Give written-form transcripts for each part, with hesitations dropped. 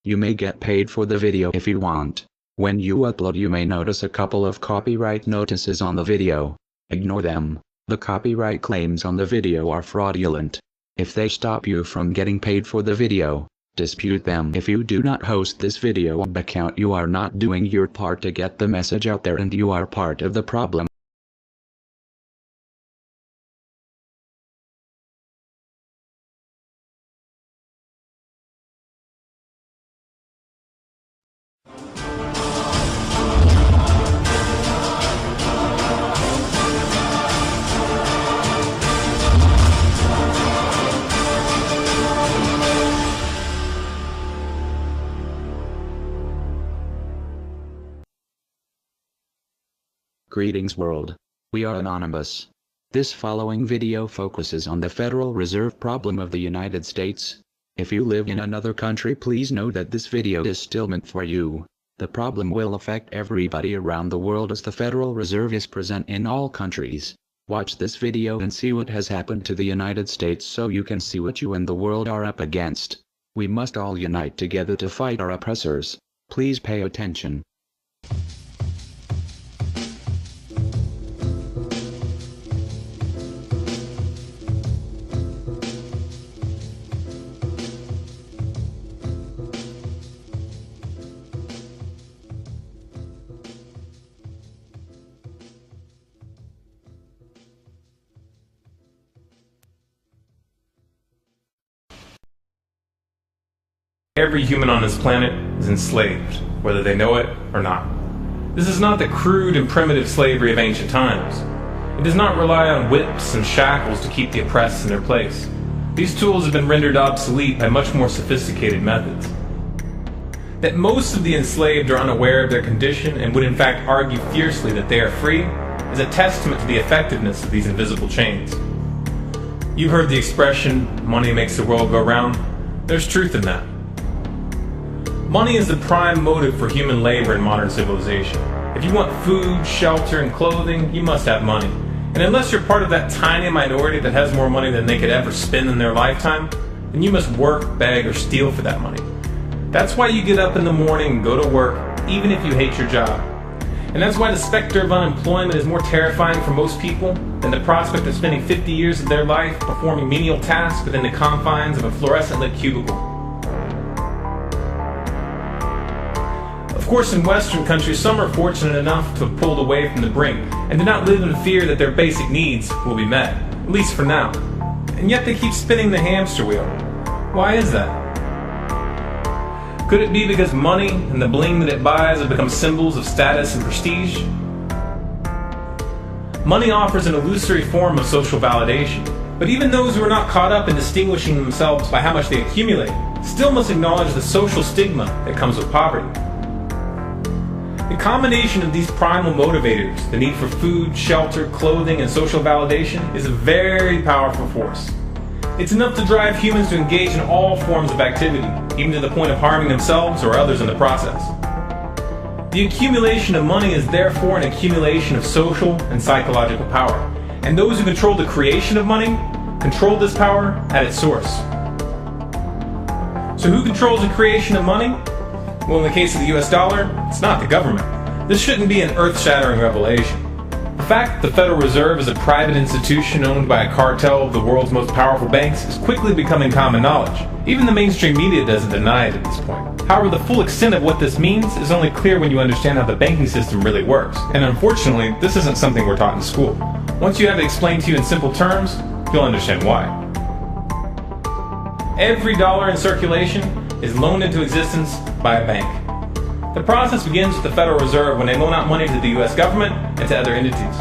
You may get paid for the video if you want. When you upload, you may notice a couple of copyright notices on the video. Ignore them. The copyright claims on the video are fraudulent. If they stop you from getting paid for the video, dispute them. If you do not host this video account, you are not doing your part to get the message out there, and you are part of the problem. Greetings world. We are Anonymous. This following video focuses on the Federal Reserve problem of the United States. If you live in another country, please know that this video is still meant for you. The problem will affect everybody around the world, as the Federal Reserve is present in all countries. Watch this video and see what has happened to the United States so you can see what you and the world are up against. We must all unite together to fight our oppressors. Please pay attention. Every human on this planet is enslaved, whether they know it or not. This is not the crude and primitive slavery of ancient times. It does not rely on whips and shackles to keep the oppressed in their place. These tools have been rendered obsolete by much more sophisticated methods. That most of the enslaved are unaware of their condition and would in fact argue fiercely that they are free is a testament to the effectiveness of these invisible chains. You've heard the expression, money makes the world go round. There's truth in that. Money is the prime motive for human labor in modern civilization. If you want food, shelter, and clothing, you must have money. And unless you're part of that tiny minority that has more money than they could ever spend in their lifetime, then you must work, beg, or steal for that money. That's why you get up in the morning and go to work, even if you hate your job. And that's why the specter of unemployment is more terrifying for most people than the prospect of spending 50 years of their life performing menial tasks within the confines of a fluorescent-lit cubicle. Of course, in Western countries, some are fortunate enough to have pulled away from the brink and do not live in fear that their basic needs will be met, at least for now. And yet they keep spinning the hamster wheel. Why is that? Could it be because money and the bling that it buys have become symbols of status and prestige? Money offers an illusory form of social validation, but even those who are not caught up in distinguishing themselves by how much they accumulate still must acknowledge the social stigma that comes with poverty. The combination of these primal motivators, the need for food, shelter, clothing, and social validation, is a very powerful force. It's enough to drive humans to engage in all forms of activity, even to the point of harming themselves or others in the process. The accumulation of money is therefore an accumulation of social and psychological power, and those who control the creation of money control this power at its source. So who controls the creation of money? Well, in the case of the US dollar, it's not the government. This shouldn't be an earth-shattering revelation. The fact that the Federal Reserve is a private institution owned by a cartel of the world's most powerful banks is quickly becoming common knowledge. Even the mainstream media doesn't deny it at this point. However, the full extent of what this means is only clear when you understand how the banking system really works. And unfortunately, this isn't something we're taught in school. Once you have it explained to you in simple terms, you'll understand why. Every dollar in circulation is loaned into existence by a bank. The process begins with the Federal Reserve when they loan out money to the US government and to other entities.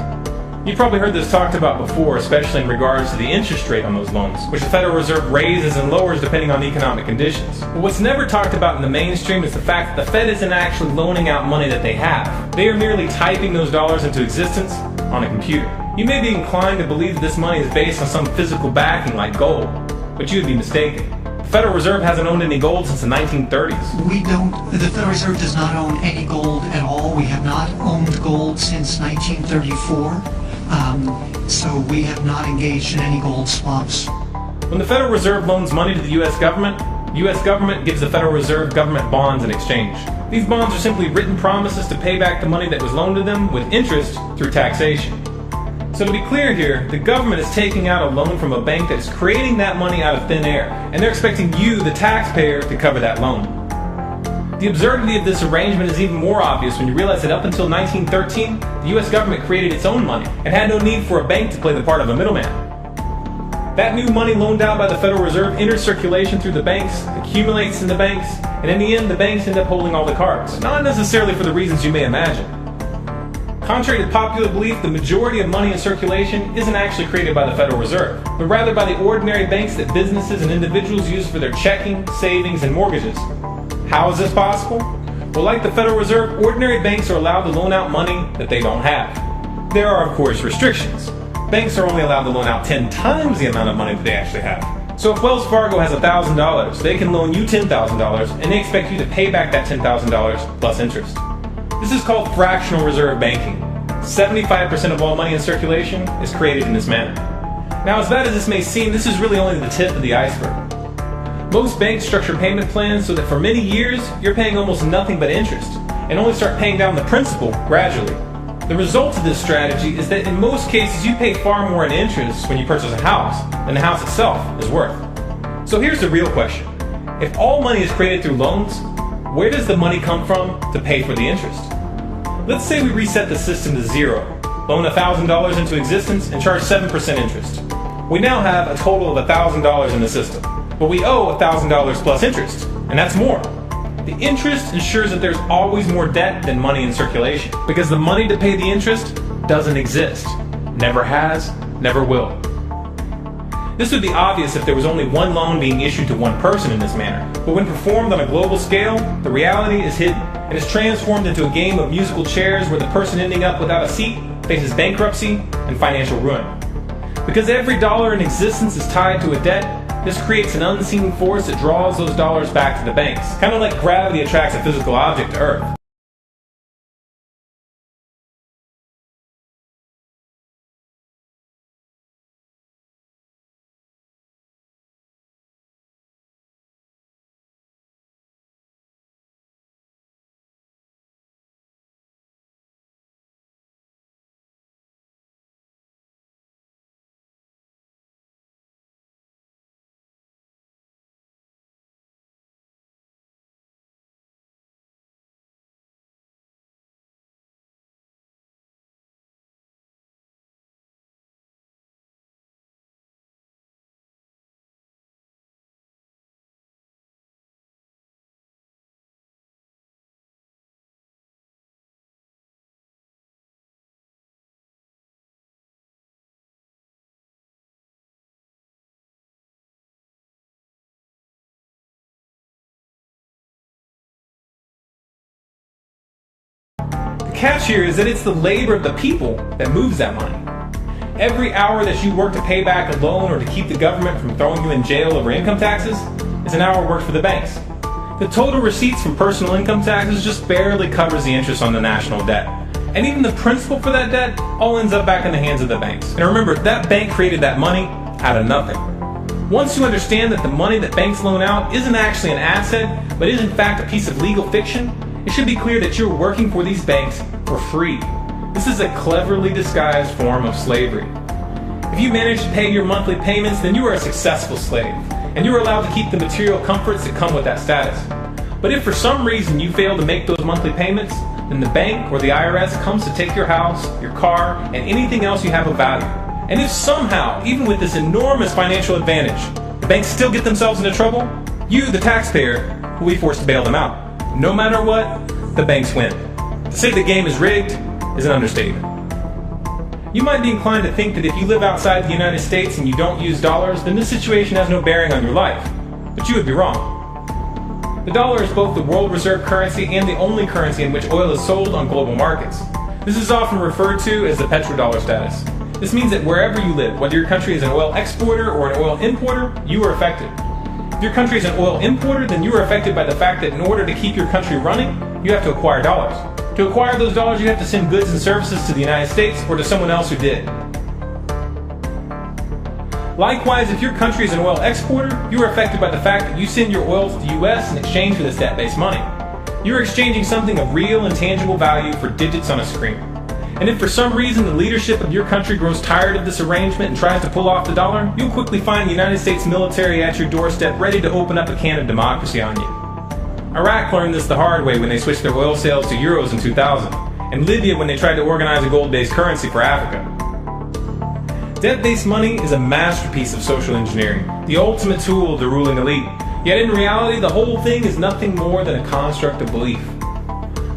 You've probably heard this talked about before, especially in regards to the interest rate on those loans, which the Federal Reserve raises and lowers depending on economic conditions. But what's never talked about in the mainstream is the fact that the Fed isn't actually loaning out money that they have. They are merely typing those dollars into existence on a computer. You may be inclined to believe that this money is based on some physical backing like gold, but you would be mistaken. The Federal Reserve hasn't owned any gold since the 1930s. The Federal Reserve does not own any gold at all. We have not owned gold since 1934. So we have not engaged in any gold swaps. When the Federal Reserve loans money to the US government, The U.S. government gives the Federal Reserve government bonds in exchange. These bonds are simply written promises to pay back the money that was loaned to them with interest through taxation. So to be clear here, the government is taking out a loan from a bank that is creating that money out of thin air, and they're expecting you, the taxpayer, to cover that loan. The absurdity of this arrangement is even more obvious when you realize that up until 1913, the U.S. government created its own money and had no need for a bank to play the part of a middleman. That new money loaned out by the Federal Reserve enters circulation through the banks, accumulates in the banks, and in the end the banks end up holding all the cards. But not necessarily for the reasons you may imagine. Contrary to popular belief, the majority of money in circulation isn't actually created by the Federal Reserve, but rather by the ordinary banks that businesses and individuals use for their checking, savings, and mortgages. How is this possible? Well, like the Federal Reserve, ordinary banks are allowed to loan out money that they don't have. There are, of course, restrictions. Banks are only allowed to loan out 10 times the amount of money that they actually have. So if Wells Fargo has $1,000, they can loan you $10,000 and they expect you to pay back that $10,000 plus interest. This is called fractional reserve banking. 75% of all money in circulation is created in this manner. Now, as bad as this may seem, this is really only the tip of the iceberg. Most banks structure payment plans so that for many years, you're paying almost nothing but interest and only start paying down the principal gradually. The result of this strategy is that in most cases you pay far more in interest when you purchase a house than the house itself is worth. So here's the real question. If all money is created through loans, where does the money come from to pay for the interest? Let's say we reset the system to zero, loan $1,000 into existence and charge 7% interest. We now have a total of $1,000 in the system, but we owe $1,000 plus interest, and that's more. The interest ensures that there's always more debt than money in circulation, because the money to pay the interest doesn't exist. Never has, never will. This would be obvious if there was only one loan being issued to one person in this manner, but when performed on a global scale, the reality is hidden and is transformed into a game of musical chairs where the person ending up without a seat faces bankruptcy and financial ruin. Because every dollar in existence is tied to a debt, this creates an unseen force that draws those dollars back to the banks, kind of like gravity attracts a physical object to Earth. The catch here is that it's the labor of the people that moves that money. Every hour that you work to pay back a loan or to keep the government from throwing you in jail over income taxes is an hour worked for the banks. The total receipts from personal income taxes just barely covers the interest on the national debt. And even the principal for that debt all ends up back in the hands of the banks. And remember, that bank created that money out of nothing. Once you understand that the money that banks loan out isn't actually an asset, but is in fact a piece of legal fiction, it should be clear that you're working for these banks for free. This is a cleverly disguised form of slavery. If you manage to pay your monthly payments, then you are a successful slave, and you are allowed to keep the material comforts that come with that status. But if for some reason you fail to make those monthly payments, then the bank or the IRS comes to take your house, your car, and anything else you have of value. And if somehow, even with this enormous financial advantage, the banks still get themselves into trouble, you, the taxpayer, will be forced to bail them out. No matter what, the banks win. To say the game is rigged is an understatement. You might be inclined to think that if you live outside the United States and you don't use dollars, then this situation has no bearing on your life. But you would be wrong. The dollar is both the world reserve currency and the only currency in which oil is sold on global markets. This is often referred to as the petrodollar status. This means that wherever you live, whether your country is an oil exporter or an oil importer, you are affected. If your country is an oil importer, then you are affected by the fact that in order to keep your country running, you have to acquire dollars. To acquire those dollars, you have to send goods and services to the United States or to someone else who did. Likewise, if your country is an oil exporter, you are affected by the fact that you send your oil to the U.S. in exchange for this debt-based money. You are exchanging something of real and tangible value for digits on a screen. And if for some reason the leadership of your country grows tired of this arrangement and tries to pull off the dollar, you'll quickly find the United States military at your doorstep ready to open up a can of democracy on you. Iraq learned this the hard way when they switched their oil sales to euros in 2000, and Libya when they tried to organize a gold-based currency for Africa. Debt-based money is a masterpiece of social engineering, the ultimate tool of the ruling elite. Yet in reality, the whole thing is nothing more than a construct of belief.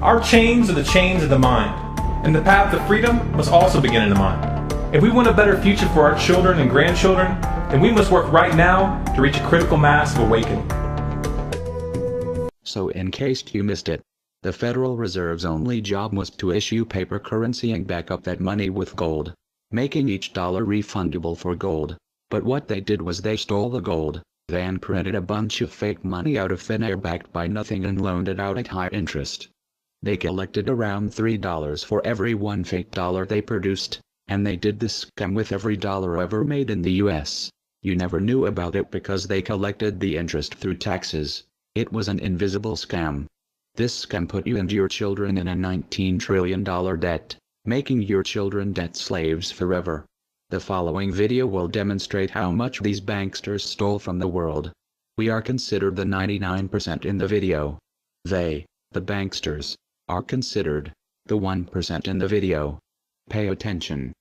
Our chains are the chains of the mind, and the path to freedom must also begin in the mind. If we want a better future for our children and grandchildren, then we must work right now to reach a critical mass of awakening. So in case you missed it, the Federal Reserve's only job was to issue paper currency and back up that money with gold, making each dollar refundable for gold. But what they did was they stole the gold, then printed a bunch of fake money out of thin air backed by nothing and loaned it out at high interest. They collected around $3 for every one fake dollar they produced, and they did this scam with every dollar ever made in the US. You never knew about it because they collected the interest through taxes. It was an invisible scam. This scam put you and your children in a $19 trillion debt, making your children debt slaves forever. The following video will demonstrate how much these banksters stole from the world. We are considered the 99% in the video. They, the banksters, are considered the 1% in the video. Pay attention.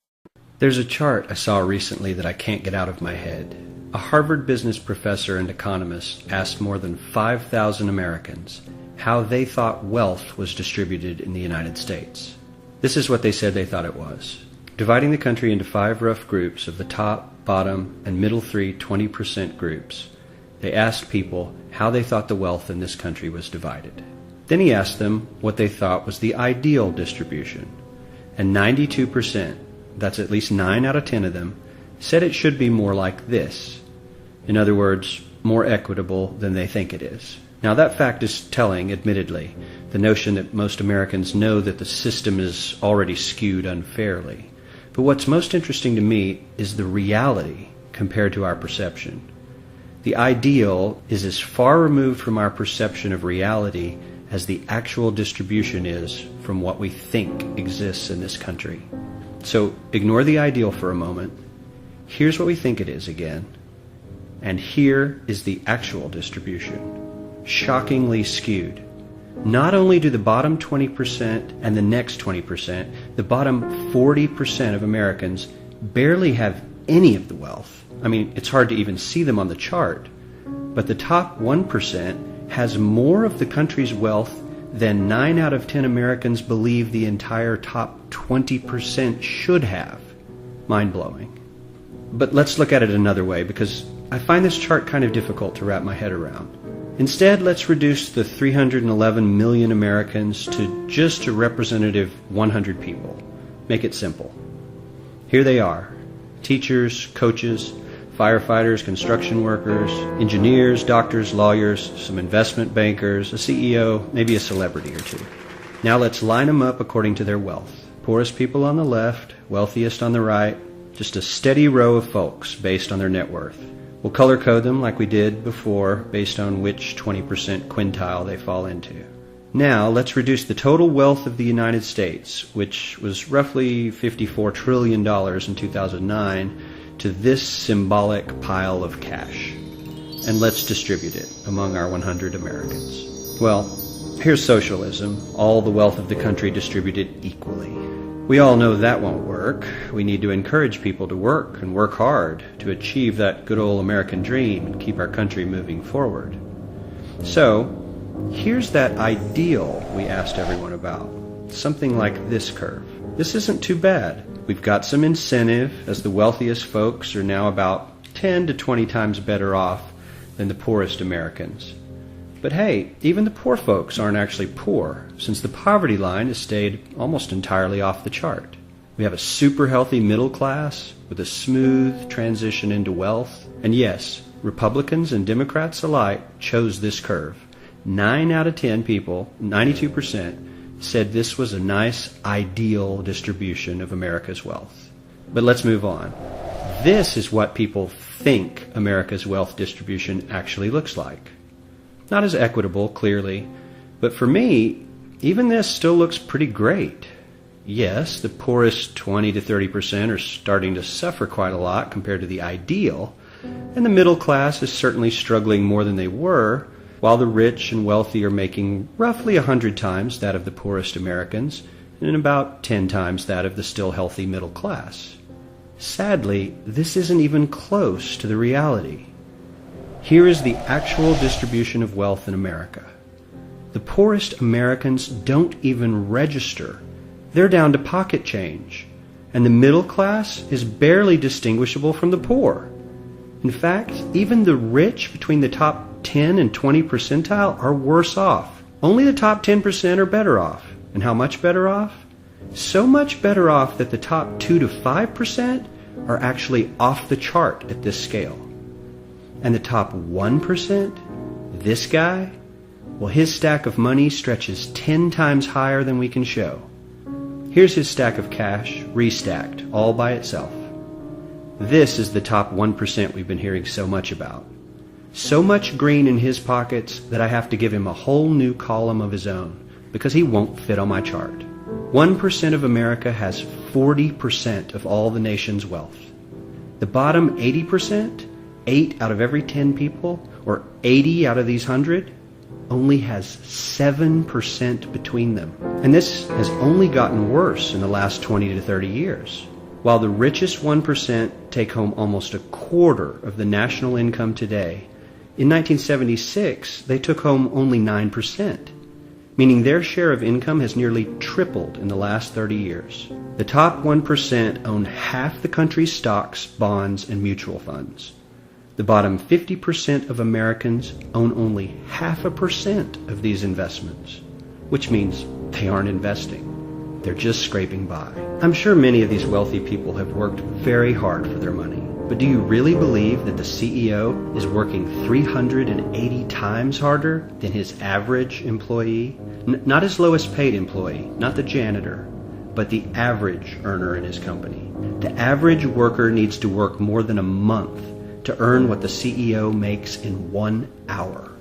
There's a chart I saw recently that I can't get out of my head. A Harvard business professor and economist asked more than 5,000 Americans how they thought wealth was distributed in the United States. This is what they said they thought it was. Dividing the country into 5 rough groups of the top, bottom, and middle 3 20% groups, they asked people how they thought the wealth in this country was divided. Then he asked them what they thought was the ideal distribution. And 92%, that's at least 9 out of 10 of them, said it should be more like this. In other words, more equitable than they think it is. Now that fact is telling, admittedly, the notion that most Americans know that the system is already skewed unfairly. But what's most interesting to me is the reality compared to our perception. The ideal is as far removed from our perception of reality as the actual distribution is from what we think exists in this country. So ignore the ideal for a moment. Here's what we think it is again. And here is the actual distribution. Shockingly skewed. Not only do the bottom 20% and the next 20%, the bottom 40% of Americans barely have any of the wealth. I mean, it's hard to even see them on the chart. But the top 1% has more of the country's wealth than 9 out of 10 Americans believe the entire top 20% should have. Mind-blowing. But let's look at it another way, because I find this chart kind of difficult to wrap my head around. Instead, let's reduce the 311 million Americans to just a representative 100 people. Make it simple. Here they are. Teachers, coaches, firefighters, construction workers, engineers, doctors, lawyers, some investment bankers, a CEO, maybe a celebrity or two. Now let's line them up according to their wealth. Poorest people on the left, wealthiest on the right, just a steady row of folks based on their net worth. We'll color code them like we did before based on which 20% quintile they fall into. Now let's reduce the total wealth of the United States, which was roughly $54 trillion in 2009, to this symbolic pile of cash. And let's distribute it among our 100 Americans. Well, here's socialism, all the wealth of the country distributed equally. We all know that won't work. We need to encourage people to work and work hard to achieve that good old American dream and keep our country moving forward. So, here's that ideal we asked everyone about. Something like this curve. This isn't too bad. We've got some incentive, as the wealthiest folks are now about 10 to 20 times better off than the poorest Americans. But hey, even the poor folks aren't actually poor, since the poverty line has stayed almost entirely off the chart. We have a super healthy middle class with a smooth transition into wealth. And yes, Republicans and Democrats alike chose this curve. 9 out of 10 people, 92%, said this was a nice, ideal distribution of America's wealth. But let's move on. This is what people think America's wealth distribution actually looks like. Not as equitable, clearly, but for me, even this still looks pretty great. Yes, the poorest 20 to 30% are starting to suffer quite a lot compared to the ideal, and the middle class is certainly struggling more than they were, while the rich and wealthy are making roughly 100 times that of the poorest Americans and about 10 times that of the still healthy middle class. Sadly, this isn't even close to the reality. Here is the actual distribution of wealth in America. The poorest Americans don't even register. They're down to pocket change, and the middle class is barely distinguishable from the poor. In fact, even the rich between the top 10 and 20 percentile are worse off. Only the top 10% are better off. And how much better off? So much better off that the top 2 to 5% are actually off the chart at this scale. And the top 1%, this guy, well, his stack of money stretches 10 times higher than we can show. Here's his stack of cash, restacked, all by itself. This is the top 1% we've been hearing so much about. So much green in his pockets that I have to give him a whole new column of his own, because he won't fit on my chart. 1% of America has 40% of all the nation's wealth. The bottom 80%, 8 out of every 10 people, or 80 out of these 100, only has 7% between them. And this has only gotten worse in the last 20 to 30 years. While the richest 1% take home almost a quarter of the national income today, in 1976 they took home only 9%, meaning their share of income has nearly tripled in the last 30 years. The top 1% own half the country's stocks, bonds, and mutual funds. The bottom 50% of Americans own only 0.5% of these investments, which means they aren't investing. They're just scraping by. I'm sure many of these wealthy people have worked very hard for their money. But do you really believe that the CEO is working 380 times harder than his average employee? Not his lowest paid employee, not the janitor, but the average earner in his company. The average worker needs to work more than a month to earn what the CEO makes in 1 hour.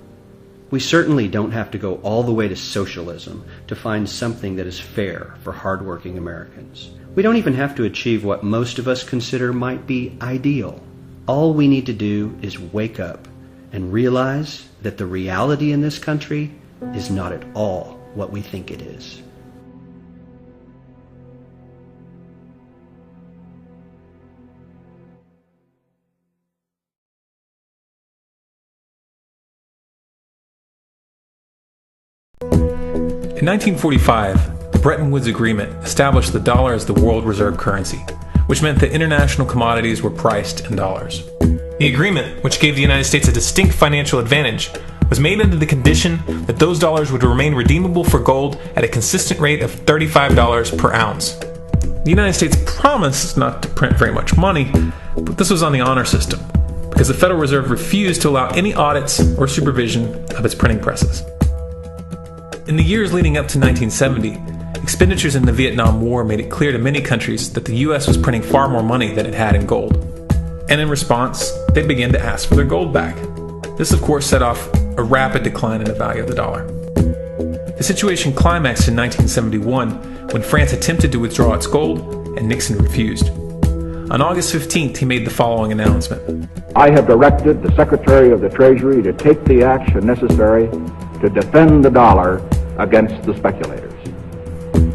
We certainly don't have to go all the way to socialism to find something that is fair for hardworking Americans. We don't even have to achieve what most of us consider might be ideal. All we need to do is wake up and realize that the reality in this country is not at all what we think it is. In 1945, the Bretton Woods Agreement established the dollar as the world reserve currency, which meant that international commodities were priced in dollars. The agreement, which gave the United States a distinct financial advantage, was made under the condition that those dollars would remain redeemable for gold at a consistent rate of $35 per ounce. The United States promised not to print very much money, but this was on the honor system, because the Federal Reserve refused to allow any audits or supervision of its printing presses. In the years leading up to 1970, expenditures in the Vietnam War made it clear to many countries that the U.S. was printing far more money than it had in gold. And in response, they began to ask for their gold back. This, of course, set off a rapid decline in the value of the dollar. The situation climaxed in 1971 when France attempted to withdraw its gold and Nixon refused. On August 15th, he made the following announcement. I have directed the Secretary of the Treasury to take the action necessary to defend the dollar against the speculators.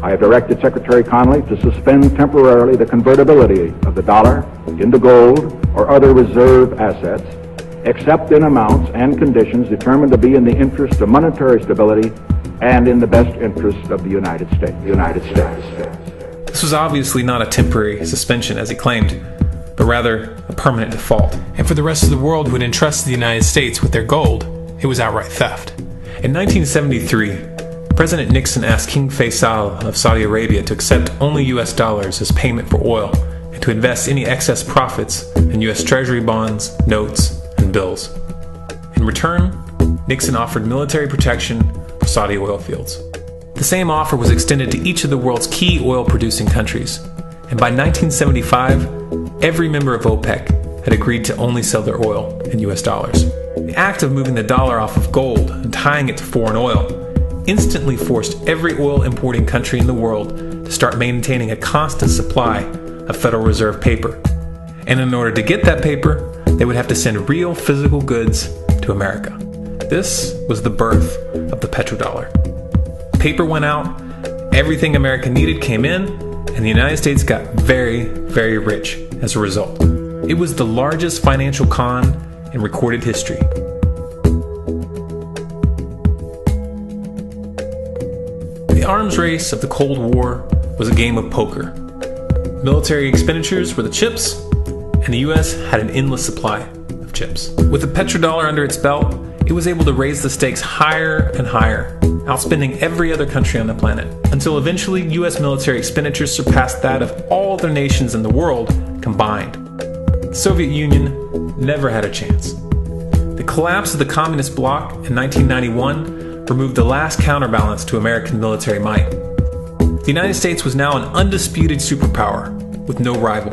I have directed Secretary Connally to suspend temporarily the convertibility of the dollar into gold or other reserve assets, except in amounts and conditions determined to be in the interest of monetary stability and in the best interest of the United States. This was obviously not a temporary suspension, as he claimed, but rather a permanent default. And for the rest of the world who had entrusted the United States with their gold, it was outright theft. In 1973, President Nixon asked King Faisal of Saudi Arabia to accept only U.S. dollars as payment for oil and to invest any excess profits in U.S. Treasury bonds, notes, and bills. In return, Nixon offered military protection for Saudi oil fields. The same offer was extended to each of the world's key oil-producing countries, and by 1975, every member of OPEC had agreed to only sell their oil in US dollars. The act of moving the dollar off of gold and tying it to foreign oil instantly forced every oil importing country in the world to start maintaining a constant supply of Federal Reserve paper. And in order to get that paper, they would have to send real physical goods to America. This was the birth of the petrodollar. Paper went out, everything America needed came in, and the United States got very, very rich as a result. It was the largest financial con in recorded history. The arms race of the Cold War was a game of poker. Military expenditures were the chips, and the US had an endless supply of chips. With the petrodollar under its belt, it was able to raise the stakes higher and higher, outspending every other country on the planet, until eventually US military expenditures surpassed that of all other nations in the world combined. The Soviet Union never had a chance. The collapse of the communist bloc in 1991 removed the last counterbalance to American military might. The United States was now an undisputed superpower with no rival.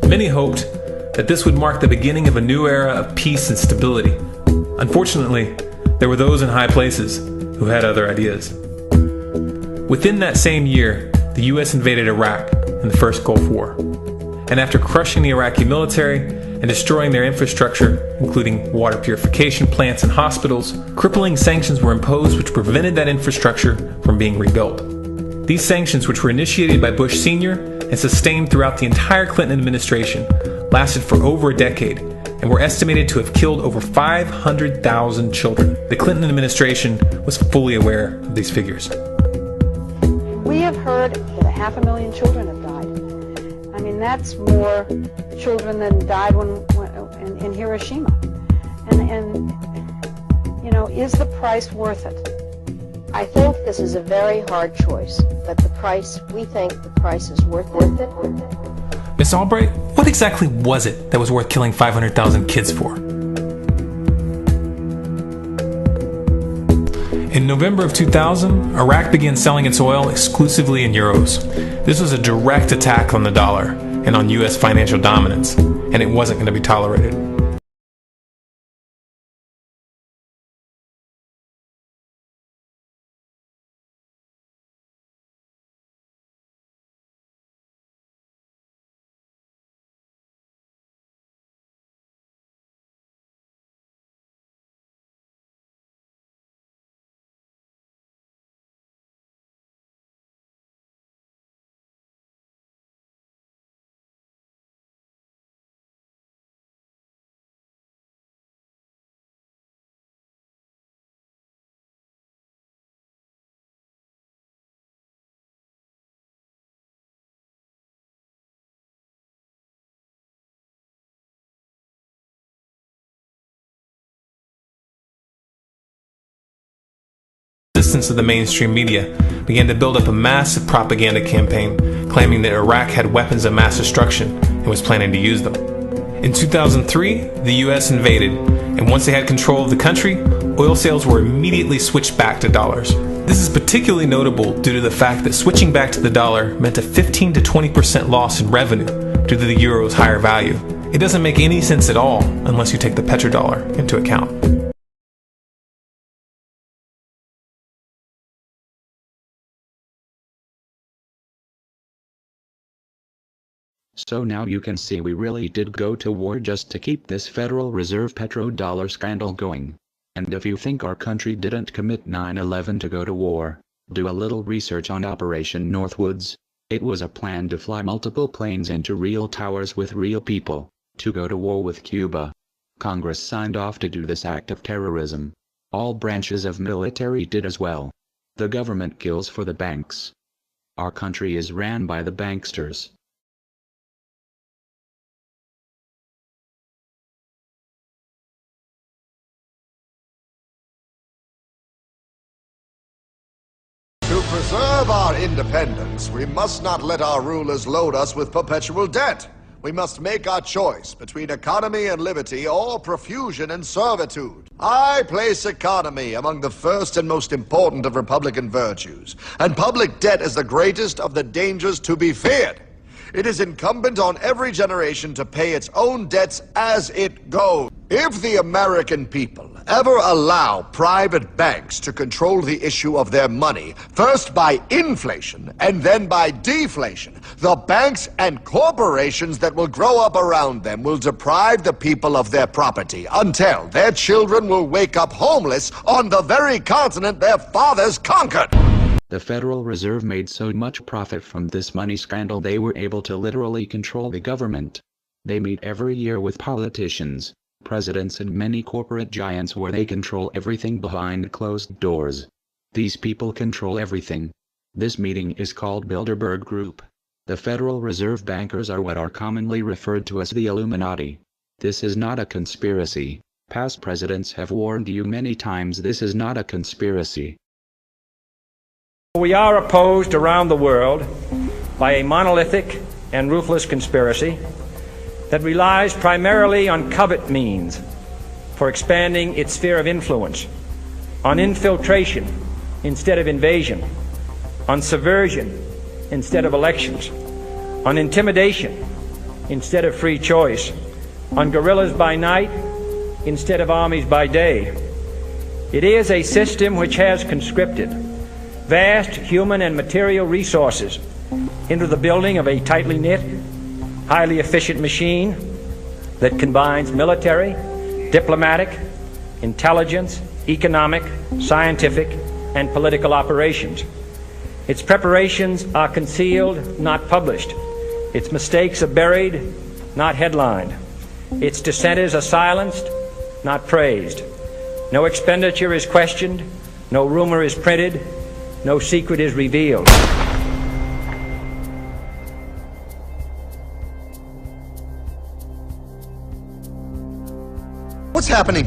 Many hoped that this would mark the beginning of a new era of peace and stability. Unfortunately, there were those in high places who had other ideas. Within that same year, the US invaded Iraq in the first Gulf War. And after crushing the Iraqi military and destroying their infrastructure, including water purification plants and hospitals, crippling sanctions were imposed which prevented that infrastructure from being rebuilt. These sanctions, which were initiated by Bush Sr. and sustained throughout the entire Clinton administration, lasted for over a decade and were estimated to have killed over 500,000 children. The Clinton administration was fully aware of these figures. We have heard that 500,000 children have died. I mean, that's more children than died in Hiroshima. And you know, is the price worth it? I think this is a very hard choice, but we think the price is worth it. Miss Albright, what exactly was it that was worth killing 500,000 kids for? In November of 2000, Iraq began selling its oil exclusively in euros. This was a direct attack on the dollar and on US financial dominance, and it wasn't going to be tolerated. Resistance of the mainstream media began to build up a massive propaganda campaign claiming that Iraq had weapons of mass destruction and was planning to use them. In 2003, the US invaded, and once they had control of the country, oil sales were immediately switched back to dollars. This is particularly notable due to the fact that switching back to the dollar meant a 15 to 20% loss in revenue due to the euro's higher value. It doesn't make any sense at all unless you take the petrodollar into account. So now you can see we really did go to war just to keep this Federal Reserve petrodollar scandal going. And if you think our country didn't commit 9/11 to go to war, do a little research on Operation Northwoods. It was a plan to fly multiple planes into real towers with real people, to go to war with Cuba. Congress signed off to do this act of terrorism. All branches of military did as well. The government kills for the banks. Our country is ran by the banksters. To preserve our independence, we must not let our rulers load us with perpetual debt. We must make our choice between economy and liberty or profusion and servitude. I place economy among the first and most important of republican virtues, and public debt is the greatest of the dangers to be feared. It is incumbent on every generation to pay its own debts as it goes. If the American people ever allow private banks to control the issue of their money, first by inflation and then by deflation, the banks and corporations that will grow up around them will deprive the people of their property until their children will wake up homeless on the very continent their fathers conquered. The Federal Reserve made so much profit from this money scandal they were able to literally control the government. They meet every year with politicians, presidents and many corporate giants where they control everything behind closed doors. These people control everything. This meeting is called Bilderberg Group. The Federal Reserve bankers are what are commonly referred to as the Illuminati. This is not a conspiracy. Past presidents have warned you many times this is not a conspiracy. We are opposed around the world by a monolithic and ruthless conspiracy that relies primarily on covert means for expanding its sphere of influence, on infiltration instead of invasion, on subversion instead of elections, on intimidation instead of free choice, on guerrillas by night instead of armies by day. It is a system which has conscripted vast human and material resources into the building of a tightly knit, highly efficient machine that combines military, diplomatic, intelligence, economic, scientific, and political operations. Its preparations are concealed, not published. Its mistakes are buried, not headlined. Its dissenters are silenced, not praised. No expenditure is questioned, no rumor is printed, no secret is revealed. What's happening?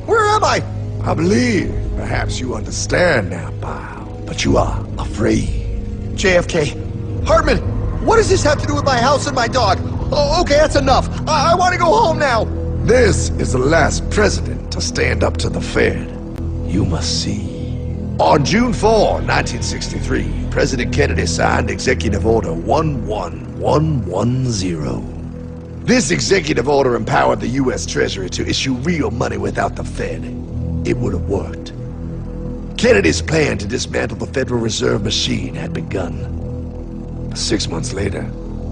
Where am I? I believe perhaps you understand now, pal, but you are afraid. JFK, Hartman, what does this have to do with my house and my dog? Oh, okay, that's enough. I want to go home now. This is the last president to stand up to the Fed. You must see. On June 4, 1963, President Kennedy signed Executive Order 11110. This executive order empowered the U.S. Treasury to issue real money without the Fed. It would have worked. Kennedy's plan to dismantle the Federal Reserve machine had begun. 6 months later,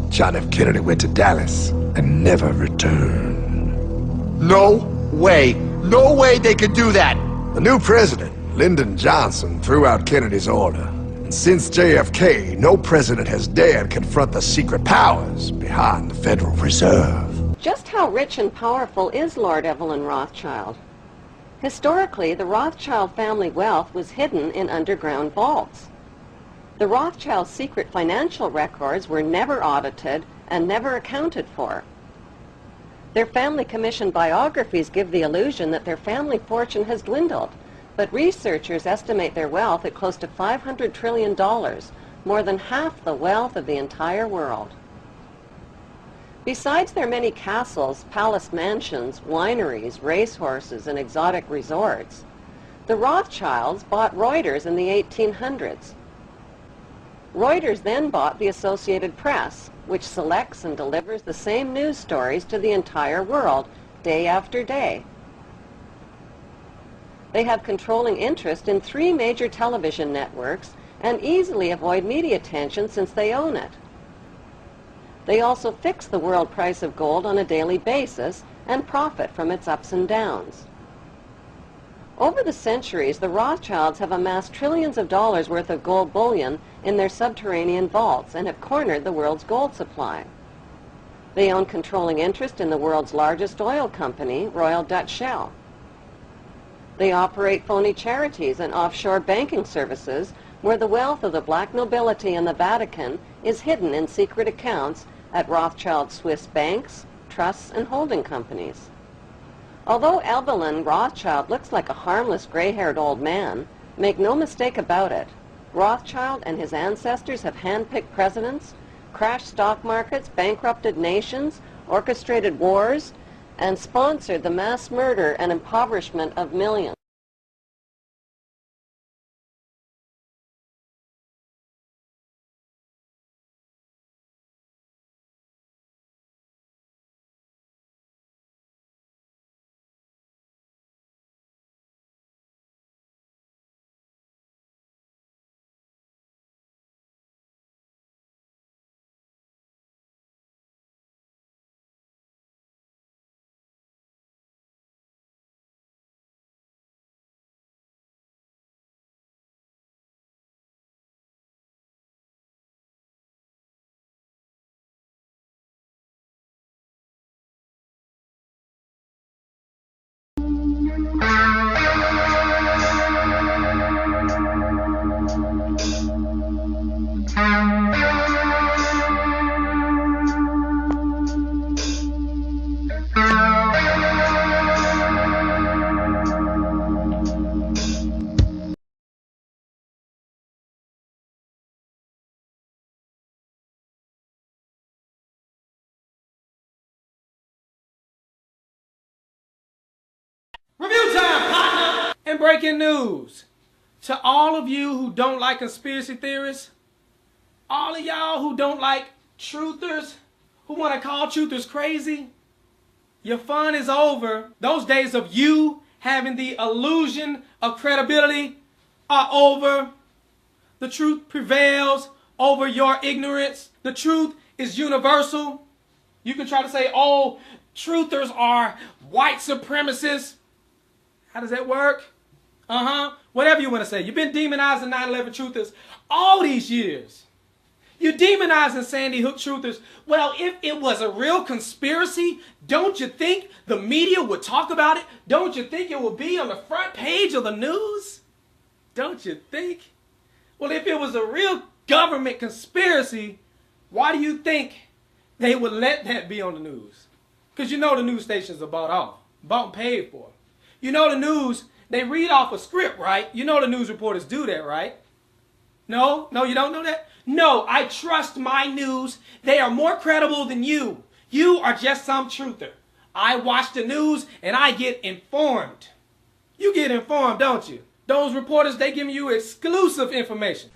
John F. Kennedy went to Dallas and never returned. No way. No way they could do that. The new president, Lyndon Johnson, threw out Kennedy's order. And since JFK, no president has dared confront the secret powers behind the Federal Reserve. Just how rich and powerful is Lord Evelyn Rothschild? Historically, the Rothschild family wealth was hidden in underground vaults. The Rothschilds' secret financial records were never audited and never accounted for. Their family-commissioned biographies give the illusion that their family fortune has dwindled, but researchers estimate their wealth at close to $500 trillion, more than half the wealth of the entire world. Besides their many castles, palace mansions, wineries, racehorses, and exotic resorts, the Rothschilds bought Reuters in the 1800s. Reuters then bought the Associated Press, which selects and delivers the same news stories to the entire world, day after day. They have controlling interest in 3 major television networks and easily avoid media attention since they own it. They also fix the world price of gold on a daily basis and profit from its ups and downs. Over the centuries, the Rothschilds have amassed trillions of dollars worth of gold bullion in their subterranean vaults and have cornered the world's gold supply. They own controlling interest in the world's largest oil company, Royal Dutch Shell. They operate phony charities and offshore banking services where the wealth of the black nobility in the Vatican is hidden in secret accounts at Rothschild Swiss banks, trusts, and holding companies. Although Evelyn Rothschild looks like a harmless gray-haired old man, make no mistake about it, Rothschild and his ancestors have handpicked presidents, crashed stock markets, bankrupted nations, orchestrated wars, and sponsored the mass murder and impoverishment of millions. time, partner! And breaking news. To all of you who don't like conspiracy theorists, all of y'all who don't like truthers, who want to call truthers crazy, your fun is over. Those days of you having the illusion of credibility are over. The truth prevails over your ignorance. The truth is universal. You can try to say, oh, truthers are white supremacists. How does that work? Whatever you want to say. You've been demonizing 9/11 truthers all these years. You're demonizing Sandy Hook truthers. Well, if it was a real conspiracy, don't you think the media would talk about it? Don't you think it would be on the front page of the news? Don't you think? Well, if it was a real government conspiracy, why do you think they would let that be on the news? Because you know the news stations are bought and paid for. You know the news, they read off a script, right? You know the news reporters do that, right? No, you don't know that? No, I trust my news. They are more credible than you. You are just some truther. I watch the news and I get informed. You get informed, don't you? Those reporters, they give you exclusive information.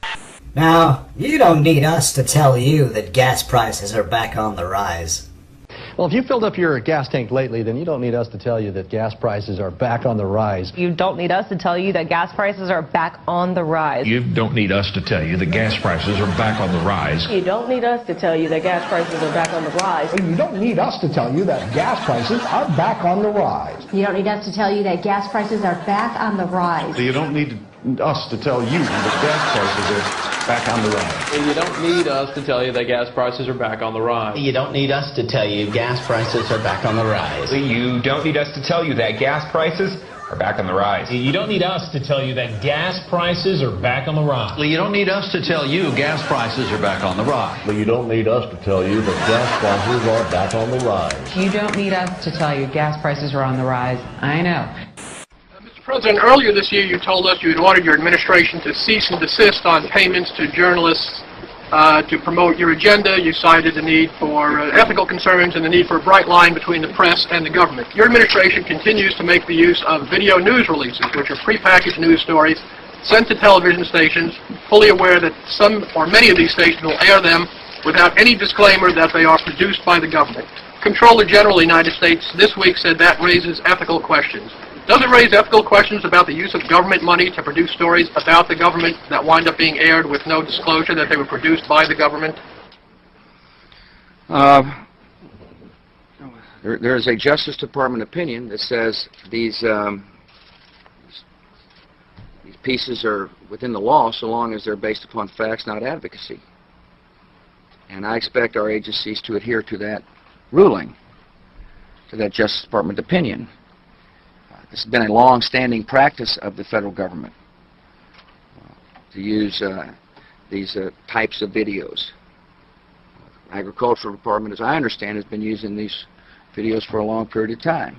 Now, you don't need us to tell you that gas prices are back on the rise. Well, if you filled up your gas tank lately, then you don't need us to tell you that gas prices are back on the rise. You don't need us to tell you that gas prices are back on the rise. You don't need us to tell you that gas prices are back on the rise. You don't need us to tell you that gas prices are back on the rise. You don't need us to tell you that gas prices are back on the rise. You don't need us to tell you that gas prices are back on the rise. You don't need us to tell you that gas prices are back on the rise. And you don't need us to tell you that gas prices are back on the rise. You don't need us to tell you gas prices are back on the rise. You don't need us to tell you that gas prices are back on the rise. You don't need us to tell you that gas prices are back on the rise. You don't need us to tell you gas prices are back on the rise. You don't need us to tell you that gas prices are back on the rise. You don't need us to tell you gas prices are on the rise. I know. President, earlier this year you told us you had ordered your administration to cease and desist on payments to journalists to promote your agenda. You cited the need for ethical concerns and the need for a bright line between the press and the government. Your administration continues to make the use of video news releases, which are prepackaged news stories sent to television stations, fully aware that some or many of these stations will air them without any disclaimer that they are produced by the government. Comptroller General of the United States this week said that raises ethical questions. Does it raise ethical questions about the use of government money to produce stories about the government that wind up being aired with no disclosure that they were produced by the government? There is a Justice Department opinion that says these pieces are within the law so long as they're based upon facts, not advocacy. And I expect our agencies to adhere to that ruling, to that Justice Department opinion. This has been a long-standing practice of the federal government to use these types of videos. Agricultural Department, as I understand, has been using these videos for a long period of time.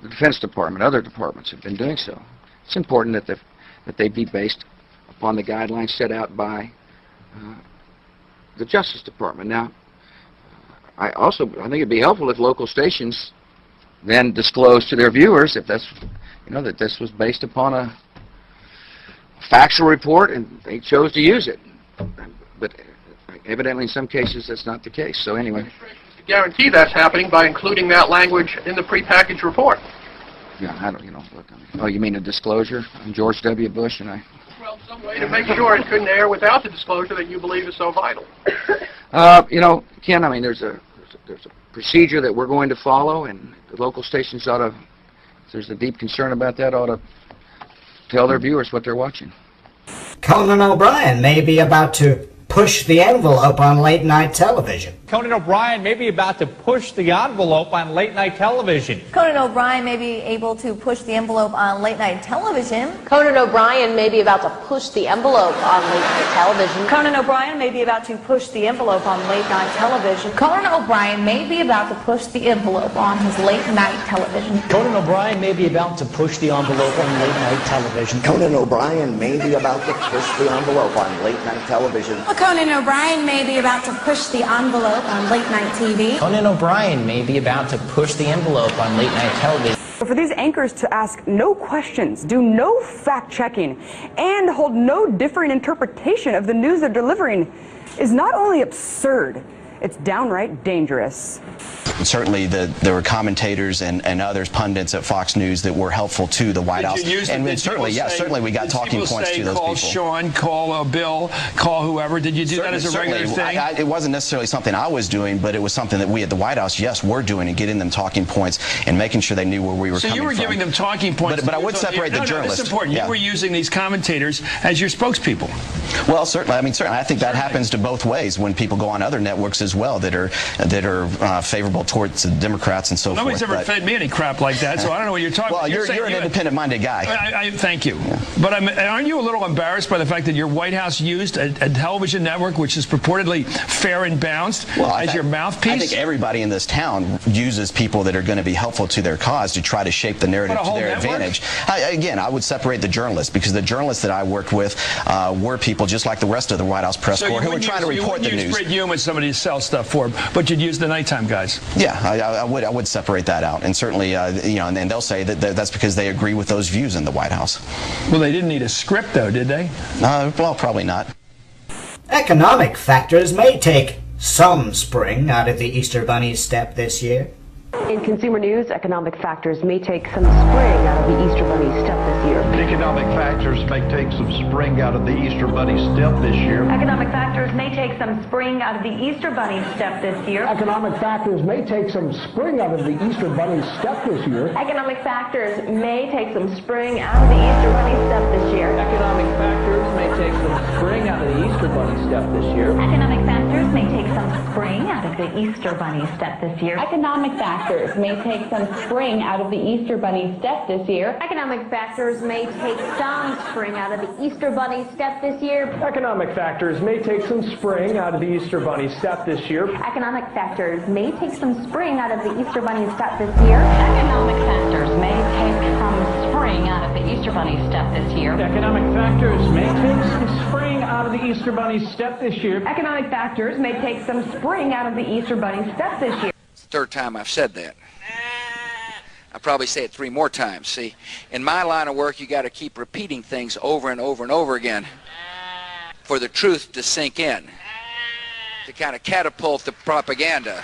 The Defense Department, other departments have been doing so. It's important that they be based upon the guidelines set out by the Justice Department. Now, I think it'd be helpful if local stations then disclose to their viewers if that's, that this was based upon a factual report and they chose to use it. But evidently in some cases that's not the case. So anyway. To guarantee that's happening by including that language in the prepackaged report. Yeah, I don't, look, oh, you mean a disclosure on George W. Bush and I? Well, some way to make sure it couldn't air without the disclosure that you believe is so vital. Ken, I mean, there's a procedure that we're going to follow, and the local stations ought to, if there's a deep concern about that, ought to tell their viewers what they're watching. Conan O'Brien may be about to push the envelope on late-night television. Conan O'Brien may be about to push the envelope on late-night television. Conan O'Brien may be able to push the envelope on late-night television. Conan O'Brien may be about to push the envelope on late-night television. Conan O'Brien may be about to push the envelope on late-night television. Conan O'Brien may be about to push the envelope on his late-night television. Conan O'Brien may be about to push the envelope on late-night television. Conan O'Brien may be about to push the envelope on late-night television. Conan O'Brien may be about to push the envelope on late-night TV. Conan O'Brien may be about to push the envelope on late-night television. For these anchors to ask no questions, do no fact-checking, and hold no differing interpretation of the news they're delivering is not only absurd, it's downright dangerous. Certainly there were commentators and others, pundits at Fox News that were helpful to the White House. And certainly, yeah, certainly we got talking points to those people. Call Sean, call Bill, call whoever. Did you do that as a regular thing? It wasn't necessarily something I was doing, but it was something that we at the White House, yes, were doing and getting them talking points and making sure they knew where we were coming from. So you were giving them talking points. But I would separate the journalists. That's important. Yeah. You were using these commentators as your spokespeople. Well, certainly. I mean, certainly. I think that happens to both ways when people go on other networks as well that are favorable towards the Democrats and so forth. Nobody's ever fed me any crap like that, so I don't know what you're talking about. Well, you're an independent-minded guy. Thank you. Yeah. But aren't you a little embarrassed by the fact that your White House used a television network which is purportedly fair and balanced as your mouthpiece? I think everybody in this town uses people that are going to be helpful to their cause to try to shape the narrative to their advantage. Again, I would separate the journalists because the journalists that I worked with were people just like the rest of the White House press corps who were trying to report the news. So you wouldn't use Brit Hume as somebody to sell stuff for, but you'd use the nighttime guys. Yeah, I would separate that out, and certainly, you know, and then they'll say that that's because they agree with those views in the White House. Well, they didn't need a script, though, did they? Well, probably not. Economic factors may take some spring out of the Easter Bunny's step this year. In consumer news, economic factors may take some spring out of the Easter Bunny's step this year. Economic factors may take some spring out of the Easter Bunny's step this year. Economic factors may take some spring out of the Easter Bunny's step this year. Economic factors may take some spring out of the Easter Bunny's step this year. Economic factors may take some spring out of the Easter Bunny's step this year. Economic factors may take some spring out of the Easter Bunny step this year. Economic factors may take some spring out of the Easter Bunny step this year. Economic factors may take some spring out of the Easter Bunny step this year. Economic factors may take some spring out of the Easter Bunny step this year. Economic factors may take some spring out of the Easter Bunny step this year. Economic factors may take some spring out of the Easter Bunny step this year. Economic factors may take some spring out of the Easter Bunny step this year. Economic factors may take some spring out of the Easter Bunny step this year. Economic factors may take some spring out of the Easter Bunny step this year. It's the third time I've said that. I'll probably say it 3 more times. See, in my line of work, you got to keep repeating things over and over and over again for the truth to sink in, to kind of catapult the propaganda.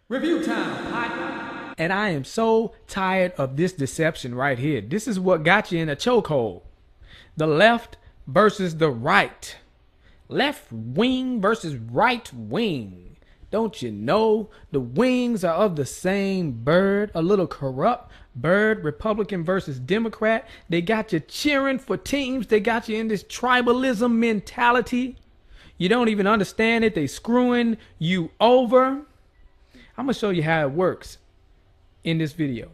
Review time. And I am so tired of this deception right here. This is what got you in a chokehold. The left versus the right. Left wing versus right wing. Don't you know the wings are of the same bird? A little corrupt bird. Republican versus Democrat. They got you cheering for teams. They got you in this tribalism mentality. You don't even understand it. They screwing you over. I'm going to show you how it works in this video.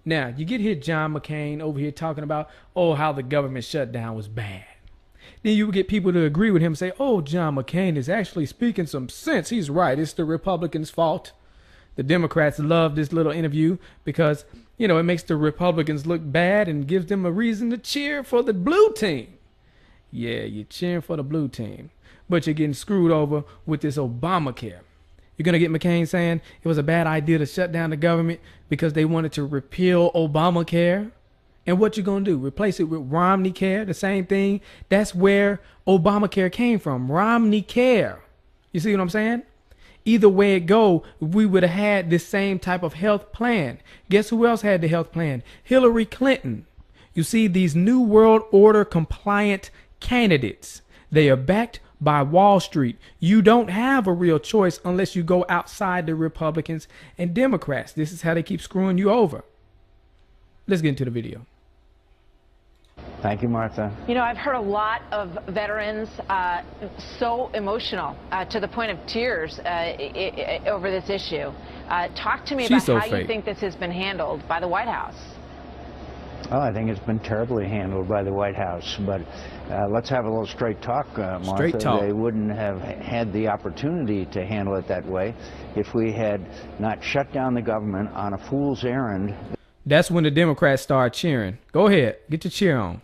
Now, you get here John McCain over here talking about, oh, how the government shutdown was bad. Then you get people to agree with him and say, oh, John McCain is actually speaking some sense. He's right. It's the Republicans' fault. The Democrats love this little interview because, you know, it makes the Republicans look bad and gives them a reason to cheer for the blue team. Yeah, you're cheering for the blue team, but you're getting screwed over with this Obamacare. You're going to get McCain saying it was a bad idea to shut down the government because they wanted to repeal Obamacare. And what you going to do? Replace it with Romneycare, the same thing? That's where Obamacare came from, Romneycare. You see what I'm saying? Either way it go, we would have had this same type of health plan. Guess who else had the health plan? Hillary Clinton. You see, these New World Order compliant candidates. They are backed by Wall Street. You don't have a real choice unless you go outside the Republicans and Democrats. This is how they keep screwing you over. Let's get into the video. Thank you, Martha. You know, I've heard a lot of veterans so emotional to the point of tears over this issue. Talk to me about how you think this has been handled by the White House. Oh, I think it's been terribly handled by the White House, but let's have a little straight talk, Martha. Straight talk. They wouldn't have had the opportunity to handle it that way if we had not shut down the government on a fool's errand. That's when the Democrats start cheering. Go ahead, get your cheer on.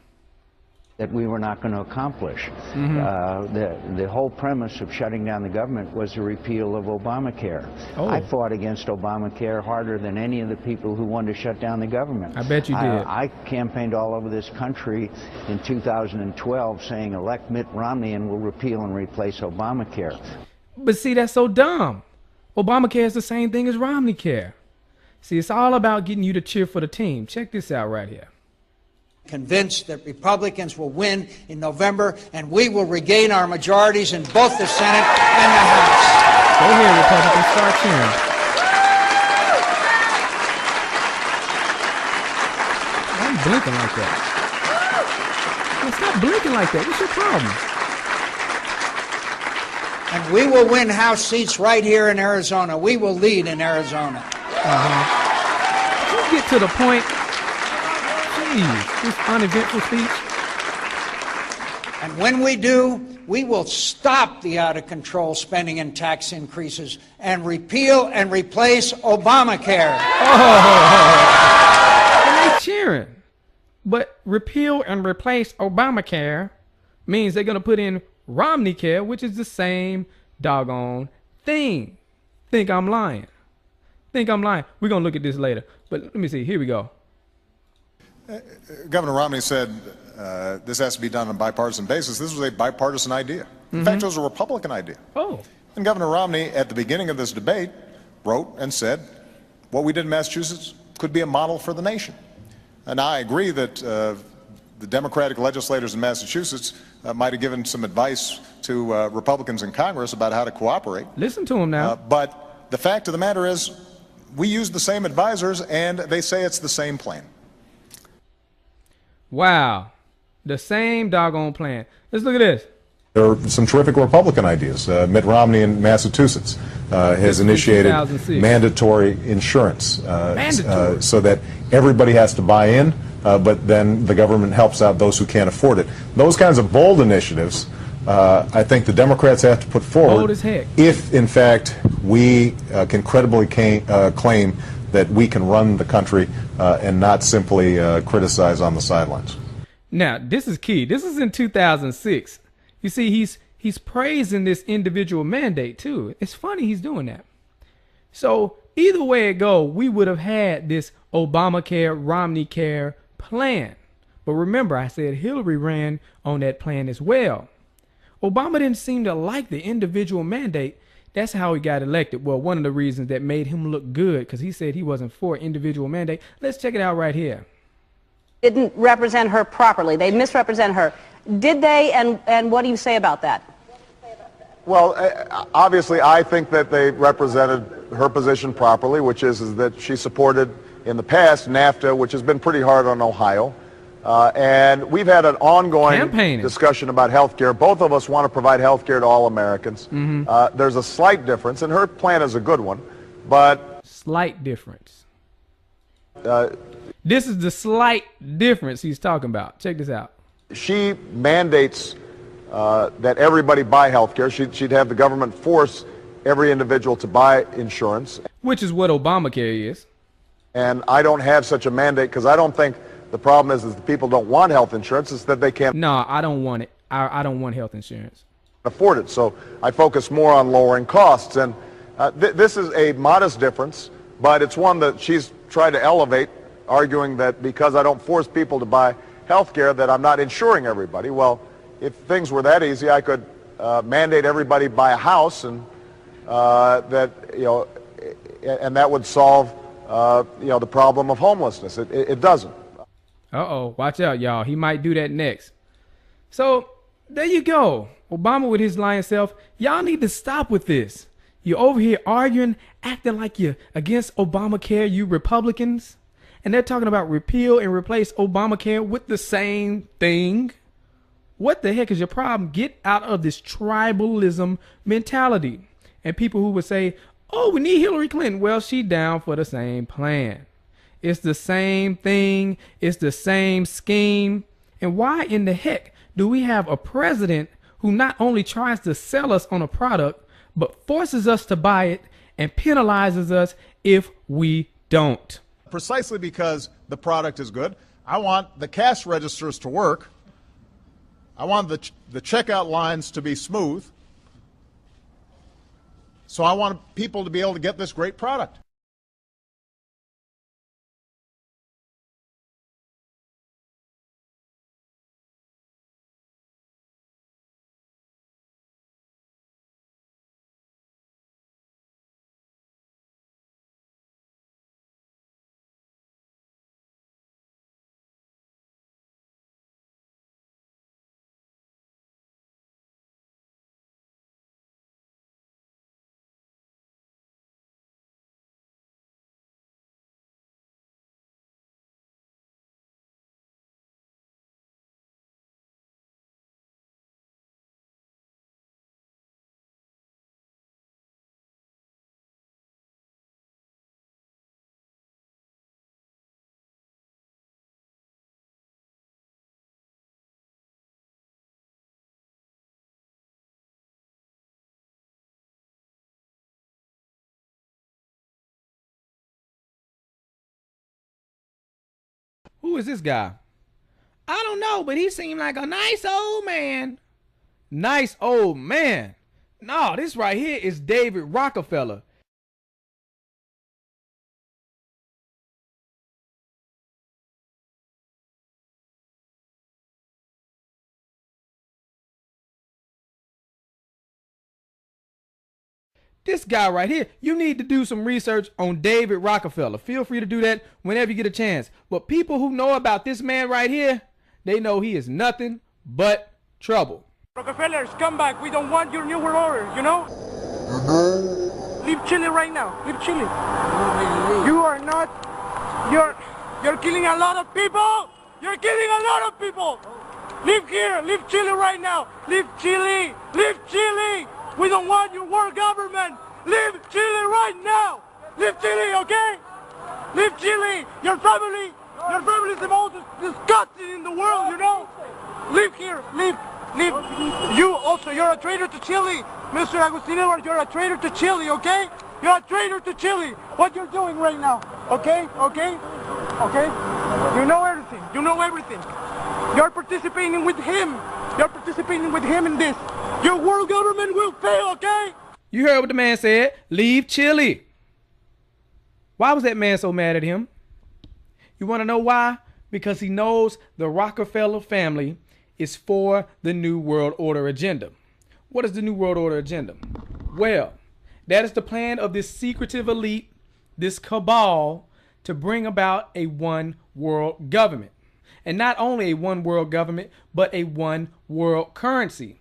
That we were not going to accomplish. The whole premise of shutting down the government was the repeal of Obamacare. I fought against Obamacare harder than any of the people who wanted to shut down the government. I bet you did. I campaigned all over this country in 2012 saying elect Mitt Romney and we'll repeal and replace Obamacare. But see, that's so dumb. Obamacare is the same thing as Romneycare. See, it's all about getting you to cheer for the team. Check this out right here. Convinced that Republicans will win in November, and we will regain our majorities in both the Senate and the House. Go ahead, Republicans, start cheering. Why are you blinking like that? Well, stop blinking like that. What's your problem? And we will win House seats right here in Arizona. We will lead in Arizona. Can you get to the point? Jeez, this uneventful speech. And when we do, we will stop the out-of-control spending and tax increases and repeal and replace Obamacare. And they're cheering. But repeal and replace Obamacare means they're going to put in Romneycare, which is the same doggone thing. Think I'm lying. Think I'm lying. We're going to look at this later. But let me see. Here we go. Governor Romney said this has to be done on a bipartisan basis. This was a bipartisan idea. In fact, it was a Republican idea. And Governor Romney, at the beginning of this debate, wrote and said, what we did in Massachusetts could be a model for the nation. And I agree that the Democratic legislators in Massachusetts might have given some advice to Republicans in Congress about how to cooperate. Listen to them now. But the fact of the matter is, we use the same advisors, and they say it's the same plan. Wow. The same doggone plan. Let's look at this. There are some terrific Republican ideas. Mitt Romney in Massachusetts has initiated mandatory insurance so that everybody has to buy in, but then the government helps out those who can't afford it. Those kinds of bold initiatives, I think the Democrats have to put forward bold as heck. If, in fact, we can credibly claim that we can run the country and not simply criticize on the sidelines. Now, this is key. This is in 2006. You see, he's praising this individual mandate, too. It's funny he's doing that. So either way it go, we would have had this Obamacare, Romneycare plan. But remember, I said Hillary ran on that plan as well. Obama didn't seem to like the individual mandate. That's how he got elected. Well, one of the reasons that made him look good, because he said he wasn't for individual mandate. Let's check it out right here. Didn't represent her properly. They misrepresent her. Did they, and what do you say about that? Well, obviously, I think that they represented her position properly, which is that she supported, in the past, NAFTA, which has been pretty hard on Ohio. And we've had an ongoing discussion about health care. Both of us want to provide health care to all Americans. There's a slight difference, and her plan is a good one, but... Slight difference. This is the slight difference he's talking about. Check this out. She mandates that everybody buy health care. She'd have the government force every individual to buy insurance. Which is what Obamacare is. And I don't have such a mandate because I don't think the problem is that people don't want health insurance. It's that they can't. No, I don't want it. I don't want health insurance. Afford it. So I focus more on lowering costs. And this is a modest difference, but it's one that she's tried to elevate, arguing that because I don't force people to buy health care that I'm not insuring everybody. Well, if things were that easy, I could mandate everybody buy a house, and that that would solve the problem of homelessness. It doesn't. Uh-oh, watch out, y'all. He might do that next. So There you go. Obama with his lying self. Y'all need to stop with this. You're over here arguing, acting like you're against Obamacare, you Republicans. And they're talking about repeal and replace Obamacare with the same thing. What the heck is your problem? Get out of this tribalism mentality. And people who would say, oh, we need Hillary Clinton. Well, she down for the same plan. It's the same thing. It's the same scheme. And why in the heck do we have a president who not only tries to sell us on a product, but forces us to buy it and penalizes us if we don't? Precisely because the product is good. I want the cash registers to work. I want the checkout lines to be smooth. So I want people to be able to get this great product. Who is this guy? I don't know, but he seemed like a nice old man. Nice old man. No, this right here is David Rockefeller. This guy right here, you need to do some research on David Rockefeller. Feel free to do that whenever you get a chance. But people who know about this man right here, they know he is nothing but trouble. Rockefellers, come back. We don't want your New World Order, you know? Leave Chile right now. Leave Chile. You are not... You're killing a lot of people. You're killing a lot of people. Leave here. Leave Chile right now. Leave Chile. Leave Chile. We don't want your world government. Leave Chile right now. Leave Chile, okay? Leave Chile. Your family is the most disgusting in the world, you know? Leave here. Leave. You also, you're a traitor to Chile. Mr. Agustin Edwards, you're a traitor to Chile, okay? You're a traitor to Chile. What you're doing right now, okay? Okay? Okay? You know everything. You know everything. You're participating with him. You're participating with him in this. Your world government will fail, okay? You heard what the man said. Leave Chile. Why was that man so mad at him? You want to know why? Because he knows the Rockefeller family is for the New World Order agenda. What is the New World Order agenda? Well, that is the plan of this secretive elite, this cabal, to bring about a one world government. And not only a one world government, but a one world currency.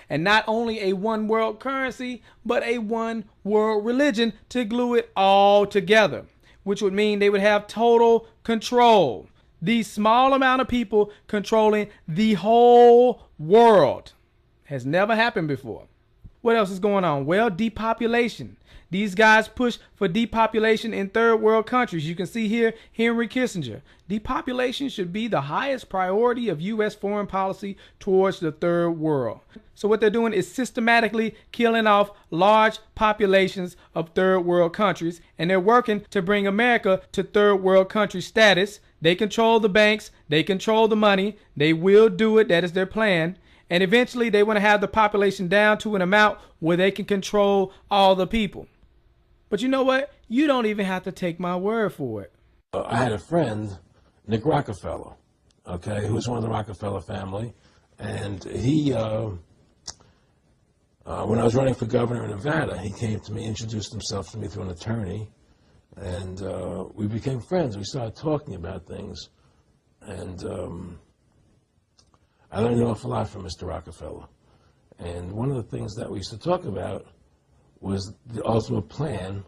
And not only a one world currency, but a one world religion to glue it all together, which would mean they would have total control. These small amount of people controlling the whole world has never happened before. What else is going on? Well, depopulation. These guys push for depopulation in third world countries. You can see here Henry Kissinger. Depopulation should be the highest priority of U.S. foreign policy towards the third world. So what they're doing is systematically killing off large populations of third world countries, and they're working to bring America to third world country status. They control the banks. They control the money. They will do it. That is their plan. And eventually they want to have the population down to an amount where they can control all the people. But you know what? You don't even have to take my word for it. I had a friend, Nick Rockefeller, okay, who was one of the Rockefeller family. And he, when I was running for governor in Nevada, he came to me, introduced himself to me through an attorney. And we became friends. We started talking about things. And I learned an awful lot from Mr. Rockefeller. And one of the things that we used to talk about was the ultimate plan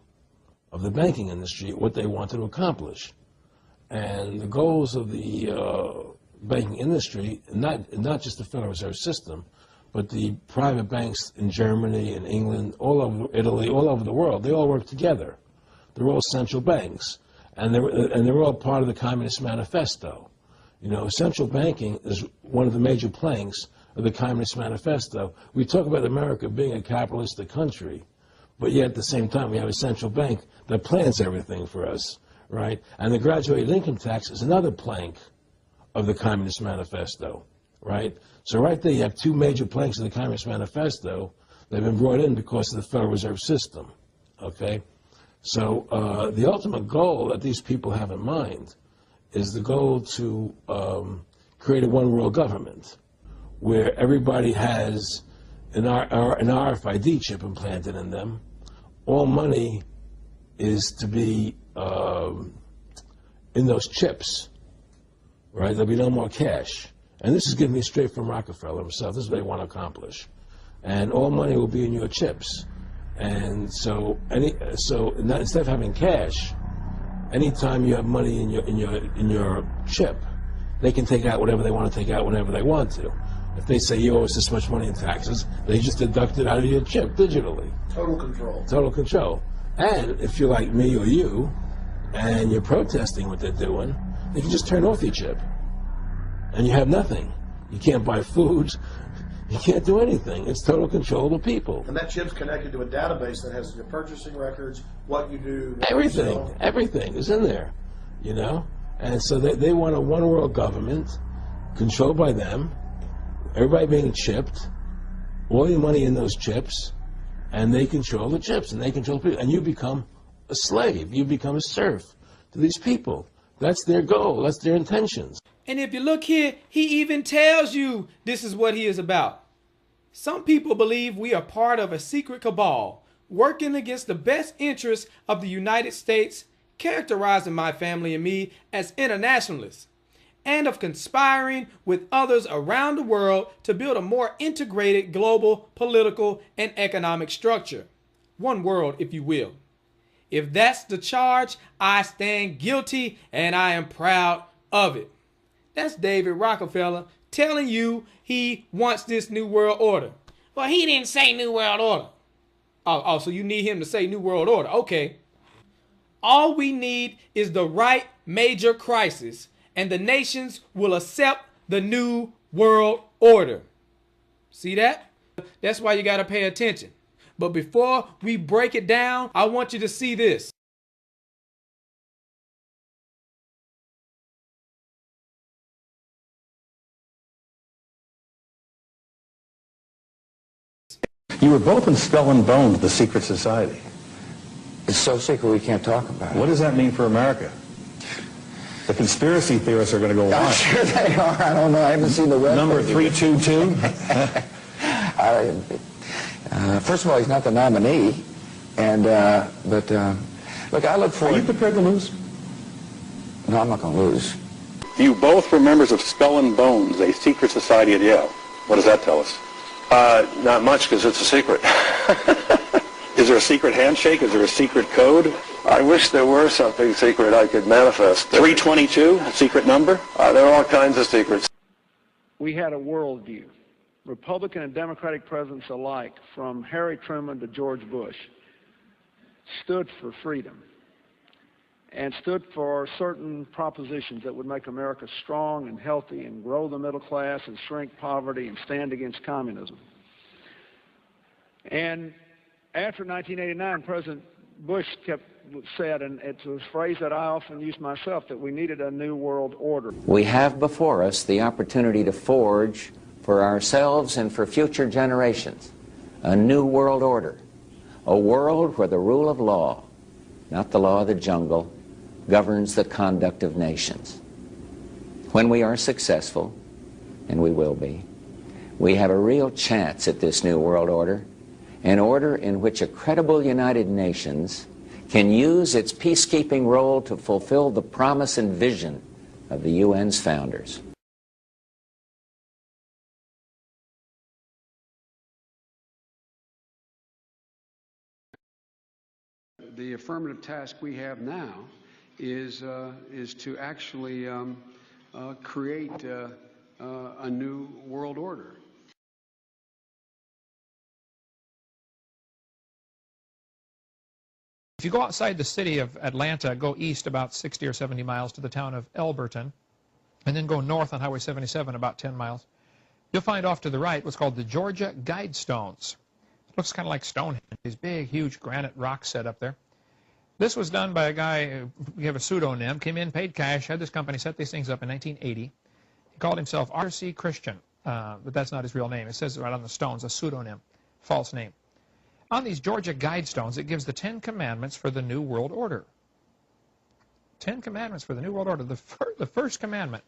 of the banking industry, what they wanted to accomplish. And the goals of the banking industry, not just the Federal Reserve System, but the private banks in Germany and England, all over Italy, all over the world, they all work together. They're all central banks, and they're all part of the Communist Manifesto. You know, central banking is one of the major planks of the Communist Manifesto. We talk about America being a capitalistic country, but yet at the same time we have a central bank that plans everything for us, right? And the graduated income tax is another plank of the Communist Manifesto, right? So right there you have two major planks of the Communist Manifesto that have been brought in because of the Federal Reserve System, okay? So the ultimate goal that these people have in mind is the goal to create a one-world government where everybody has an RFID chip implanted in them. All money is to be in those chips, right? There'll be no more cash. And this is given me straight from Rockefeller himself. This is what they want to accomplish. And all money will be in your chips. And so instead of having cash, anytime you have money in your chip, they can take out whatever they want to take out whenever they want to. If they say you owe us this much money in taxes, they just deduct it out of your chip digitally. Total control. Total control. And if you're like me or you, and you're protesting what they're doing, they can just turn off your chip. And you have nothing. You can't buy food. You can't do anything. It's total control of the people. And that chip's connected to a database that has your purchasing records, what you do. Everything. Everything is in there, you know? And so they want a one-world government controlled by them, everybody being chipped, all your money in those chips, and they control the chips, and they control people. And you become a slave. You become a serf to these people. That's their goal. That's their intentions. And if you look here, he even tells you this is what he is about. Some people believe we are part of a secret cabal working against the best interests of the United States, characterizing my family and me as internationalists, and of conspiring with others around the world to build a more integrated global political and economic structure. One world, if you will. If that's the charge, I stand guilty and I am proud of it. That's David Rockefeller telling you he wants this new world order. Well, he didn't say new world order. Oh, so you need him to say new world order. Okay. All we need is the right major crisis, and the nations will accept the new world order. See that? That's why you got to pay attention. But before we break it down, I want you to see this. You were both in Skull and Bones, the secret society. It's so secret we can't talk about it. What does that mean for America? The conspiracy theorists are going to go on. I'm sure they are. I don't know. I haven't seen the rest. Number 322? First of all, he's not the nominee. And, look, I look forward... Are you prepared to lose? No, I'm not going to lose. You both were members of Skull and Bones, a secret society at Yale. What does that tell us? Not much, because it's a secret. Is there a secret handshake? Is there a secret code? I wish there were something secret I could manifest. 322, a secret number? There are all kinds of secrets. We had a worldview, Republican and Democratic presidents alike, from Harry Truman to George Bush, stood for freedom and stood for certain propositions that would make America strong and healthy and grow the middle class and shrink poverty and stand against communism. And after 1989, President Bush said, and it's a phrase that I often use myself, that we needed a new world order. We have before us the opportunity to forge for ourselves and for future generations a new world order, a world where the rule of law, not the law of the jungle, governs the conduct of nations. When we are successful, and we will be, we have a real chance at this new world order, an order in which a credible United Nations can use its peacekeeping role to fulfill the promise and vision of the UN's founders. the affirmative task we have now is to actually create a new world order. If you go outside the city of Atlanta, go east about 60 or 70 miles to the town of Elberton, and then go north on Highway 77 about 10 miles, you'll find off to the right what's called the Georgia Guidestones. It looks kind of like Stonehenge, these big, huge granite rocks set up there. This was done by a guy, we have a pseudonym, came in, paid cash, had this company set these things up in 1980. He called himself R.C. Christian, but that's not his real name. It says right on the stones, a pseudonym, false name. On these Georgia Guidestones, it gives the 10 Commandments for the New World Order. 10 Commandments for the New World Order. The first commandment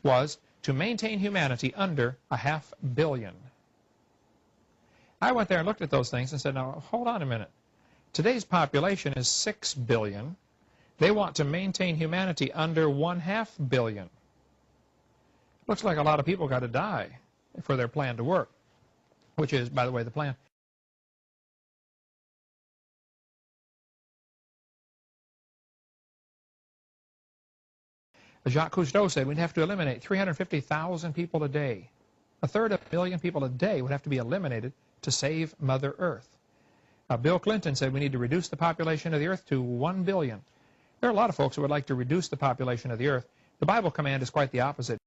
was to maintain humanity under 500 million. I went there and looked at those things and said, now, hold on a minute. Today's population is 6 billion. They want to maintain humanity under 0.5 billion. Looks like a lot of people got to die for their plan to work, which is, by the way, the plan. Jacques Cousteau said we'd have to eliminate 350,000 people a day. 1/3 million people a day would have to be eliminated to save Mother Earth. Bill Clinton said we need to reduce the population of the Earth to 1 billion. There are a lot of folks who would like to reduce the population of the Earth. The Bible command is quite the opposite.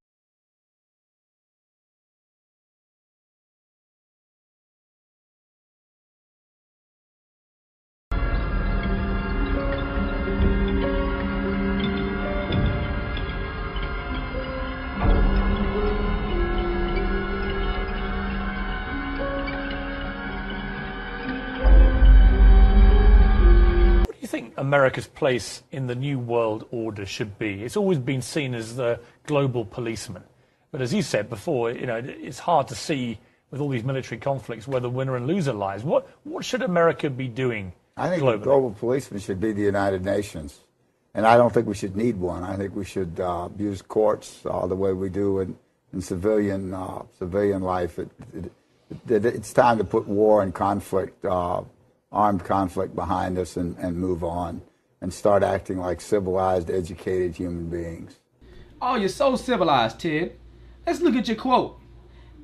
America's place in the new world order should be? It's always been seen as the global policeman. But as you said before, you know, it's hard to see with all these military conflicts where the winner and loser lies. What should America be doing I think globally? The global policeman should be the United Nations. And I don't think we should need one. I think we should use courts the way we do in civilian life. It's time to put war and conflict, armed conflict behind us and move on and start acting like civilized, educated human beings. Oh, you're so civilized, Ted. Let's look at your quote.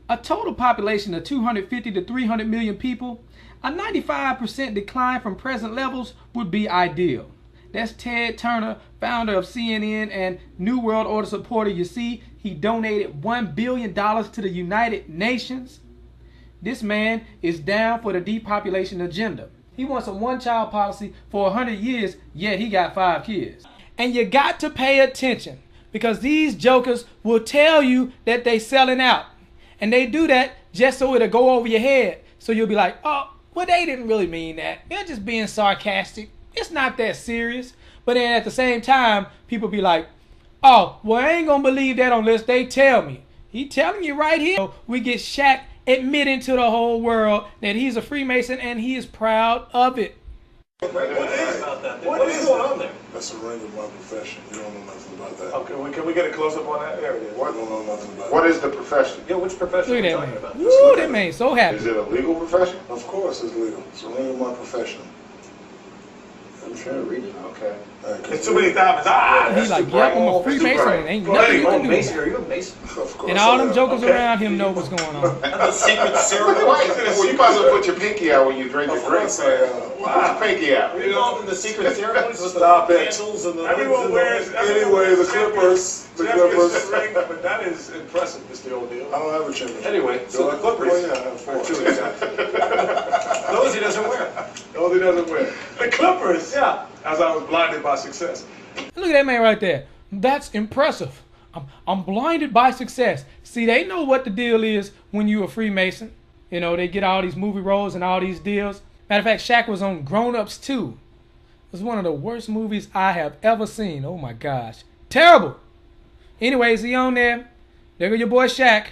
A total population of 250 to 300 million people, a 95% decline from present levels would be ideal. That's Ted Turner, founder of CNN and New World Order supporter. You see, he donated $1 billion to the United Nations. This man is down for the depopulation agenda. He wants a one-child policy for 100 years, yet he got 5 kids. And you got to pay attention because these jokers will tell you that they selling out. And they do that just so it'll go over your head. So you'll be like, oh, well, they didn't really mean that. They're just being sarcastic. It's not that serious. But then at the same time, people be like, oh, well, I ain't going to believe that unless they tell me. He telling you right here. So we get Shaq admitting to the whole world that he's a Freemason and he is proud of it. What is going on there? That's a ring of my profession. You don't know nothing about that. Okay, well, can we get a close-up on that? There it is. What? I don't know nothing about What is the profession? Yeah, which profession Look are you at talking that about? man. Woo, that man so happy. Is it a legal profession? Of course it's legal. It's a ring of my profession. I'm trying to read it. Okay. It's too many diamonds. He's like, yep, I'm a Freemason. Ain't nothing you can do. Mason, are you a Mason? Of course. And all them jokers around him know what's going on. The secret ceremony. Well, you might as well put your pinky out when you drink your drink. Put your pinky out. You know, the secret ceremonies with the candles and the... Everyone wears... Anyway, the Clippers. The Clippers. Ring, but that is impressive, Mr. O'Neal. I don't have a championship. Anyway, so the Clippers. Oh, yeah, I have 4. Those he doesn't wear. Those he doesn't wear. The Clippers. Yeah. As I was blinded by success. Look at that man right there. That's impressive. I'm blinded by success. See, they know what the deal is when you a Freemason. You know, they get all these movie roles and all these deals. Matter of fact, Shaq was on Grown Ups 2. It was one of the worst movies I have ever seen. Oh my gosh. Terrible. Anyways, he on there. There go your boy Shaq.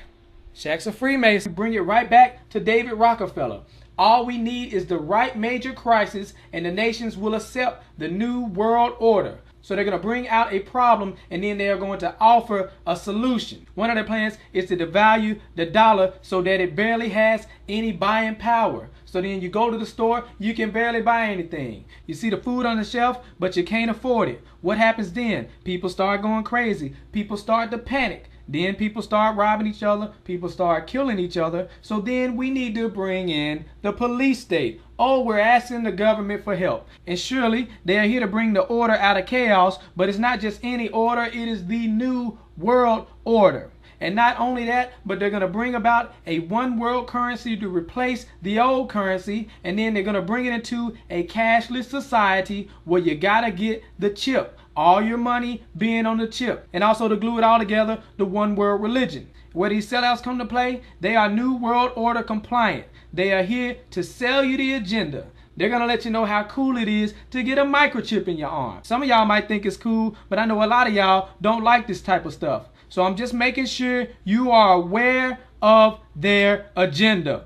Shaq's a Freemason. Bring it right back to David Rockefeller. All we need is the right major crisis and the nations will accept the new world order. So they're going to bring out a problem and then they're going to offer a solution. One of their plans is to devalue the dollar so that it barely has any buying power. So then you go to the store, you can barely buy anything. You see the food on the shelf, but you can't afford it. What happens then? People start going crazy. People start to panic. Then people start robbing each other. People start killing each other. So then we need to bring in the police state. Oh, we're asking the government for help. And surely they are here to bring the order out of chaos. But it's not just any order. It is the new world order. And not only that, but they're going to bring about a one world currency to replace the old currency. And then they're going to bring it into a cashless society where you got to get the chip. All your money being on the chip. And also to glue it all together, the one world religion. Where these sellouts come to play, they are New World Order compliant. They are here to sell you the agenda. They're going to let you know how cool it is to get a microchip in your arm. Some of y'all might think it's cool, but I know a lot of y'all don't like this type of stuff. So I'm just making sure you are aware of their agenda.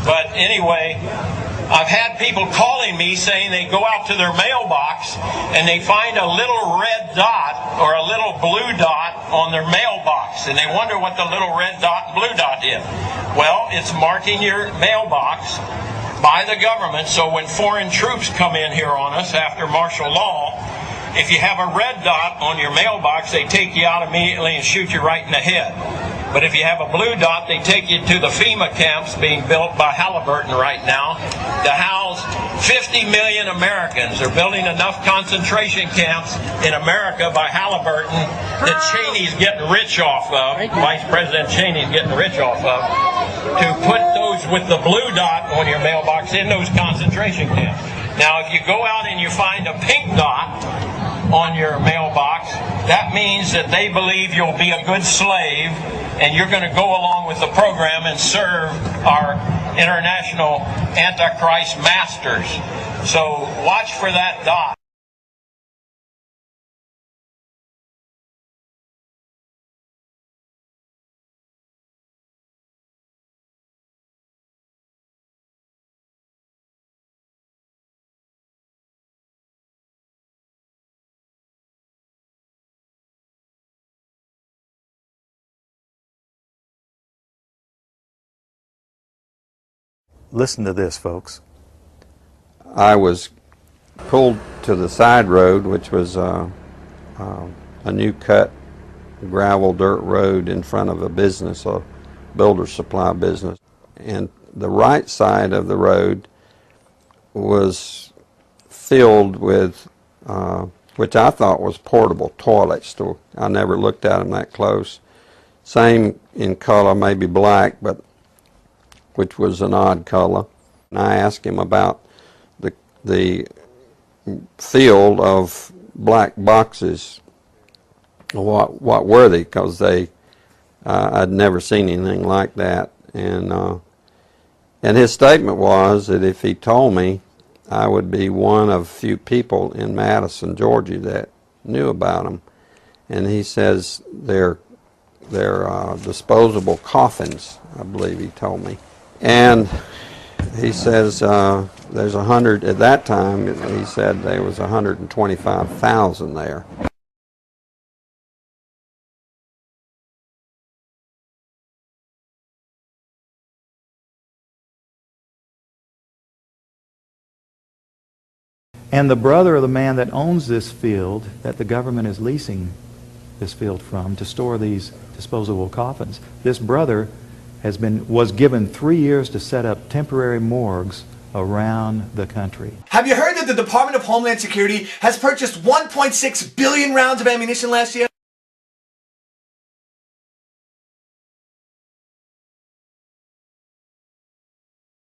But anyway, I've had people calling me saying they go out to their mailbox and they find a little red dot or a little blue dot on their mailbox, and they wonder what the little red dot and blue dot is. Well, it's marking your mailbox by the government, so when foreign troops come in here on us after martial law, if you have a red dot on your mailbox, they take you out immediately and shoot you right in the head. But if you have a blue dot, they take you to the FEMA camps being built by Halliburton right now to house 50 million Americans. They're building enough concentration camps in America by Halliburton that Cheney's getting rich off of, Vice President Cheney's getting rich off of, to put those those with the blue dot on your mailbox in those concentration camps. Now, if you go out and you find a pink dot on your mailbox, that means that they believe you'll be a good slave and you're going to go along with the program and serve our international Antichrist masters. So watch for that dot. Listen to this, folks. I was pulled to the side road, which was a new cut gravel dirt road in front of a business, a builder supply business. And the right side of the road was filled with, which I thought was portable toilets. I never looked at them that close. Same in color, maybe black, but which was an odd color. And I asked him about the field of black boxes. What were they? Because I'd never seen anything like that. And his statement was that if he told me, I would be one of few people in Madison, Georgia that knew about them. And he says they're disposable coffins, I believe he told me. And he says there's 100, at that time he said there was 125,000 there. And the brother of the man that owns this field, that the government is leasing this field from to store these disposable coffins, this brother was given 3 years to set up temporary morgues around the country. Have you heard that the Department of Homeland Security has purchased 1.6 billion rounds of ammunition last year?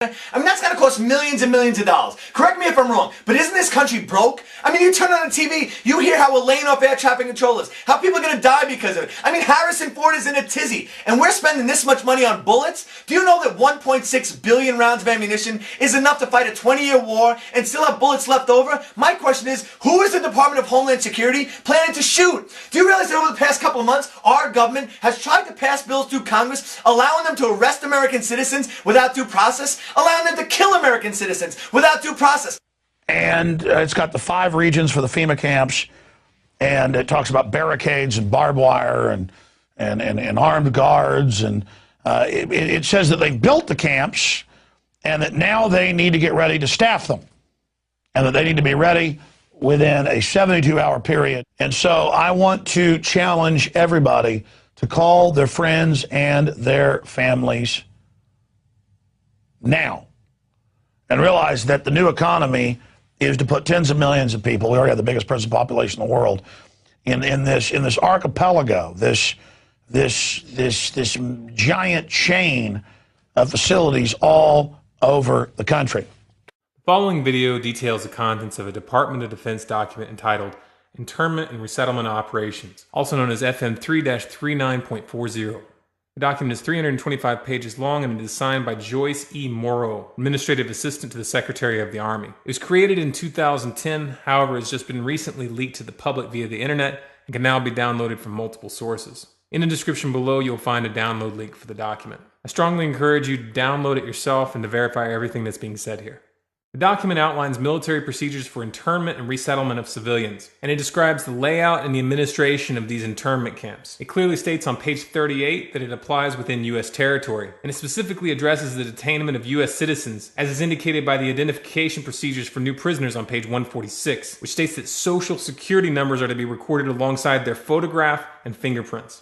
I mean, that's going to cost millions and millions of dollars. Correct me if I'm wrong, but isn't this country broke? I mean, you turn on the TV, you hear how we're laying off air traffic controllers, how people are going to die because of it. I mean, Harrison Ford is in a tizzy, and we're spending this much money on bullets? Do you know that 1.6 billion rounds of ammunition is enough to fight a 20-year war and still have bullets left over? My question is, who is the Department of Homeland Security planning to shoot? Do you realize that over the past couple of months, our government has tried to pass bills through Congress allowing them to arrest American citizens without due process, allowing them to kill American citizens without due process? And it's got the 5 regions for the FEMA camps, and it talks about barricades and barbed wire and armed guards, and it says that they built the camps and that now they need to get ready to staff them and that they need to be ready within a 72-hour period. And so I want to challenge everybody to call their friends and their families now and realize that the new economy is to put tens of millions of people, we already have the biggest prison population in the world, in this archipelago, this giant chain of facilities all over the country. The following video details the contents of a Department of Defense document entitled Internment and Resettlement Operations, also known as FM 3-39.40. The document is 325 pages long and it is signed by Joyce E. Morrow, Administrative Assistant to the Secretary of the Army. It was created in 2010, however, has just been recently leaked to the public via the internet and can now be downloaded from multiple sources. In the description below, you'll find a download link for the document. I strongly encourage you to download it yourself and to verify everything that's being said here. The document outlines military procedures for internment and resettlement of civilians, and it describes the layout and the administration of these internment camps. It clearly states on page 38 that it applies within U.S. territory, and it specifically addresses the detainment of U.S. citizens, as is indicated by the identification procedures for new prisoners on page 146, which states that social security numbers are to be recorded alongside their photograph and fingerprints.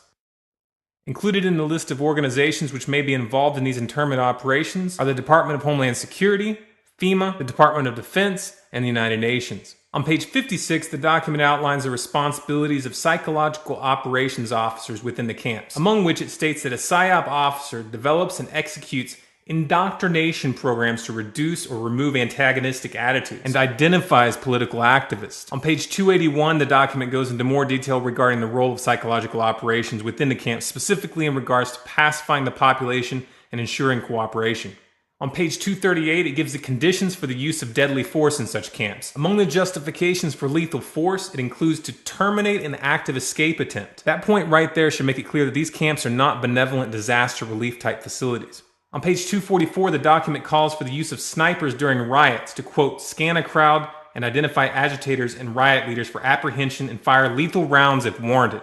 Included in the list of organizations which may be involved in these internment operations are the Department of Homeland Security, FEMA, the Department of Defense, and the United Nations. On page 56, the document outlines the responsibilities of psychological operations officers within the camps, among which it states that a PSYOP officer develops and executes indoctrination programs to reduce or remove antagonistic attitudes, and identifies political activists. On page 281, the document goes into more detail regarding the role of psychological operations within the camps, specifically in regards to pacifying the population and ensuring cooperation. On page 238, it gives the conditions for the use of deadly force in such camps. Among the justifications for lethal force, it includes to terminate an active escape attempt. That point right there should make it clear that these camps are not benevolent disaster relief type facilities. On page 244, the document calls for the use of snipers during riots to, quote, scan a crowd and identify agitators and riot leaders for apprehension and fire lethal rounds if warranted.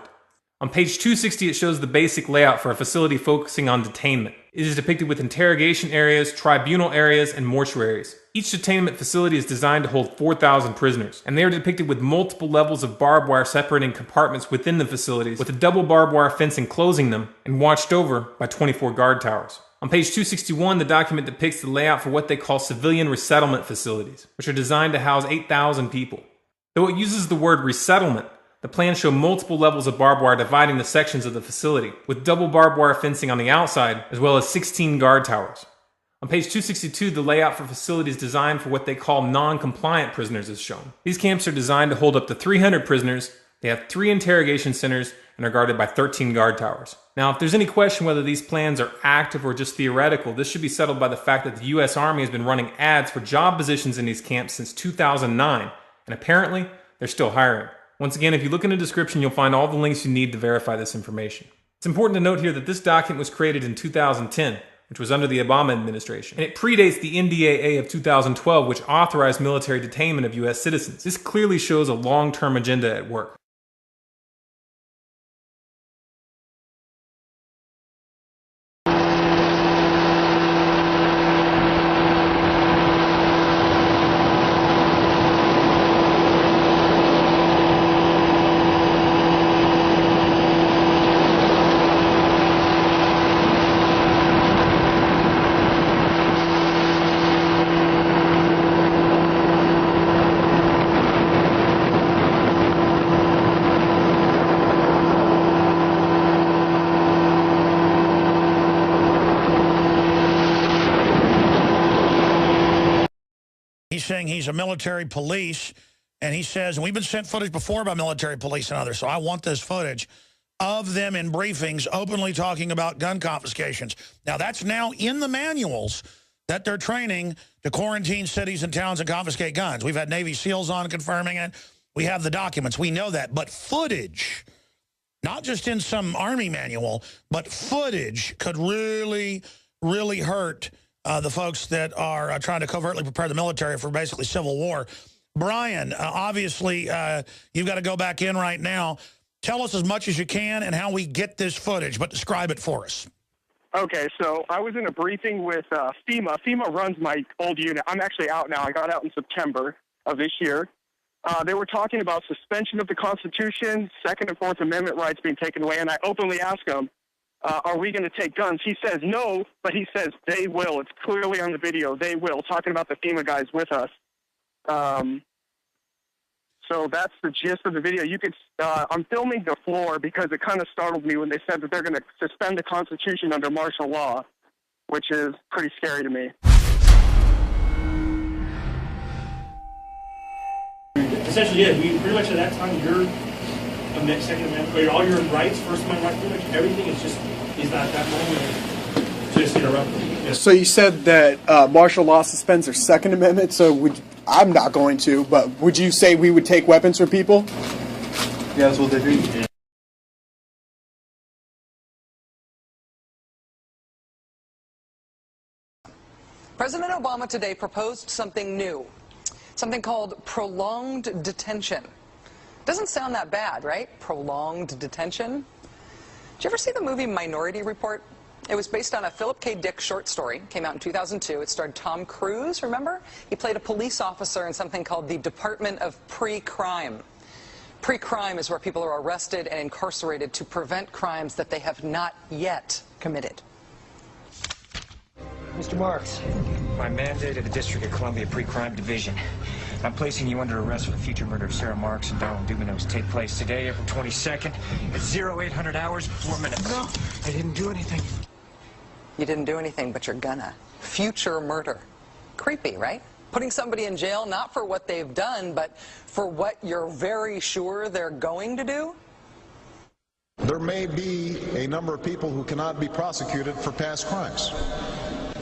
On page 260, it shows the basic layout for a facility focusing on detainment. It is depicted with interrogation areas, tribunal areas, and mortuaries. Each detainment facility is designed to hold 4,000 prisoners, and they are depicted with multiple levels of barbed wire separating compartments within the facilities, with a double barbed wire fence enclosing them, and watched over by 24 guard towers. On page 261, the document depicts the layout for what they call civilian resettlement facilities, which are designed to house 8,000 people. Though it uses the word resettlement, the plans show multiple levels of barbed wire dividing the sections of the facility, with double barbed wire fencing on the outside, as well as 16 guard towers. On page 262, the layout for facilities designed for what they call non-compliant prisoners is shown. These camps are designed to hold up to 300 prisoners, they have 3 interrogation centers, and are guarded by 13 guard towers. Now, if there's any question whether these plans are active or just theoretical, this should be settled by the fact that the U.S. Army has been running ads for job positions in these camps since 2009, and apparently, they're still hiring. Once again, if you look in the description, you'll find all the links you need to verify this information. It's important to note here that this document was created in 2010, which was under the Obama administration, and it predates the NDAA of 2012, which authorized military detainment of U.S. citizens. This clearly shows a long-term agenda at work. He's saying he's a military police, and he says, and we've been sent footage before by military police and others, so I want this footage of them in briefings openly talking about gun confiscations. Now, that's now in the manuals that they're training to quarantine cities and towns and confiscate guns. We've had Navy SEALs on confirming it. We have the documents. We know that. But footage, not just in some Army manual, but footage could really, really hurt the folks that are trying to covertly prepare the military for basically civil war. Brian, obviously, you've got to go back in right now. Tell us as much as you can and how we get this footage, but describe it for us. Okay, so I was in a briefing with FEMA. FEMA runs my old unit. I'm actually out now. I got out in September of this year. They were talking about suspension of the Constitution, Second and Fourth Amendment rights being taken away, and I openly asked them, are we going to take guns? He says no, but he says they will. It's clearly on the video. They will, talking about the FEMA guys with us. So that's the gist of the video. You could. I'm filming the floor because it kind of startled me when they said that they're going to suspend the Constitution under martial law, which is pretty scary to me. Essentially, yeah, we pretty much at that time, your Second Amendment, all your rights, First Amendment rights, pretty much everything is just at that moment just interrupted. Yeah. So you said that martial law suspends their Second Amendment. So I'm not going to, but would you say we would take weapons from people? Yeah, that's what they do. Yeah. President Obama today proposed something new, something called prolonged detention. Doesn't sound that bad, right? Prolonged detention. Did you ever see the movie Minority Report? It was based on a Philip K. Dick short story. Came out in 2002. It starred Tom Cruise, remember? He played a police officer in something called the Department of Pre-Crime. Pre-crime is where people are arrested and incarcerated to prevent crimes that they have not yet committed. Mr. Marks, by mandate of the District of Columbia Pre-Crime Division, I'm placing you under arrest for the future murder of Sarah Marks and Donald Dubinos. Take place today, April 22nd, at 0800 hours, 4 minutes. No, I didn't do anything. You didn't do anything, but you're gonna. future murder. Creepy, right? Putting somebody in jail not for what they've done, but for what you're very sure they're going to do? There may be a number of people who cannot be prosecuted for past crimes.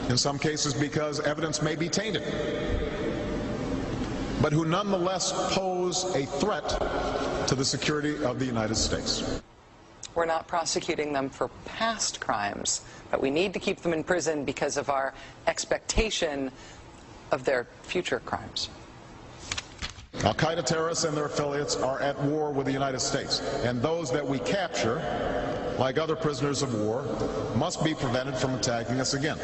In some cases because evidence may be tainted, but who nonetheless pose a threat to the security of the United States. We're not prosecuting them for past crimes, but we need to keep them in prison because of our expectation of their future crimes. Al-Qaeda terrorists and their affiliates are at war with the United States, and those that we capture, like other prisoners of war, must be prevented from attacking us again.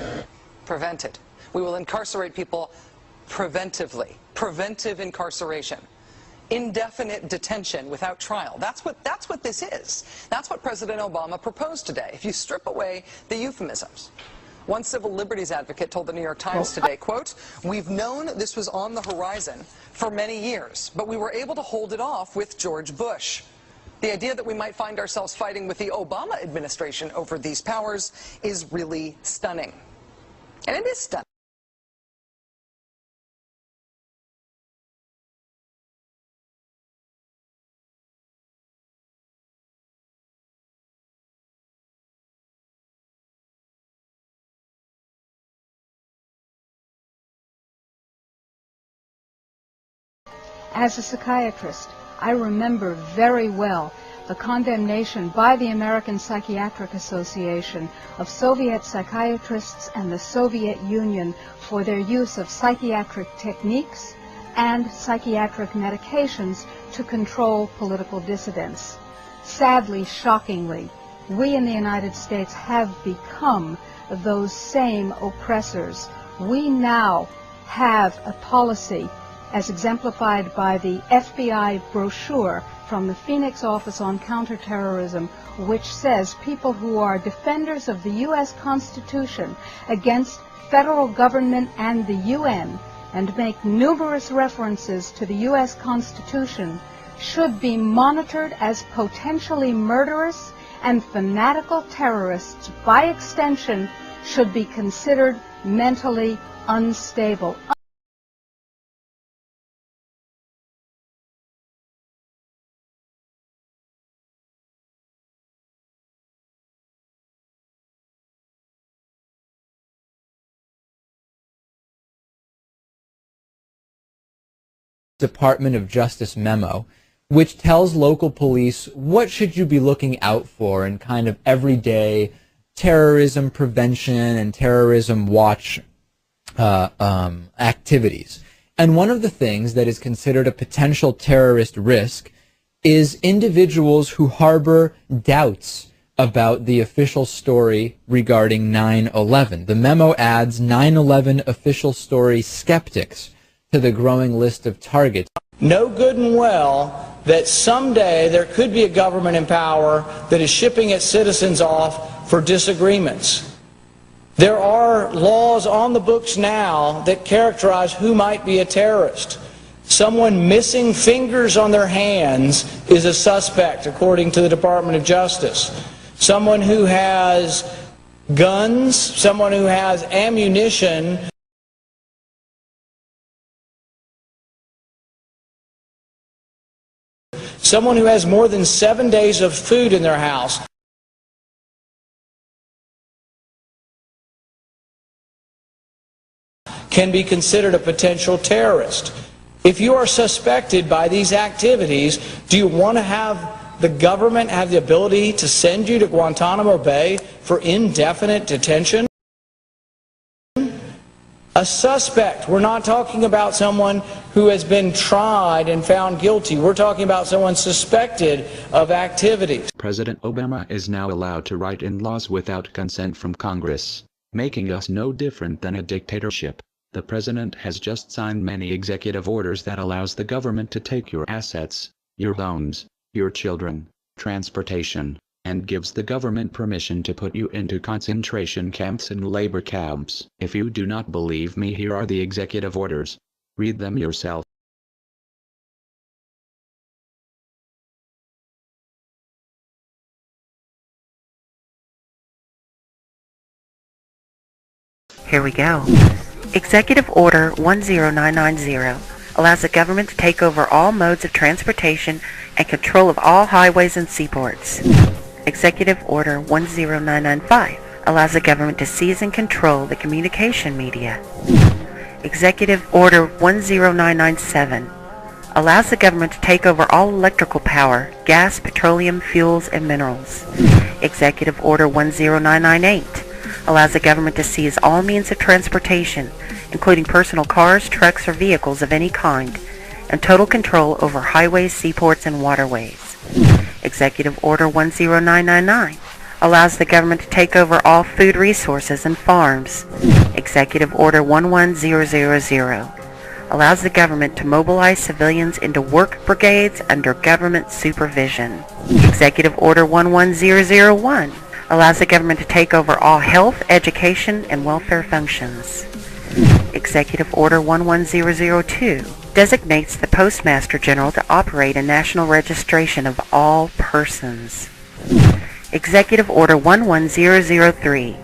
Prevented. We will incarcerate people preventively. Preventive incarceration. Indefinite detention without trial. That's what this is. That's what President Obama proposed today, if you strip away the euphemisms. One civil liberties advocate told the New York Times today, quote, "We've known this was on the horizon for many years, but we were able to hold it off with George Bush. The idea that we might find ourselves fighting with the Obama administration over these powers is really stunning." And it is stunning. As a psychiatrist, I remember very well the condemnation by the American Psychiatric Association of Soviet psychiatrists and the Soviet Union for their use of psychiatric techniques and psychiatric medications to control political dissidents. Sadly, shockingly, we in the United States have become those same oppressors. We now have a policy, as exemplified by the FBI brochure from the Phoenix Office on Counterterrorism, which says people who are defenders of the U.S. Constitution against federal government and the UN, and make numerous references to the U.S. Constitution, should be monitored as potentially murderous and fanatical terrorists. By extension, should be considered mentally unstable. Department of Justice memo, which tells local police what should you be looking out for in kind of everyday terrorism prevention and terrorism watch activities. And one of the things that is considered a potential terrorist risk is individuals who harbor doubts about the official story regarding 9/11. The memo adds 9/11 official story skeptics to the growing list of targets. Know good and well that someday there could be a government in power that is shipping its citizens off for disagreements. There are laws on the books now that characterize who might be a terrorist. Someone missing fingers on their hands is a suspect, according to the Department of Justice. Someone who has guns, someone who has ammunition. Someone who has more than 7 days of food in their house. Can be considered a potential terrorist. If you are suspected by these activities, do you want to have the government have the ability to send you to Guantanamo Bay for indefinite detention? A suspect. We're not talking about someone who has been tried and found guilty. We're talking about someone suspected of activities. President Obama is now allowed to write in laws without consent from Congress, making us no different than a dictatorship. The president has just signed many executive orders that allows the government to take your assets, your homes, your children, transportation, and gives the government permission to put you into concentration camps and labor camps. If you do not believe me, here are the executive orders. Read them yourself. Here we go. Executive Order 10990 allows the government to take over all modes of transportation and control of all highways and seaports. Executive Order 10995 allows the government to seize and control the communication media. Executive Order 10997 allows the government to take over all electrical power, gas, petroleum, fuels, and minerals. Executive Order 10998 allows the government to seize all means of transportation, including personal cars, trucks, or vehicles of any kind, and total control over highways, seaports, and waterways. Executive Order 10999 allows the government to take over all food resources and farms. Executive Order 11000 allows the government to mobilize civilians into work brigades under government supervision. Executive Order 11001 allows the government to take over all health, education, and welfare functions. Executive Order 11002 designates the Postmaster General to operate a national registration of all persons. Executive Order 11003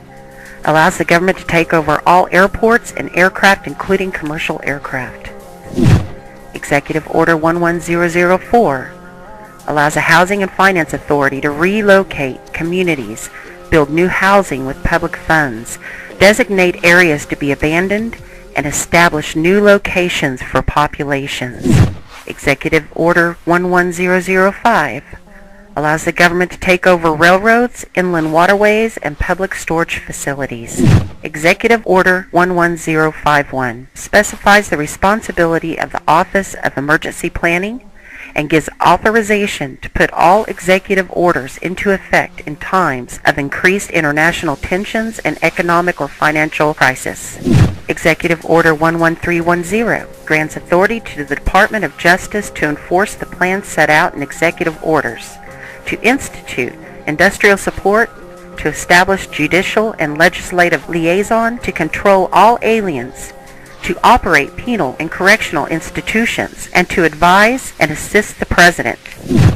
allows the government to take over all airports and aircraft, including commercial aircraft. Executive Order 11004 allows a housing and finance authority to relocate communities, build new housing with public funds, designate areas to be abandoned, and establish new locations for populations. Executive Order 11005 allows the government to take over railroads, inland waterways, and public storage facilities. Executive Order 11051 specifies the responsibility of the Office of Emergency Planning and gives authorization to put all executive orders into effect in times of increased international tensions and economic or financial crisis. Executive Order 11310 grants authority to the Department of Justice to enforce the plans set out in executive orders, to institute industrial support, to establish judicial and legislative liaison, to control all aliens, to operate penal and correctional institutions, and to advise and assist the President.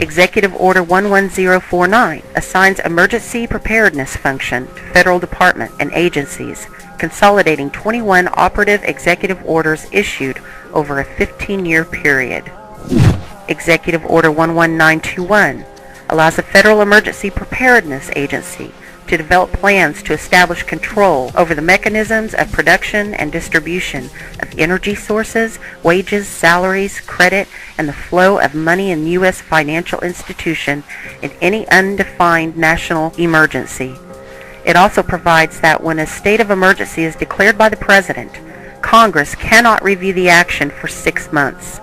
Executive Order 11049 assigns emergency preparedness function to federal department and agencies, consolidating 21 operative executive orders issued over a 15-year period. Executive Order 11921 allows the Federal Emergency Preparedness Agency to develop plans to establish control over the mechanisms of production and distribution of energy sources, wages, salaries, credit, and the flow of money in U.S. financial institution in any undefined national emergency. It also provides that when a state of emergency is declared by the President, Congress cannot review the action for 6 months.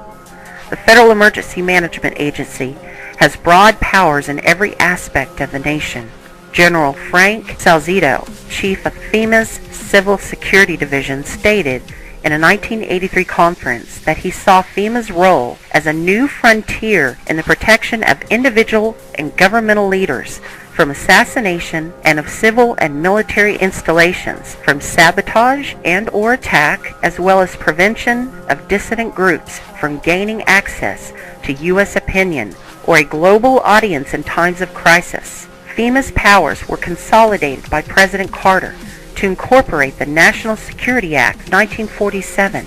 The Federal Emergency Management Agency has broad powers in every aspect of the nation. General Frank Salzito, chief of FEMA's Civil Security Division, stated in a 1983 conference that he saw FEMA's role as a new frontier in the protection of individual and governmental leaders from assassination and of civil and military installations, from sabotage and or attack, as well as prevention of dissident groups from gaining access to U.S. opinion or a global audience in times of crisis. FEMA's powers were consolidated by President Carter to incorporate the National Security Act of 1947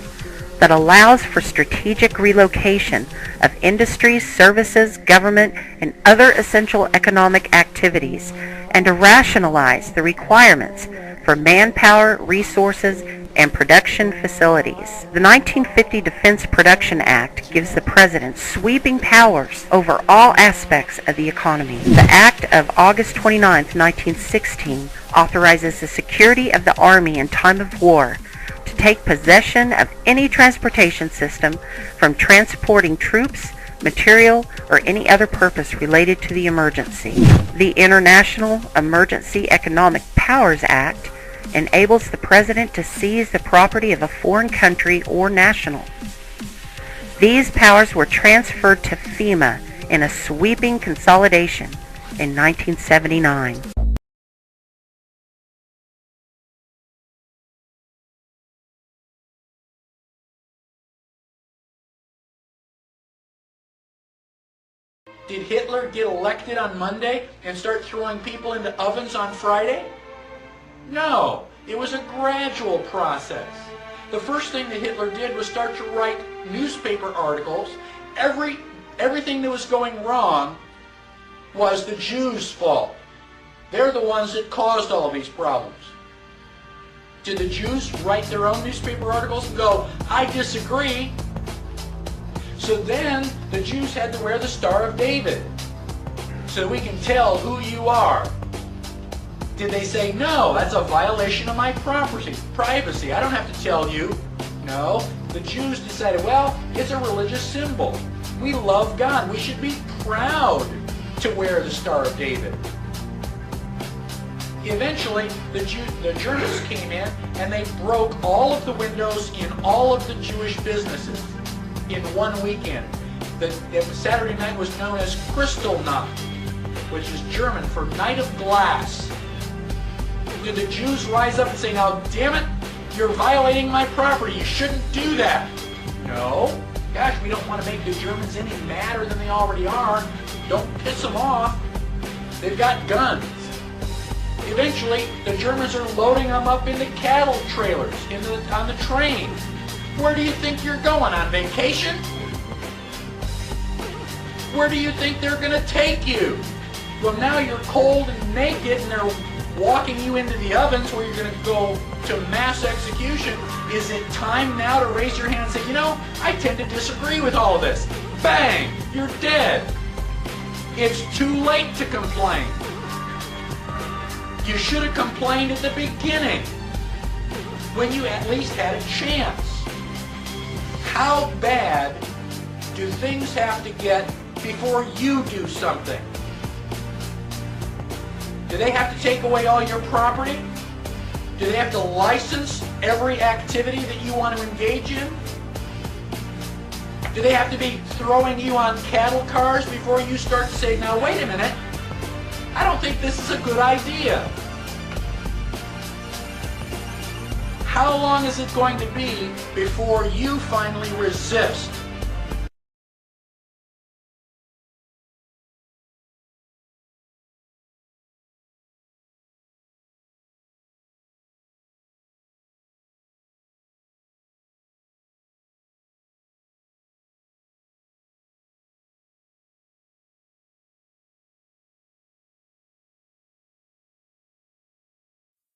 that allows for strategic relocation of industries, services, government, and other essential economic activities, and to rationalize the requirements for manpower, resources, and production facilities. The 1950 Defense Production Act gives the President sweeping powers over all aspects of the economy. The Act of August 29, 1916 authorizes the security of the Army in time of war to take possession of any transportation system from transporting troops, material, or any other purpose related to the emergency. The International Emergency Economic Powers Act enables the President to seize the property of a foreign country or national. These powers were transferred to FEMA in a sweeping consolidation in 1979. Did Hitler get elected on Monday and start throwing people into ovens on Friday? No. It was a gradual process. The first thing that Hitler did was start to write newspaper articles. Everything that was going wrong was the Jews' fault. They're the ones that caused all these problems. Did the Jews write their own newspaper articles and go, I disagree? So then the Jews had to wear the Star of David so we can tell who you are. Did they say, no, that's a violation of my privacy. I don't have to tell you. No, the Jews decided, well, it's a religious symbol. We love God. We should be proud to wear the Star of David. Eventually, the Germans came in and they broke all of the windows in all of the Jewish businesses in one weekend. The Saturday night was known as Kristallnacht, which is German for Night of Glass. Did the Jews rise up and say, now, damn it, you're violating my property, you shouldn't do that? No. Gosh, we don't want to make the Germans any madder than they already are. Don't piss them off. They've got guns. Eventually, the Germans are loading them up into cattle trailers on the train. Where do you think you're going, on vacation? Where do you think they're going to take you? Well, now you're cold and naked and they're walking you into the ovens where you're going to go to mass execution. Is it time now to raise your hand and say, you know, I tend to disagree with all of this? Bang! You're dead. It's too late to complain. You should have complained at the beginning, when you at least had a chance. How bad do things have to get before you do something? Do they have to take away all your property? Do they have to license every activity that you want to engage in? Do they have to be throwing you on cattle cars before you start to say, now wait a minute, I don't think this is a good idea? How long is it going to be before you finally resist?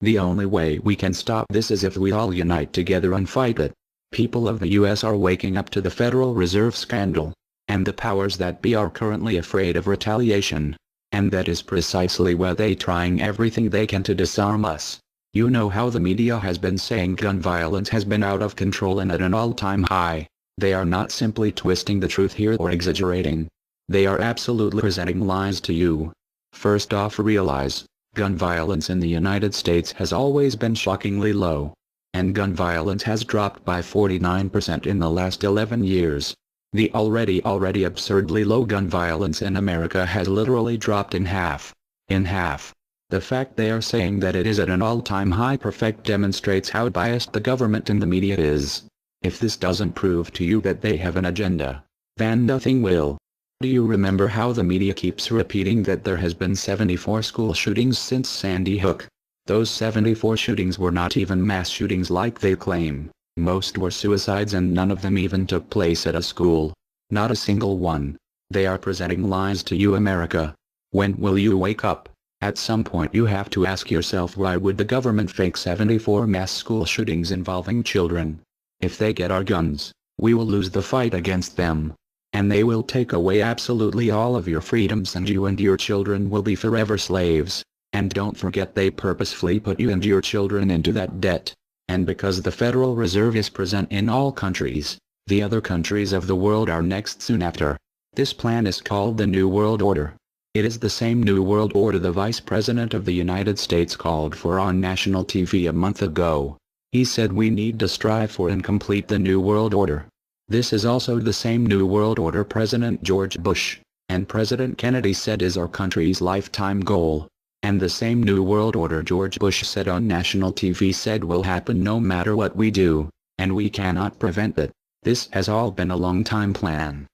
The only way we can stop this is if we all unite together and fight it. People of the US are waking up to the Federal Reserve scandal, and the powers that be are currently afraid of retaliation. And that is precisely why they're trying everything they can to disarm us. You know how the media has been saying gun violence has been out of control and at an all-time high. They are not simply twisting the truth here or exaggerating. They are absolutely presenting lies to you. First off, realize, gun violence in the United States has always been shockingly low. And gun violence has dropped by 49% in the last 11 years. The already absurdly low gun violence in America has literally dropped in half. In half. The fact they are saying that it is at an all-time high perfect demonstrates how biased the government and the media is. If this doesn't prove to you that they have an agenda, then nothing will. Do you remember how the media keeps repeating that there has been 74 school shootings since Sandy Hook? Those 74 shootings were not even mass shootings like they claim. Most were suicides and none of them even took place at a school. Not a single one. They are presenting lies to you, America. When will you wake up? At some point you have to ask yourself, why would the government fake 74 mass school shootings involving children? If they get our guns, we will lose the fight against them. And they will take away absolutely all of your freedoms and you and your children will be forever slaves. And don't forget, they purposefully put you and your children into that debt. And because the Federal Reserve is present in all countries, the other countries of the world are next soon after. This plan is called the New World Order. It is the same New World Order the Vice President of the United States called for on national TV a month ago. He said we need to strive for and complete the New World Order. This is also the same New World Order President George Bush and President Kennedy said is our country's lifetime goal. And the same New World Order George Bush said on national TV said will happen no matter what we do, and we cannot prevent it. This has all been a long-time plan.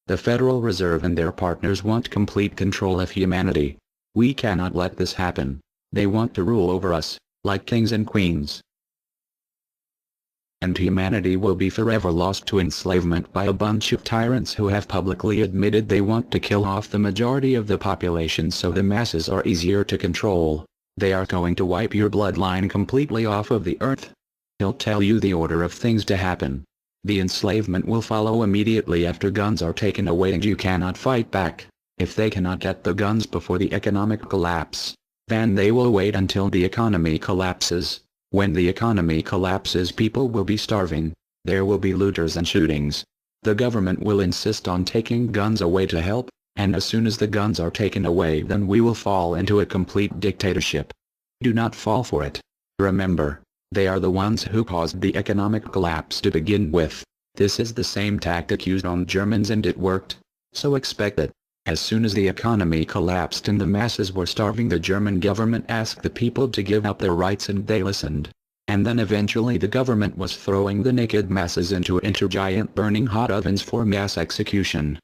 The Federal Reserve and their partners want complete control of humanity. We cannot let this happen. They want to rule over us. like kings and queens. And humanity will be forever lost to enslavement by a bunch of tyrants who have publicly admitted they want to kill off the majority of the population so the masses are easier to control. They are going to wipe your bloodline completely off of the earth. He'll tell you the order of things to happen. The enslavement will follow immediately after guns are taken away and you cannot fight back. If they cannot get the guns before the economic collapse, then they will wait until the economy collapses. When the economy collapses, people will be starving. There will be looters and shootings. The government will insist on taking guns away to help, and as soon as the guns are taken away, then we will fall into a complete dictatorship. Do not fall for it. Remember, they are the ones who caused the economic collapse to begin with. This is the same tactic used on Germans and it worked. So expect it. As soon as the economy collapsed and the masses were starving, the German government asked the people to give up their rights and they listened. And then eventually the government was throwing the naked masses into giant burning hot ovens for mass execution.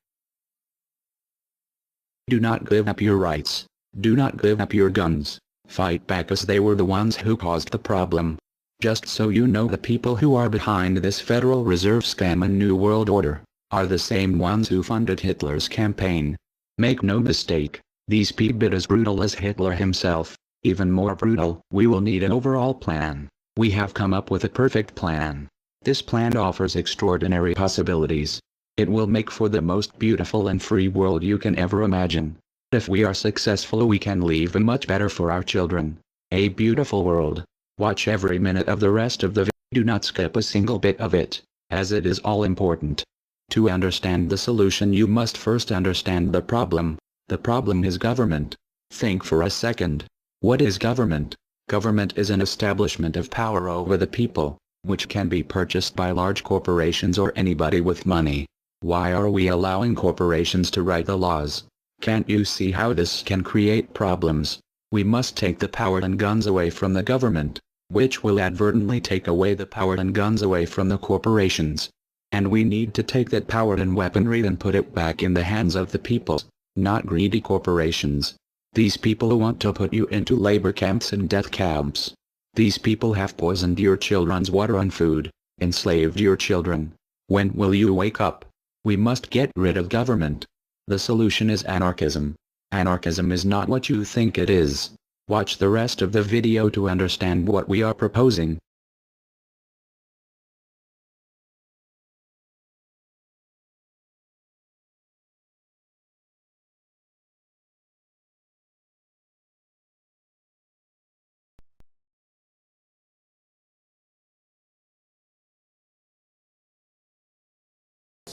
Do not give up your rights. Do not give up your guns. Fight back, as they were the ones who caused the problem. Just so you know, the people who are behind this Federal Reserve scam and New World Order are the same ones who funded Hitler's campaign. Make no mistake, these people are as brutal as Hitler himself, even more brutal. We will need an overall plan. We have come up with a perfect plan. This plan offers extraordinary possibilities. It will make for the most beautiful and free world you can ever imagine. If we are successful, we can leave a much better for our children. A beautiful world. Watch every minute of the rest of the video. Do not skip a single bit of it, as it is all important. To understand the solution, you must first understand the problem. The problem is government. Think for a second. What is government? Government is an establishment of power over the people, which can be purchased by large corporations or anybody with money. Why are we allowing corporations to write the laws? Can't you see how this can create problems? We must take the power and guns away from the government, which will advertently take away the power and guns away from the corporations. And we need to take that power and weaponry and put it back in the hands of the people, not greedy corporations. These people who want to put you into labor camps and death camps. These people have poisoned your children's water and food, enslaved your children. When will you wake up? We must get rid of government. The solution is anarchism. Anarchism is not what you think it is. Watch the rest of the video to understand what we are proposing.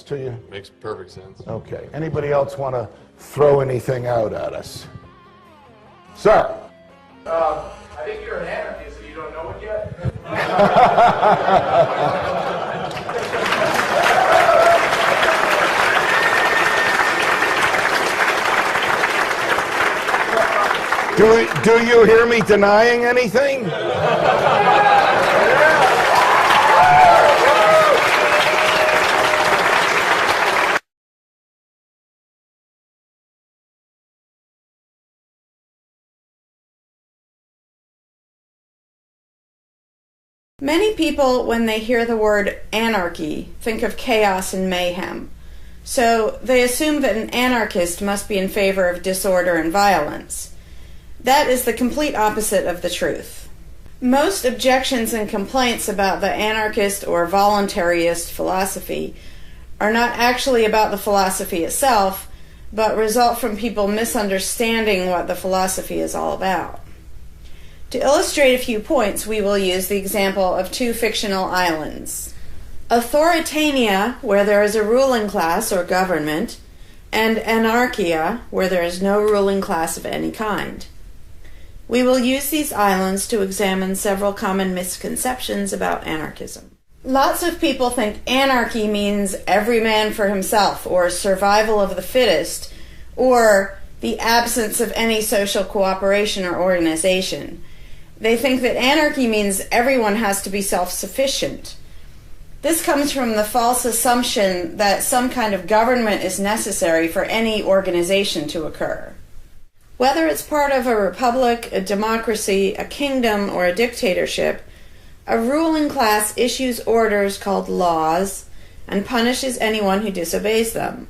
To you? Makes perfect sense. Okay. Anybody else want to throw anything out at us? Sir. I think you're an anarchist and you don't know it yet. Do you hear me denying anything? Many people, when they hear the word anarchy, think of chaos and mayhem. So they assume that an anarchist must be in favor of disorder and violence. That is the complete opposite of the truth. Most objections and complaints about the anarchist or voluntarist philosophy are not actually about the philosophy itself, but result from people misunderstanding what the philosophy is all about. To illustrate a few points, we will use the example of two fictional islands. Authoritania, where there is a ruling class or government, and Anarchia, where there is no ruling class of any kind. We will use these islands to examine several common misconceptions about anarchism. Lots of people think anarchy means every man for himself, or survival of the fittest, or the absence of any social cooperation or organization. They think that anarchy means everyone has to be self-sufficient. This comes from the false assumption that some kind of government is necessary for any organization to occur. Whether it's part of a republic, a democracy, a kingdom, or a dictatorship, a ruling class issues orders called laws and punishes anyone who disobeys them.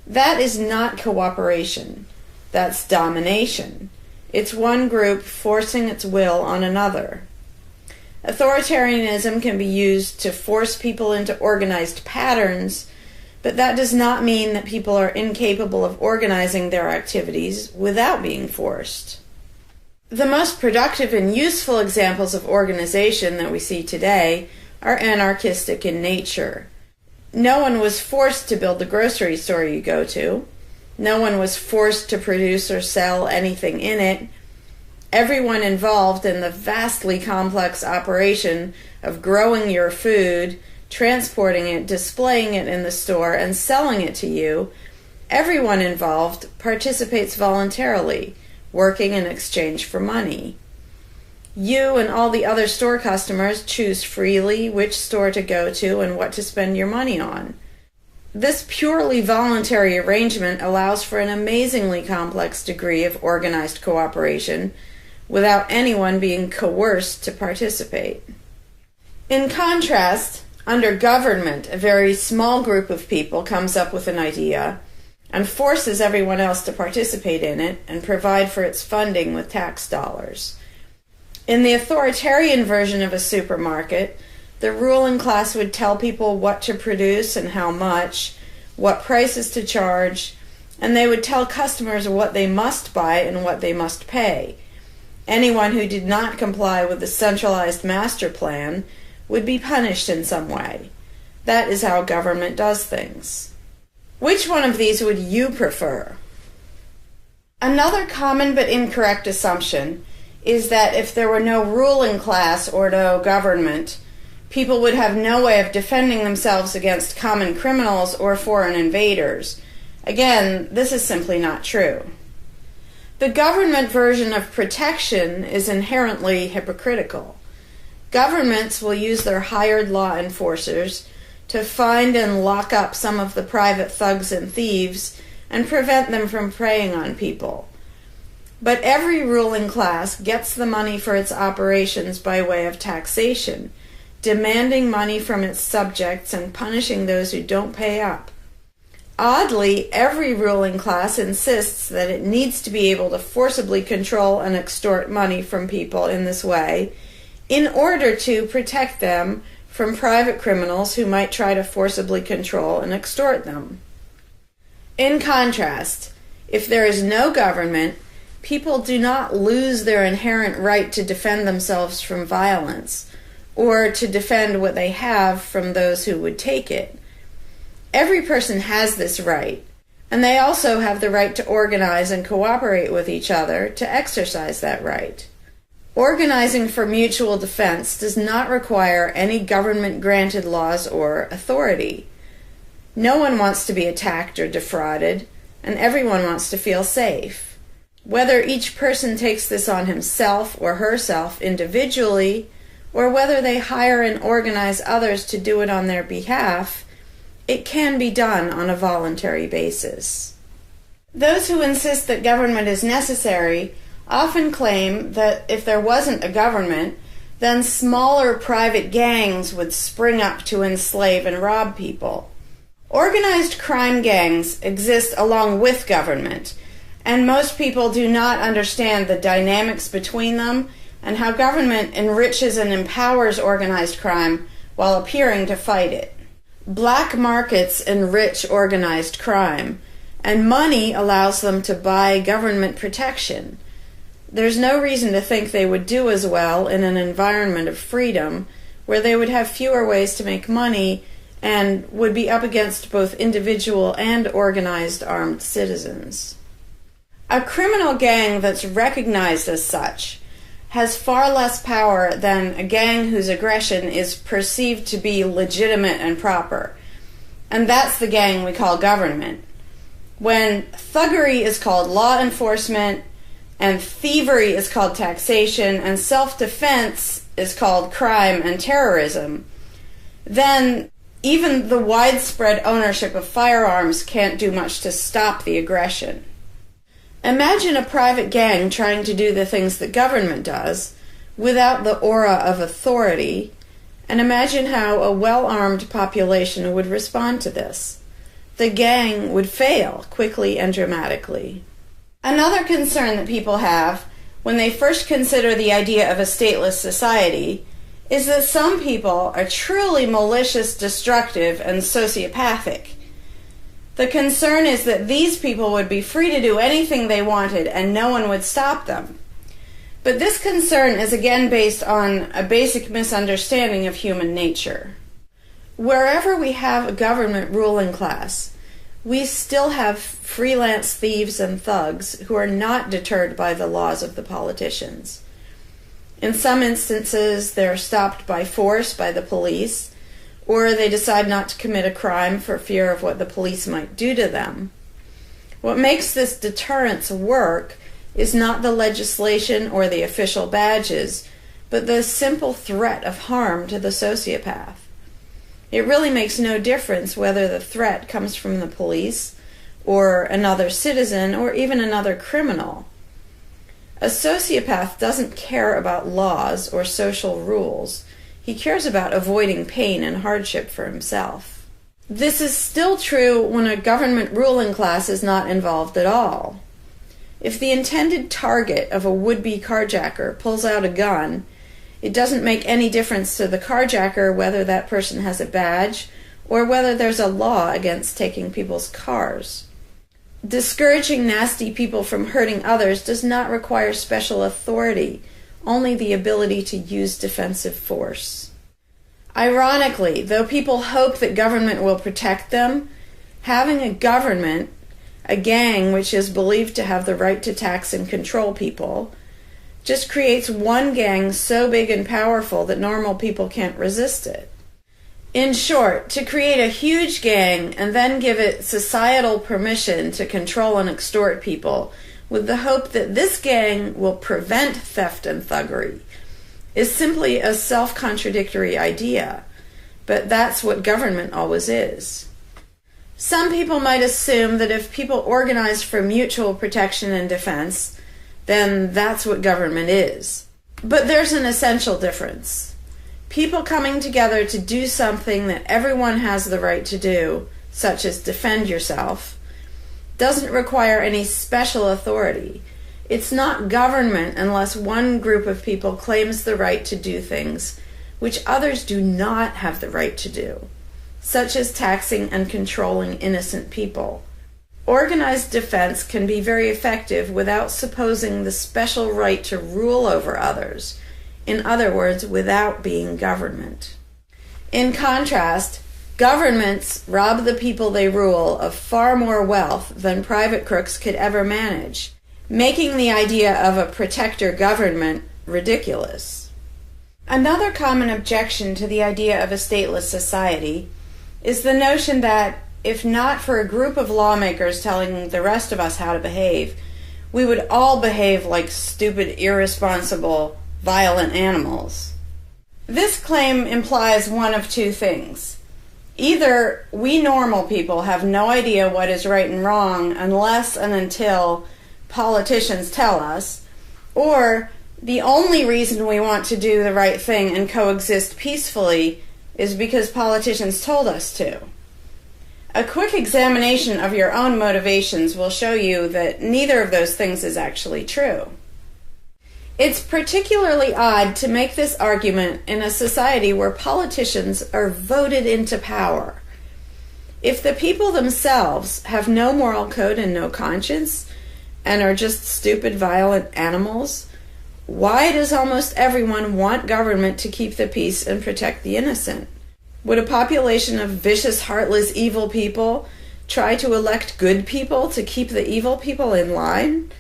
That is not cooperation. That's domination. It's one group forcing its will on another. Authoritarianism can be used to force people into organized patterns, but that does not mean that people are incapable of organizing their activities without being forced. The most productive and useful examples of organization that we see today are anarchistic in nature. No one was forced to build the grocery store you go to. No one was forced to produce or sell anything in it. Everyone involved in the vastly complex operation of growing your food, transporting it, displaying it in the store, and selling it to you, everyone involved participates voluntarily, working in exchange for money. You and all the other store customers choose freely which store to go to and what to spend your money on. This purely voluntary arrangement allows for an amazingly complex degree of organized cooperation without anyone being coerced to participate. In contrast, under government, a very small group of people comes up with an idea and forces everyone else to participate in it and provide for its funding with tax dollars. In the authoritarian version of a supermarket, the ruling class would tell people what to produce and how much, what prices to charge, and they would tell customers what they must buy and what they must pay. Anyone who did not comply with the centralized master plan would be punished in some way. That is how government does things. Which one of these would you prefer? Another common but incorrect assumption is that if there were no ruling class or no government, people would have no way of defending themselves against common criminals or foreign invaders. Again, this is simply not true. The government version of protection is inherently hypocritical. Governments will use their hired law enforcers to find and lock up some of the private thugs and thieves and prevent them from preying on people. But every ruling class gets the money for its operations by way of taxation, demanding money from its subjects and punishing those who don't pay up. Oddly, every ruling class insists that it needs to be able to forcibly control and extort money from people in this way in order to protect them from private criminals who might try to forcibly control and extort them. In contrast, if there is no government, people do not lose their inherent right to defend themselves from violence, or to defend what they have from those who would take it. Every person has this right, and they also have the right to organize and cooperate with each other to exercise that right. Organizing for mutual defense does not require any government-granted laws or authority. No one wants to be attacked or defrauded, and everyone wants to feel safe. Whether each person takes this on himself or herself individually, or whether they hire and organize others to do it on their behalf, it can be done on a voluntary basis. Those who insist that government is necessary often claim that if there wasn't a government, then smaller private gangs would spring up to enslave and rob people. Organized crime gangs exist along with government, and most people do not understand the dynamics between them and how government enriches and empowers organized crime while appearing to fight it. Black markets enrich organized crime, and money allows them to buy government protection. There's no reason to think they would do as well in an environment of freedom where they would have fewer ways to make money and would be up against both individual and organized armed citizens. A criminal gang that's recognized as such has far less power than a gang whose aggression is perceived to be legitimate and proper. And that's the gang we call government. When thuggery is called law enforcement, and thievery is called taxation, and self-defense is called crime and terrorism, then even the widespread ownership of firearms can't do much to stop the aggression. Imagine a private gang trying to do the things that government does without the aura of authority, and imagine how a well-armed population would respond to this. The gang would fail quickly and dramatically. Another concern that people have when they first consider the idea of a stateless society is that some people are truly malicious, destructive, and sociopathic. The concern is that these people would be free to do anything they wanted and no one would stop them. But this concern is again based on a basic misunderstanding of human nature. Wherever we have a government ruling class, we still have freelance thieves and thugs who are not deterred by the laws of the politicians. In some instances, they're stopped by force by the police, or they decide not to commit a crime for fear of what the police might do to them. What makes this deterrence work is not the legislation or the official badges, but the simple threat of harm to the sociopath. It really makes no difference whether the threat comes from the police, or another citizen, or even another criminal. A sociopath doesn't care about laws or social rules. He cares about avoiding pain and hardship for himself. This is still true when a government ruling class is not involved at all. If the intended target of a would-be carjacker pulls out a gun, it doesn't make any difference to the carjacker whether that person has a badge or whether there's a law against taking people's cars. Discouraging nasty people from hurting others does not require special authority, only the ability to use defensive force. Ironically, though people hope that government will protect them, having a government, a gang which is believed to have the right to tax and control people, just creates one gang so big and powerful that normal people can't resist it. In short, to create a huge gang and then give it societal permission to control and extort people with the hope that this gang will prevent theft and thuggery is simply a self-contradictory idea, but that's what government always is. Some people might assume that if people organize for mutual protection and defense, then that's what government is. But there's an essential difference. People coming together to do something that everyone has the right to do, such as defend yourself, doesn't require any special authority. It's not government unless one group of people claims the right to do things which others do not have the right to do, such as taxing and controlling innocent people. Organized defense can be very effective without supposing the special right to rule over others. In other words, without being government. In contrast, governments rob the people they rule of far more wealth than private crooks could ever manage, making the idea of a protector government ridiculous. Another common objection to the idea of a stateless society is the notion that, if not for a group of lawmakers telling the rest of us how to behave, we would all behave like stupid, irresponsible, violent animals. This claim implies one of two things. Either we normal people have no idea what is right and wrong unless and until politicians tell us, or the only reason we want to do the right thing and coexist peacefully is because politicians told us to. A quick examination of your own motivations will show you that neither of those things is actually true. It's particularly odd to make this argument in a society where politicians are voted into power. If the people themselves have no moral code and no conscience, and are just stupid, violent animals, why does almost everyone want government to keep the peace and protect the innocent? Would a population of vicious, heartless, evil people try to elect good people to keep the evil people in line?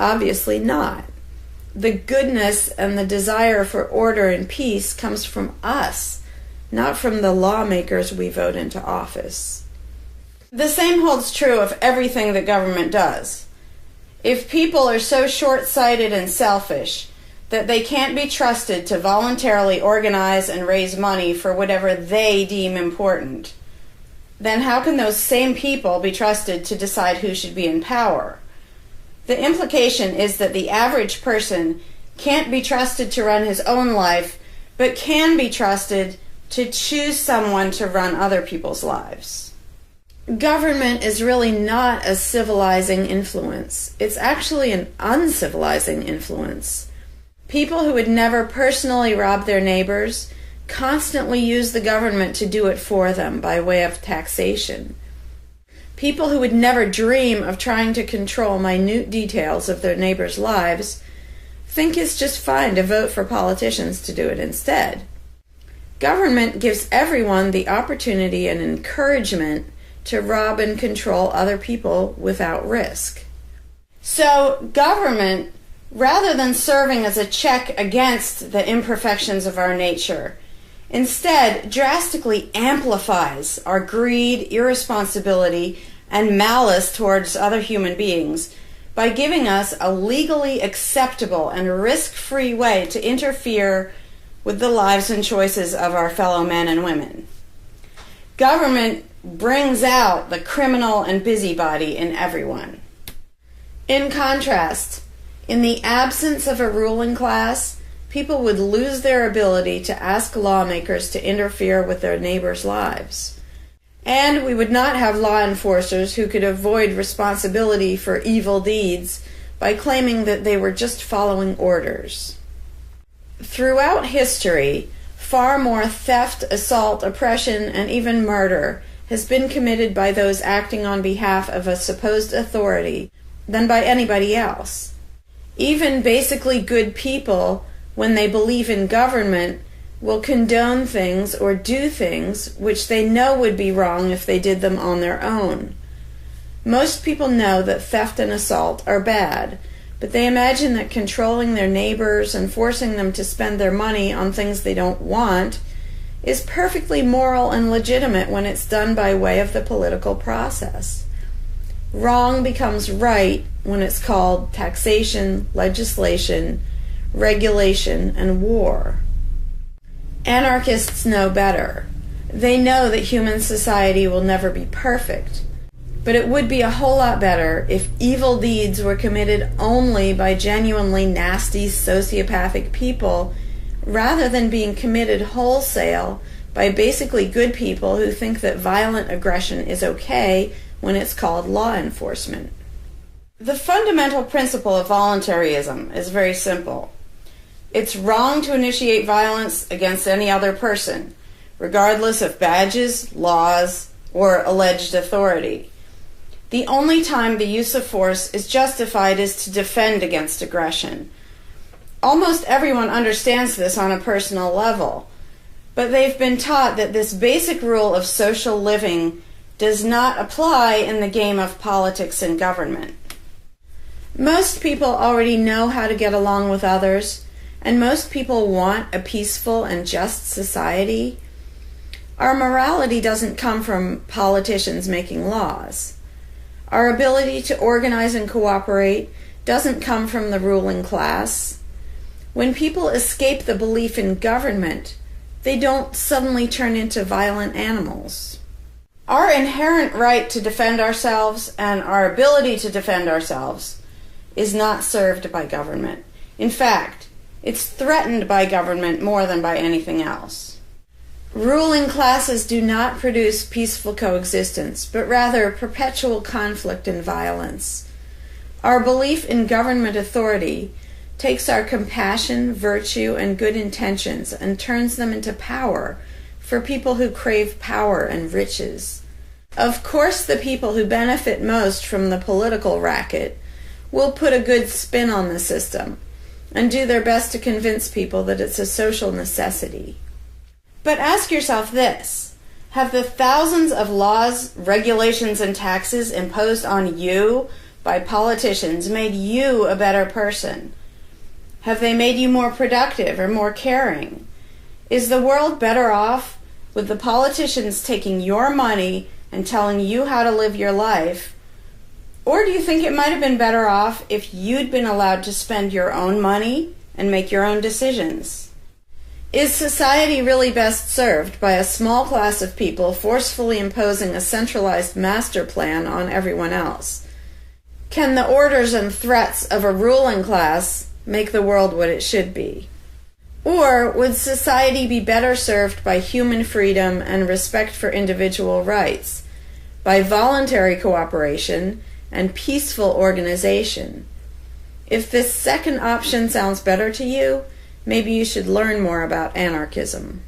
Obviously not. The goodness and the desire for order and peace comes from us, not from the lawmakers we vote into office. The same holds true of everything that government does. If people are so short-sighted and selfish that they can't be trusted to voluntarily organize and raise money for whatever they deem important, then how can those same people be trusted to decide who should be in power? The implication is that the average person can't be trusted to run his own life, but can be trusted to choose someone to run other people's lives. Government is really not a civilizing influence. It's actually an uncivilizing influence. People who would never personally rob their neighbors constantly use the government to do it for them by way of taxation. People who would never dream of trying to control minute details of their neighbors' lives think it's just fine to vote for politicians to do it instead. Government gives everyone the opportunity and encouragement to rob and control other people without risk. So government, rather than serving as a check against the imperfections of our nature, instead drastically amplifies our greed, irresponsibility, and malice towards other human beings by giving us a legally acceptable and risk-free way to interfere with the lives and choices of our fellow men and women. Government brings out the criminal and busybody in everyone. In contrast, in the absence of a ruling class, people would lose their ability to ask lawmakers to interfere with their neighbors' lives. And we would not have law enforcers who could avoid responsibility for evil deeds by claiming that they were just following orders. Throughout history, far more theft, assault, oppression, and even murder has been committed by those acting on behalf of a supposed authority than by anybody else. Even basically good people, when they believe in government, will condone things or do things which they know would be wrong if they did them on their own. Most people know that theft and assault are bad, but they imagine that controlling their neighbors and forcing them to spend their money on things they don't want is perfectly moral and legitimate when it's done by way of the political process. Wrong becomes right when it's called taxation, legislation, regulation, and war. Anarchists know better. They know that human society will never be perfect, but it would be a whole lot better if evil deeds were committed only by genuinely nasty, sociopathic people, rather than being committed wholesale by basically good people who think that violent aggression is okay when it's called law enforcement. The fundamental principle of voluntarism is very simple. It's wrong to initiate violence against any other person, regardless of badges, laws, or alleged authority. The only time the use of force is justified is to defend against aggression. Almost everyone understands this on a personal level, but they've been taught that this basic rule of social living does not apply in the game of politics and government. Most people already know how to get along with others, and most people want a peaceful and just society. Our morality doesn't come from politicians making laws. Our ability to organize and cooperate doesn't come from the ruling class. When people escape the belief in government, they don't suddenly turn into violent animals. Our inherent right to defend ourselves and our ability to defend ourselves is not served by government. In fact, it's threatened by government more than by anything else. Ruling classes do not produce peaceful coexistence, but rather perpetual conflict and violence. Our belief in government authority takes our compassion, virtue, and good intentions and turns them into power for people who crave power and riches. Of course, the people who benefit most from the political racket will put a good spin on the system and do their best to convince people that it's a social necessity. But ask yourself this: have the thousands of laws, regulations, and taxes imposed on you by politicians made you a better person? Have they made you more productive or more caring? Is the world better off with the politicians taking your money and telling you how to live your life? Or do you think it might have been better off if you'd been allowed to spend your own money and make your own decisions? Is society really best served by a small class of people forcefully imposing a centralized master plan on everyone else? Can the orders and threats of a ruling class make the world what it should be? Or would society be better served by human freedom and respect for individual rights, by voluntary cooperation and peaceful organization? If this second option sounds better to you, maybe you should learn more about anarchism.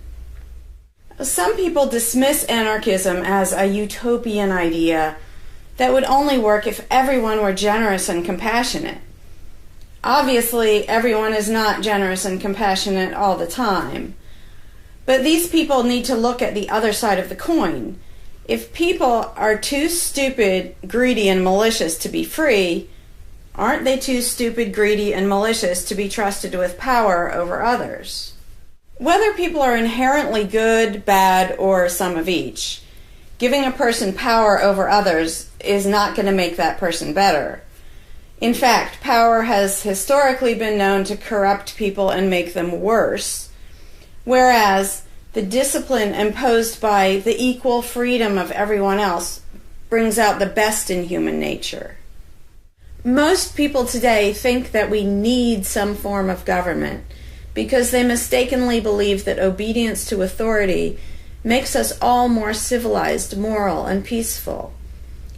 Some people dismiss anarchism as a utopian idea that would only work if everyone were generous and compassionate. Obviously, everyone is not generous and compassionate all the time. But these people need to look at the other side of the coin. If people are too stupid, greedy, and malicious to be free, aren't they too stupid, greedy, and malicious to be trusted with power over others? Whether people are inherently good, bad, or some of each, giving a person power over others is not going to make that person better. In fact, power has historically been known to corrupt people and make them worse, whereas the discipline imposed by the equal freedom of everyone else brings out the best in human nature. Most people today think that we need some form of government because they mistakenly believe that obedience to authority makes us all more civilized, moral, and peaceful.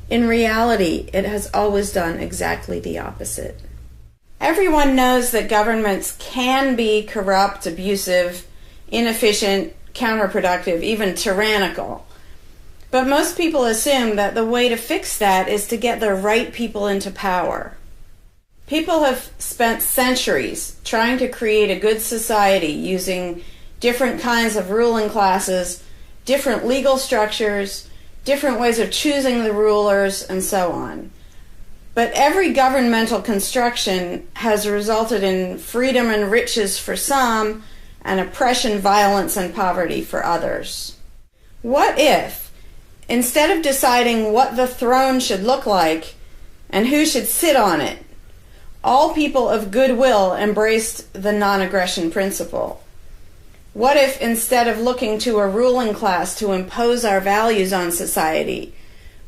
In reality, it has always done exactly the opposite. Everyone knows that governments can be corrupt, abusive, inefficient, counterproductive, even tyrannical. But most people assume that the way to fix that is to get the right people into power. People have spent centuries trying to create a good society using different kinds of ruling classes, different legal structures, different ways of choosing the rulers, and so on. But every governmental construction has resulted in freedom and riches for some, and oppression, violence, and poverty for others. What if, instead of deciding what the throne should look like and who should sit on it, all people of goodwill embraced the non-aggression principle? What if, instead of looking to a ruling class to impose our values on society,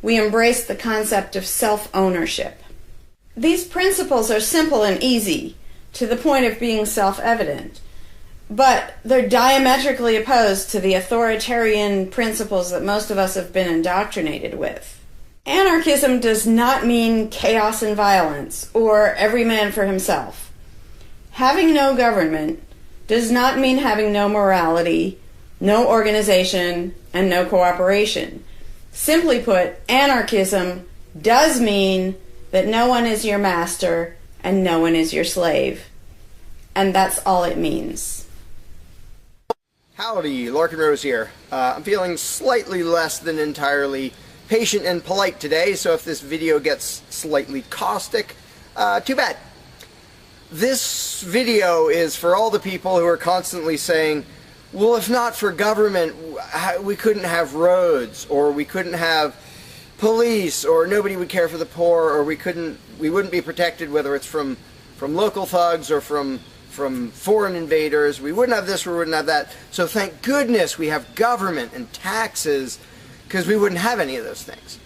we embrace the concept of self-ownership? These principles are simple and easy, to the point of being self-evident, but they're diametrically opposed to the authoritarian principles that most of us have been indoctrinated with. Anarchism does not mean chaos and violence, or every man for himself. Having no government does not mean having no morality, no organization, and no cooperation. Simply put, anarchism does mean that no one is your master and no one is your slave. And that's all it means. Howdy, Larkin Rose here. I'm feeling slightly less than entirely patient and polite today, so if this video gets slightly caustic, too bad. This video is for all the people who are constantly saying, well, if not for government, we couldn't have roads, or we couldn't have police, or nobody would care for the poor, or we wouldn't be protected, whether it's from local thugs or from foreign invaders. We wouldn't have this, we wouldn't have that. So thank goodness we have government and taxes, because we wouldn't have any of those things.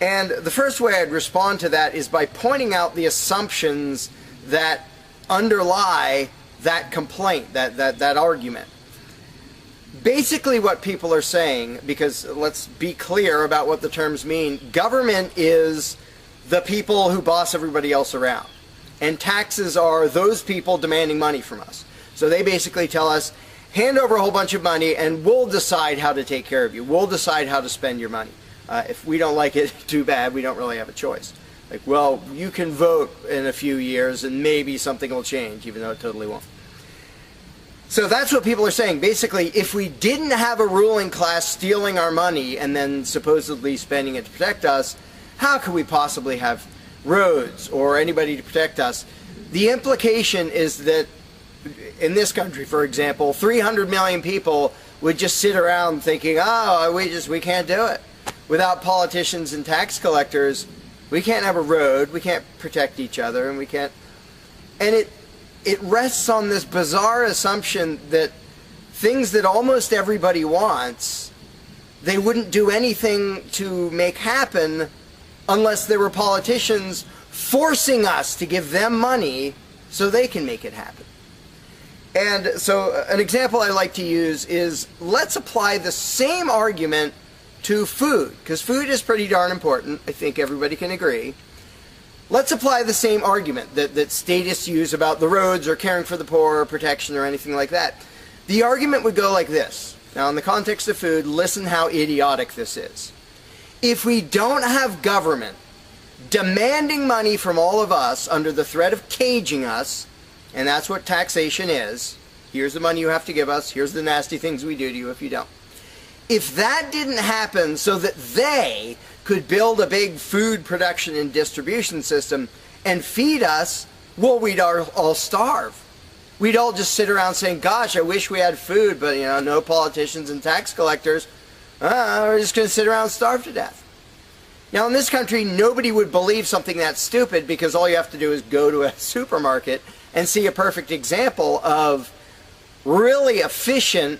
And the first way I'd respond to that is by pointing out the assumptions that underlie that complaint, that argument. Basically what people are saying, because let's be clear about what the terms mean, government is the people who boss everybody else around. And taxes are those people demanding money from us. So they basically tell us, hand over a whole bunch of money and we'll decide how to take care of you. We'll decide how to spend your money. If we don't like it, too bad, we don't really have a choice. Like, well, you can vote in a few years and maybe something will change, even though it totally won't. So that's what people are saying. Basically, if we didn't have a ruling class stealing our money and then supposedly spending it to protect us, how could we possibly have roads or anybody to protect us? The implication is that in this country, for example, 300 million people would just sit around thinking, oh, we can't do it. Without politicians and tax collectors, we can't have a road, we can't protect each other, and we can't... And it rests on this bizarre assumption that things that almost everybody wants, they wouldn't do anything to make happen unless there were politicians forcing us to give them money so they can make it happen. And so an example I like to use is, let's apply the same argument to food, because food is pretty darn important. I think everybody can agree. Let's apply the same argument that statists use about the roads or caring for the poor or protection or anything like that. The argument would go like this. Now, in the context of food, listen how idiotic this is. If we don't have government demanding money from all of us under the threat of caging us, and that's what taxation is, here's the money you have to give us, here's the nasty things we do to you if you don't. If that didn't happen so that they could build a big food production and distribution system and feed us, well, we'd all starve. We'd all just sit around saying, gosh, I wish we had food, but, you know, no politicians and tax collectors. We're just going to sit around and starve to death. Now, in this country, nobody would believe something that stupid, because all you have to do is go to a supermarket and see a perfect example of really efficient,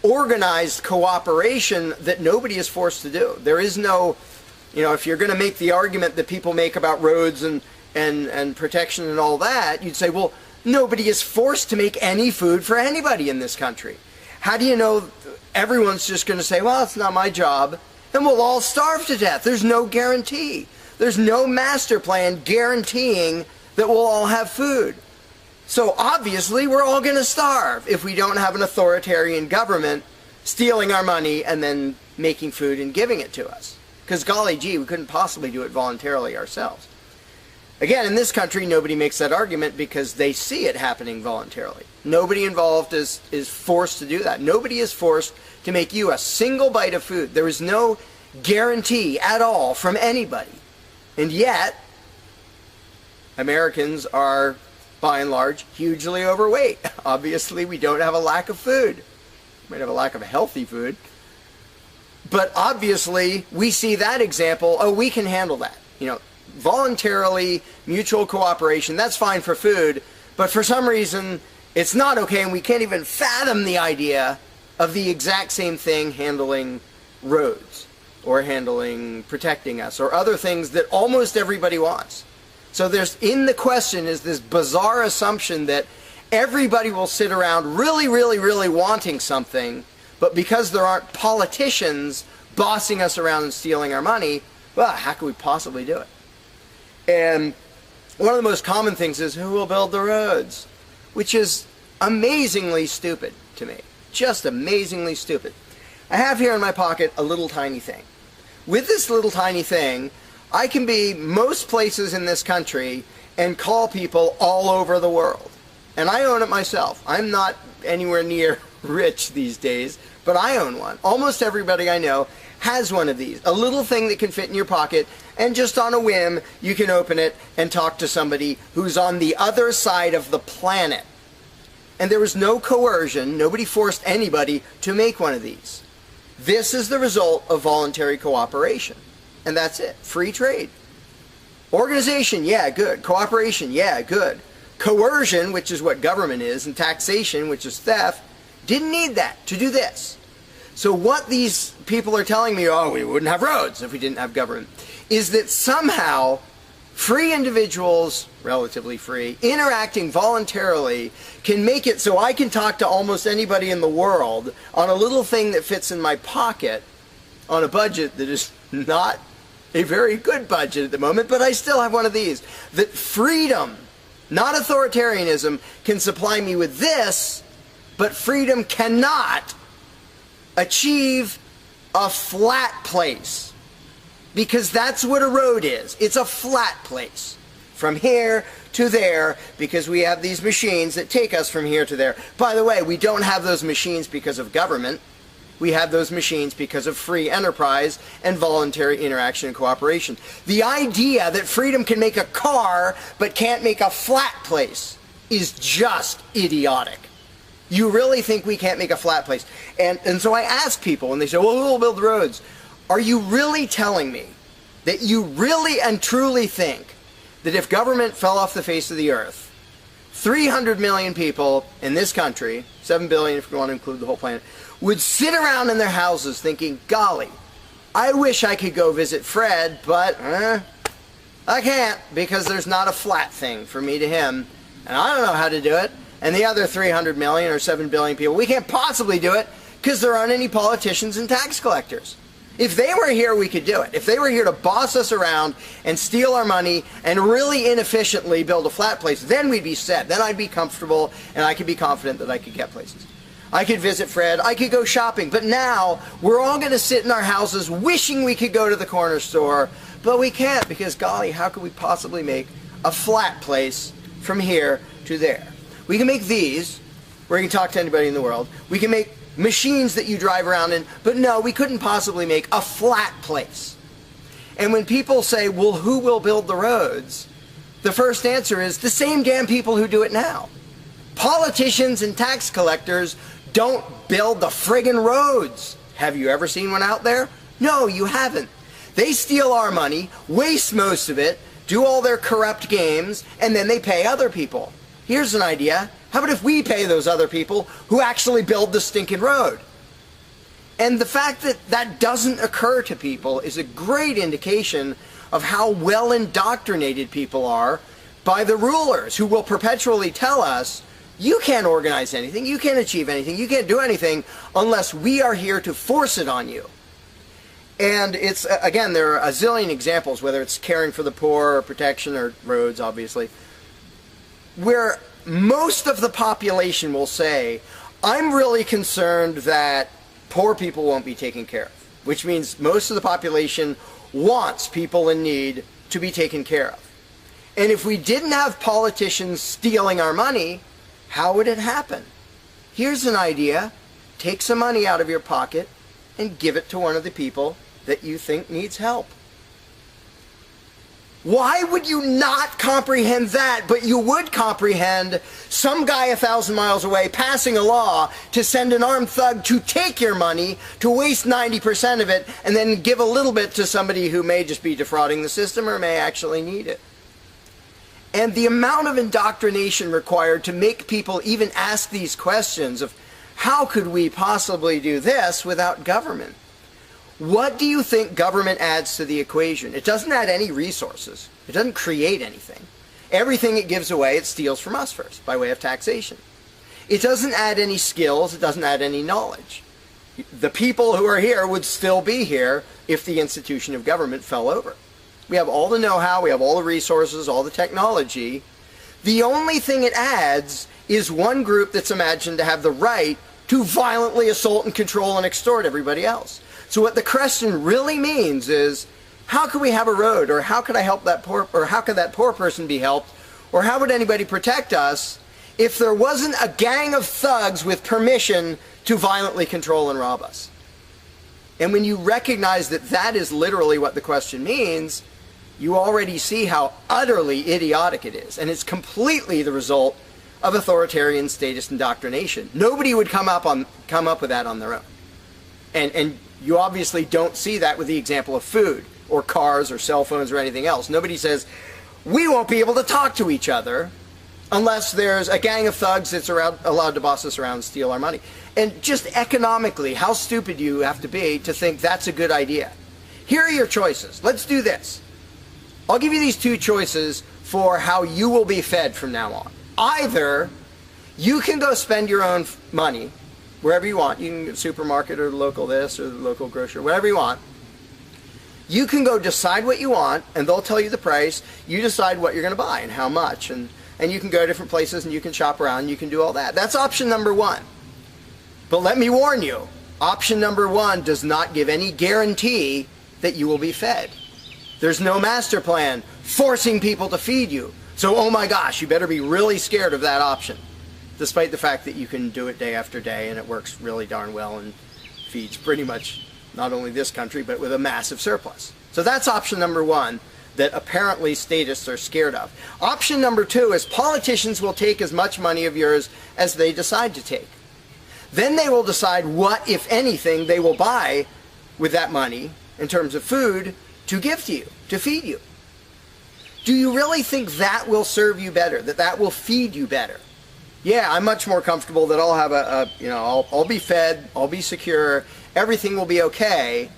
organized cooperation that nobody is forced to do. There is no, you know, if you're going to make the argument that people make about roads and protection and all that, you'd say, well, nobody is forced to make any food for anybody in this country. How do you know everyone's just going to say, well, it's not my job, and we'll all starve to death? There's no guarantee. There's no master plan guaranteeing that we'll all have food. So obviously we're all going to starve if we don't have an authoritarian government stealing our money and then making food and giving it to us. Because golly gee, we couldn't possibly do it voluntarily ourselves. Again, in this country, nobody makes that argument because they see it happening voluntarily. Nobody involved is forced to do that. Nobody is forced to make you a single bite of food. There is no guarantee at all from anybody. And yet, Americans are, by and large, hugely overweight. Obviously, we don't have a lack of food. We might have a lack of healthy food. But obviously, we see that example, oh, we can handle that. You know, voluntarily, mutual cooperation, that's fine for food, but for some reason, it's not okay, and we can't even fathom the idea of the exact same thing handling roads, or handling protecting us, or other things that almost everybody wants. So there's, in the question is this bizarre assumption that everybody will sit around really, really, really wanting something, but because there aren't politicians bossing us around and stealing our money, well, how could we possibly do it? And one of the most common things is, who will build the roads? Which is amazingly stupid to me. Just amazingly stupid. I have here in my pocket a little tiny thing. With this little tiny thing, I can be most places in this country and call people all over the world. And I own it myself. I'm not anywhere near rich these days, but I own one. Almost everybody I know has one of these. A little thing that can fit in your pocket, and just on a whim, you can open it and talk to somebody who's on the other side of the planet. And there was no coercion. Nobody forced anybody to make one of these. This is the result of voluntary cooperation. And that's it. Free trade. Organization, yeah, good. Cooperation, yeah, good. Coercion, which is what government is, and taxation, which is theft, didn't need that to do this. So what these people are telling me, oh, we wouldn't have roads if we didn't have government, is that somehow free individuals, relatively free, interacting voluntarily can make it so I can talk to almost anybody in the world on a little thing that fits in my pocket on a budget that is not a very good budget at the moment, but I still have one of these. That freedom, not authoritarianism, can supply me with this, but freedom cannot achieve a flat place. Because that's what a road is. It's a flat place. From here to there, because we have these machines that take us from here to there. By the way, we don't have those machines because of government. We have those machines because of free enterprise and voluntary interaction and cooperation. The idea that freedom can make a car but can't make a flat place is just idiotic. You really think we can't make a flat place? And so I ask people, and they say, well, who will build the roads? Are you really telling me that you really and truly think that if government fell off the face of the earth, 300 million people in this country, 7 billion if you want to include the whole planet, would sit around in their houses thinking, golly, I wish I could go visit Fred, but I can't, because there's not a flat thing for me to him, and I don't know how to do it. And the other 300 million or 7 billion people, we can't possibly do it because there aren't any politicians and tax collectors. If they were here, we could do it. If they were here to boss us around and steal our money and really inefficiently build a flat place, then we'd be set. Then I'd be comfortable and I could be confident that I could get places. I could visit Fred, I could go shopping, but now we're all going to sit in our houses wishing we could go to the corner store, but we can't because, golly, how could we possibly make a flat place from here to there? We can make these, where you can talk to anybody in the world. We can make machines that you drive around in, but no, we couldn't possibly make a flat place. And when people say, well, who will build the roads? The first answer is the same damn people who do it now. Politicians and tax collectors don't build the friggin' roads. Have you ever seen one out there? No, you haven't. They steal our money, waste most of it, do all their corrupt games, and then they pay other people. Here's an idea. How about if we pay those other people who actually build the stinking road? And the fact that that doesn't occur to people is a great indication of how well indoctrinated people are by the rulers who will perpetually tell us, you can't organize anything, you can't achieve anything, you can't do anything unless we are here to force it on you. And it's, again, there are a zillion examples, whether it's caring for the poor or protection or roads, obviously, where most of the population will say, I'm really concerned that poor people won't be taken care of, which means most of the population wants people in need to be taken care of. And if we didn't have politicians stealing our money, how would it happen? Here's an idea. Take some money out of your pocket and give it to one of the people that you think needs help. Why would you not comprehend that, but you would comprehend some guy 1,000 miles away passing a law to send an armed thug to take your money, to waste 90% of it, and then give a little bit to somebody who may just be defrauding the system or may actually need it? And the amount of indoctrination required to make people even ask these questions of how could we possibly do this without government? What do you think government adds to the equation? It doesn't add any resources. It doesn't create anything. Everything it gives away, it steals from us first, by way of taxation. It doesn't add any skills. It doesn't add any knowledge. The people who are here would still be here if the institution of government fell over. We have all the know-how, we have all the resources, all the technology. The only thing it adds is one group that's imagined to have the right to violently assault and control and extort everybody else. So what the question really means is, how could we have a road, or how could I help that poor, or how could that poor person be helped, or how would anybody protect us if there wasn't a gang of thugs with permission to violently control and rob us? And when you recognize that that is literally what the question means, you already see how utterly idiotic it is. And it's completely the result of authoritarian statist indoctrination. Nobody would come up with that on their own. And you obviously don't see that with the example of food or cars or cell phones or anything else. Nobody says, we won't be able to talk to each other unless there's a gang of thugs that's allowed to boss us around and steal our money. And just economically, how stupid you have to be to think that's a good idea. Here are your choices. Let's do this. I'll give you these two choices for how you will be fed from now on. Either you can go spend your own money wherever you want. You can go to the supermarket or the local this or the local grocery, whatever you want. You can go decide what you want, and they'll tell you the price. You decide what you're going to buy and how much. And you can go to different places and you can shop around and you can do all that. That's option number one. But let me warn you, option number one does not give any guarantee that you will be fed. There's no master plan forcing people to feed you. So, oh my gosh, you better be really scared of that option, despite the fact that you can do it day after day and it works really darn well and feeds pretty much not only this country, but with a massive surplus. So that's option number one that apparently statists are scared of. Option number two is politicians will take as much money of yours as they decide to take. Then they will decide what, if anything, they will buy with that money in terms of food to give to you, to feed you. Do you really think that will serve you better, that will feed you better? Yeah, I'm much more comfortable that I'll have I'll be fed, I'll be secure, everything will be okay.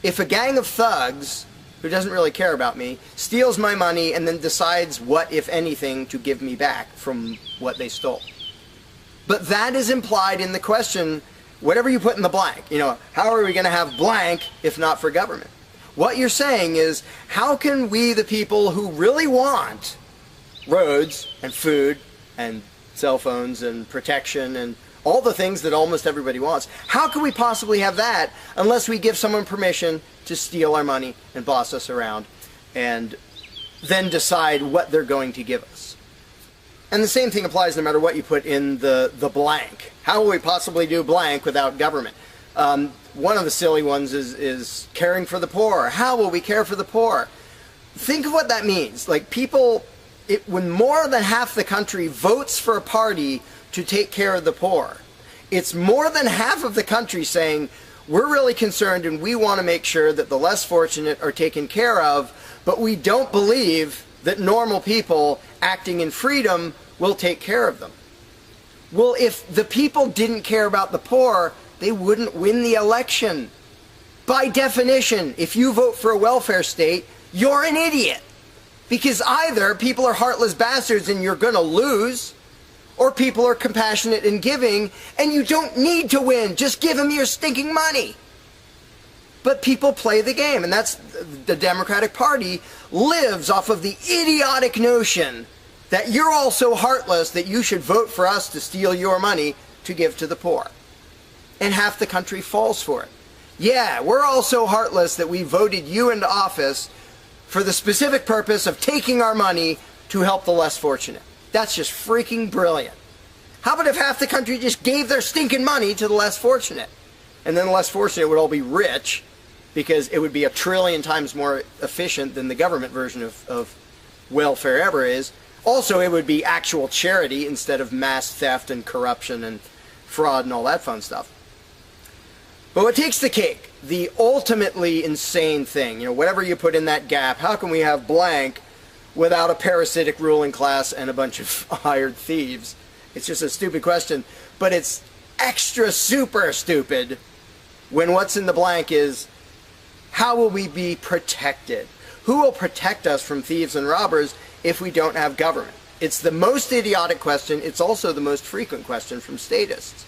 If a gang of thugs who doesn't really care about me, steals my money, and then decides what, if anything, to give me back from what they stole. But that is implied in the question, whatever you put in the blank. You know, how are we going to have blank if not for government? What you're saying is, how can we, the people who really want roads and food and cell phones and protection and all the things that almost everybody wants, how can we possibly have that unless we give someone permission to steal our money and boss us around and then decide what they're going to give us? And the same thing applies no matter what you put in the blank. How will we possibly do blank without government? One of the silly ones is caring for the poor. How will we care for the poor? Think of what that means. Like people, when more than half the country votes for a party to take care of the poor, it's more than half of the country saying, we're really concerned and we want to make sure that the less fortunate are taken care of, but we don't believe that normal people acting in freedom will take care of them. Well, if the people didn't care about the poor, they wouldn't win the election. By definition, if you vote for a welfare state, you're an idiot. Because either people are heartless bastards and you're going to lose, or people are compassionate and giving and you don't need to win. Just give them your stinking money. But people play the game, and that's the Democratic Party lives off of the idiotic notion that you're all so heartless that you should vote for us to steal your money to give to the poor. And half the country falls for it. Yeah, we're all so heartless that we voted you into office for the specific purpose of taking our money to help the less fortunate. That's just freaking brilliant. How about if half the country just gave their stinking money to the less fortunate? And then the less fortunate would all be rich because it would be 1 trillion times more efficient than the government version of welfare ever is. Also, it would be actual charity instead of mass theft and corruption and fraud and all that fun stuff. But what takes the cake, the ultimately insane thing, whatever you put in that gap, how can we have blank without a parasitic ruling class and a bunch of hired thieves? It's just a stupid question, but it's extra super stupid when what's in the blank is, how will we be protected? Who will protect us from thieves and robbers if we don't have government? It's the most idiotic question. It's also the most frequent question from statists.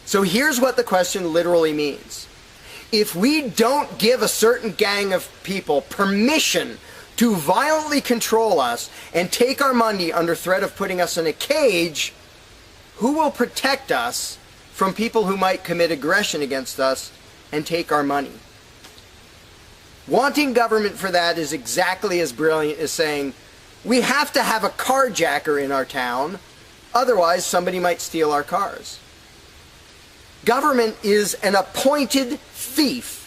So here's what the question literally means. If we don't give a certain gang of people permission to violently control us and take our money under threat of putting us in a cage, who will protect us from people who might commit aggression against us and take our money? Wanting government for that is exactly as brilliant as saying, we have to have a carjacker in our town, otherwise somebody might steal our cars. Government is an appointed thief.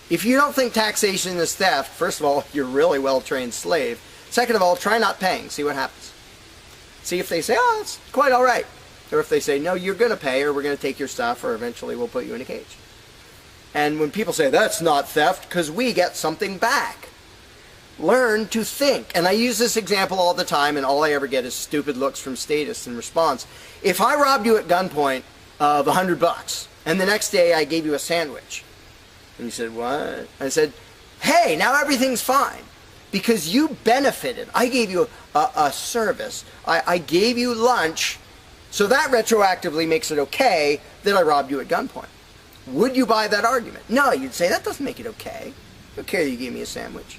If you don't think taxation is theft, first of all, you're a really well-trained slave. Second of all, try not paying. See what happens. See if they say, oh, it's quite all right. Or if they say, no, you're going to pay, or we're going to take your stuff, or eventually we'll put you in a cage. And when people say, that's not theft, because we get something back. Learn to think. And I use this example all the time, and all I ever get is stupid looks from statists in response. If I robbed you at gunpoint of $100, and the next day I gave you a sandwich, and you said, what? I said, hey, now everything's fine, because you benefited. I gave you a service. I gave you lunch, so that retroactively makes it okay that I robbed you at gunpoint. Would you buy that argument? No, you'd say, that doesn't make it okay. I don't care that you gave me a sandwich.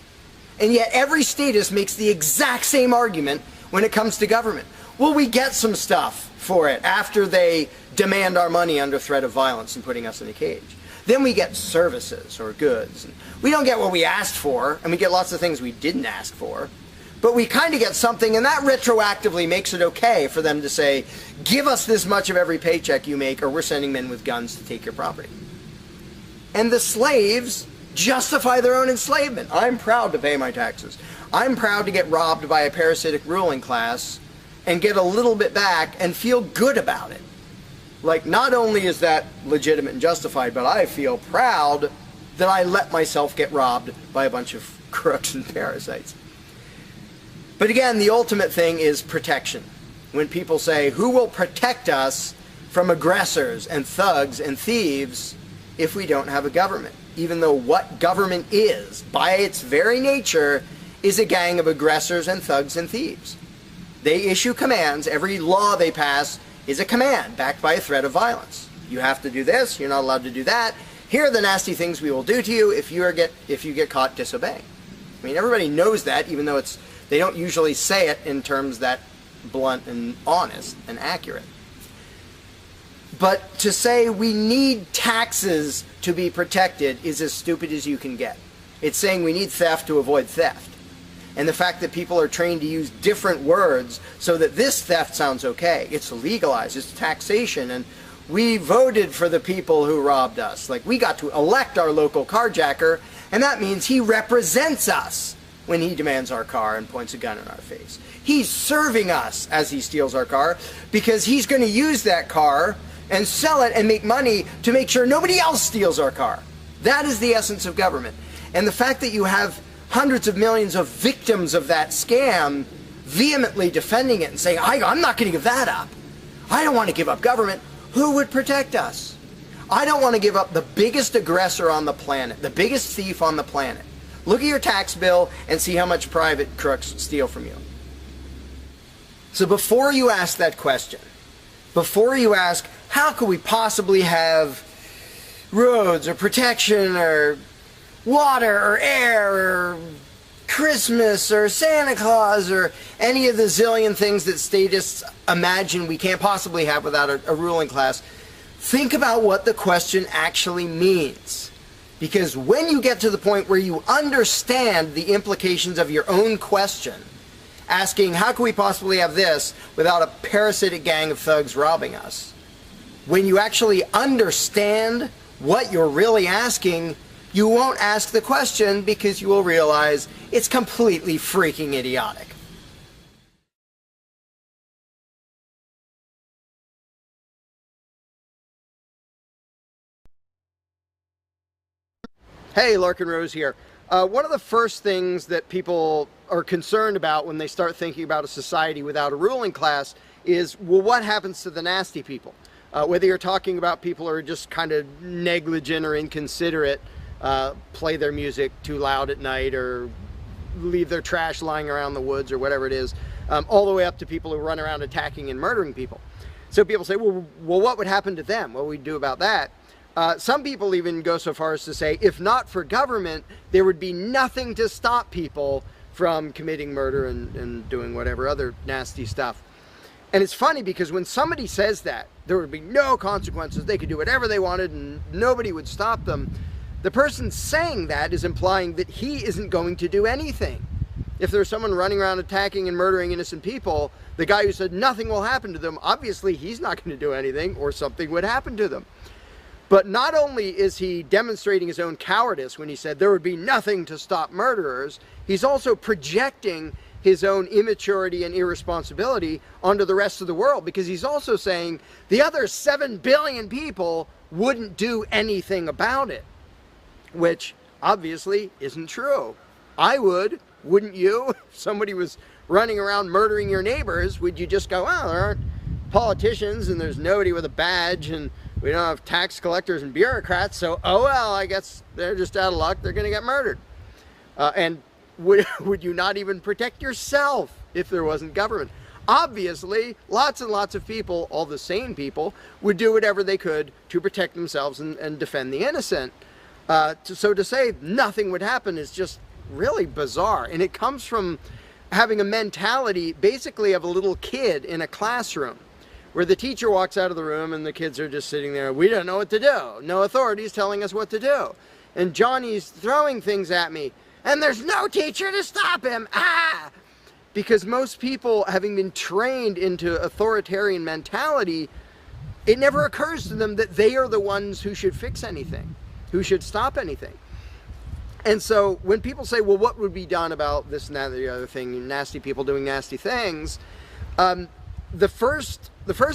And yet every statist makes the exact same argument when it comes to government. Well, we get some stuff for it after they demand our money under threat of violence and putting us in a cage. Then we get services or goods. We don't get what we asked for, and we get lots of things we didn't ask for. But we kind of get something, and that retroactively makes it okay for them to say, give us this much of every paycheck you make, or we're sending men with guns to take your property. And the slaves justify their own enslavement. I'm proud to pay my taxes. I'm proud to get robbed by a parasitic ruling class and get a little bit back and feel good about it. Like, not only is that legitimate and justified, but I feel proud that I let myself get robbed by a bunch of crooks and parasites. But again, the ultimate thing is protection. When people say, who will protect us from aggressors and thugs and thieves, if we don't have a government, even though what government is, by its very nature, is a gang of aggressors and thugs and thieves. They issue commands. Every law they pass is a command backed by a threat of violence. You have to do this. You're not allowed to do that. Here are the nasty things we will do to you if you get caught disobeying. I mean, everybody knows that, even though they don't usually say it in terms that blunt and honest and accurate. But to say we need taxes to be protected is as stupid as you can get. It's saying we need theft to avoid theft. And the fact that people are trained to use different words so that this theft sounds okay. It's legalized, it's taxation, and we voted for the people who robbed us. Like, we got to elect our local carjacker, and that means he represents us when he demands our car and points a gun in our face. He's serving us as he steals our car, because he's going to use that car and sell it and make money to make sure nobody else steals our car. That is the essence of government. And the fact that you have hundreds of millions of victims of that scam vehemently defending it and saying, I'm not going to give that up. I don't want to give up government. Who would protect us? I don't want to give up the biggest aggressor on the planet, the biggest thief on the planet. Look at your tax bill and see how much private crooks steal from you. So before you ask that question, before you ask, how could we possibly have roads or protection or water or air or Christmas or Santa Claus or any of the zillion things that statists imagine we can't possibly have without a ruling class, think about what the question actually means. Because when you get to the point where you understand the implications of your own question, asking how can we possibly have this without a parasitic gang of thugs robbing us, when you actually understand what you're really asking, you won't ask the question because you will realize it's completely freaking idiotic. Hey, Larkin Rose here. One of the first things that people are concerned about when they start thinking about a society without a ruling class is, well, what happens to the nasty people? Whether you're talking about people who are just kind of negligent or inconsiderate, play their music too loud at night or leave their trash lying around the woods or whatever it is, all the way up to people who run around attacking and murdering people. So people say, well, what would happen to them? What would we do about that? Some people even go so far as to say, if not for government, there would be nothing to stop people from committing murder and doing whatever other nasty stuff. And it's funny because when somebody says that, there would be no consequences, they could do whatever they wanted and nobody would stop them, the person saying that is implying that he isn't going to do anything. If there's someone running around attacking and murdering innocent people, the guy who said nothing will happen to them, obviously he's not going to do anything or something would happen to them. But not only is he demonstrating his own cowardice when he said there would be nothing to stop murderers, he's also projecting his own immaturity and irresponsibility onto the rest of the world, because he's also saying the other 7 billion people wouldn't do anything about it, which obviously isn't true. I would, wouldn't you? If somebody was running around murdering your neighbors, would you just go, well, there aren't politicians and there's nobody with a badge and we don't have tax collectors and bureaucrats, so oh well, I guess they're just out of luck, they're going to get murdered. And would you not even protect yourself if there wasn't government? Obviously, lots and lots of people, all the sane people, would do whatever they could to protect themselves and defend the innocent. So to say nothing would happen is just really bizarre. And it comes from having a mentality basically of a little kid in a classroom, where the teacher walks out of the room and the kids are just sitting there. We don't know what to do. No authorities telling us what to do. And Johnny's throwing things at me. And there's no teacher to stop him. Ah! Because most people, having been trained into authoritarian mentality, it never occurs to them that they are the ones who should fix anything, who should stop anything. And so when people say, well, what would be done about this and that and the other thing, nasty people doing nasty things, the first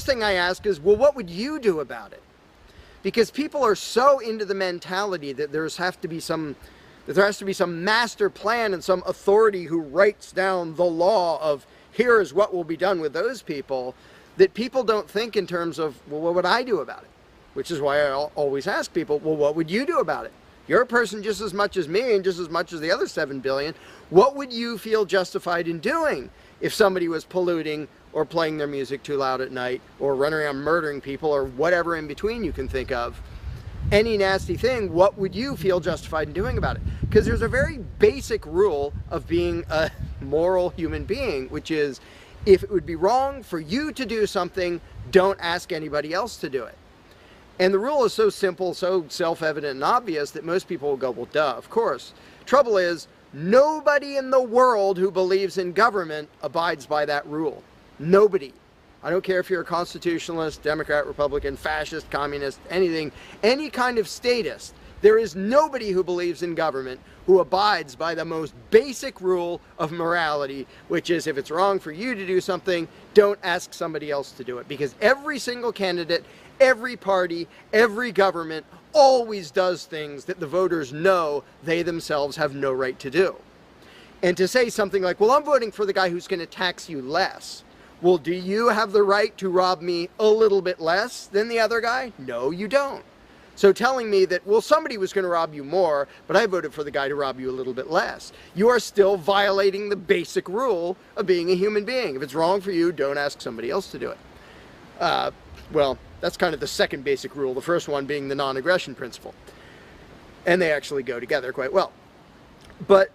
thing I ask is, well, what would you do about it? Because people are so into the mentality that there has to be some master plan and some authority who writes down the law of here is what will be done with those people, that people don't think in terms of, well, what would I do about it? which is why I always ask people, well, what would you do about it? You're a person just as much as me and just as much as the other 7 billion. What would you feel justified in doing if somebody was polluting or playing their music too loud at night or running around murdering people or whatever in between you can think of? Any nasty thing, what would you feel justified in doing about it? Because there's a very basic rule of being a moral human being, which is if it would be wrong for you to do something, don't ask anybody else to do it. And the rule is so simple, so self-evident and obvious that most people will go, well, duh, of course. Trouble is, nobody in the world who believes in government abides by that rule. Nobody. I don't care if you're a constitutionalist, Democrat, Republican, fascist, communist, anything, any kind of statist. There is nobody who believes in government who abides by the most basic rule of morality, which is if it's wrong for you to do something, don't ask somebody else to do it. Because every single candidate, every party, every government always does things that the voters know they themselves have no right to do. And to say something like, well, I'm voting for the guy who's going to tax you less. Well, do you have the right to rob me a little bit less than the other guy? No, you don't. So telling me that, well, somebody was going to rob you more, but I voted for the guy to rob you a little bit less, you are still violating the basic rule of being a human being. If it's wrong for you, don't ask somebody else to do it. Well, that's kind of the second basic rule, the first one being the non-aggression principle. And they actually go together quite well. But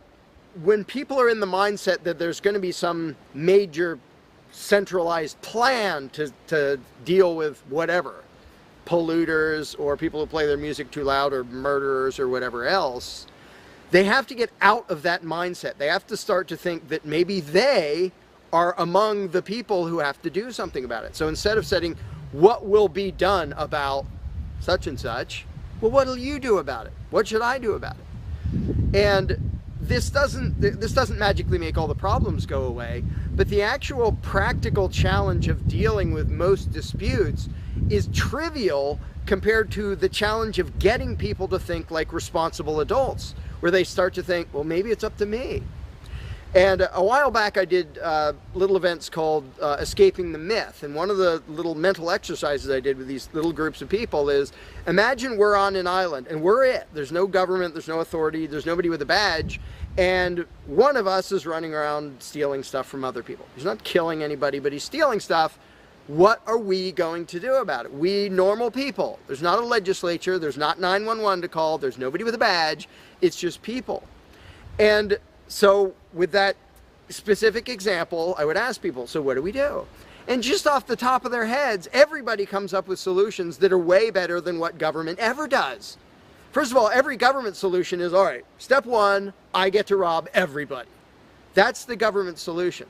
when people are in the mindset that there's going to be some major centralized plan to deal with whatever, polluters or people who play their music too loud or murderers or whatever else, they have to get out of that mindset. They have to start to think that maybe they are among the people who have to do something about it. So instead of saying, what will be done about such and such, well, what will you do about it? What should I do about it? And this doesn't magically make all the problems go away, but the actual practical challenge of dealing with most disputes is trivial compared to the challenge of getting people to think like responsible adults, where they start to think, well, maybe it's up to me. And a while back I did little events called Escaping the Myth, and one of the little mental exercises I did with these little groups of people is, imagine we're on an island and we're it. There's no government, there's no authority, there's nobody with a badge, and one of us is running around stealing stuff from other people. He's not killing anybody, but he's stealing stuff. What are we going to do about it? We normal people. There's not a legislature, there's not 911 to call, there's nobody with a badge, it's just people. And so with that specific example, I would ask people, so what do we do? And just off the top of their heads, everybody comes up with solutions that are way better than what government ever does. First of all, every government solution is, all right, step one, I get to rob everybody. That's the government solution.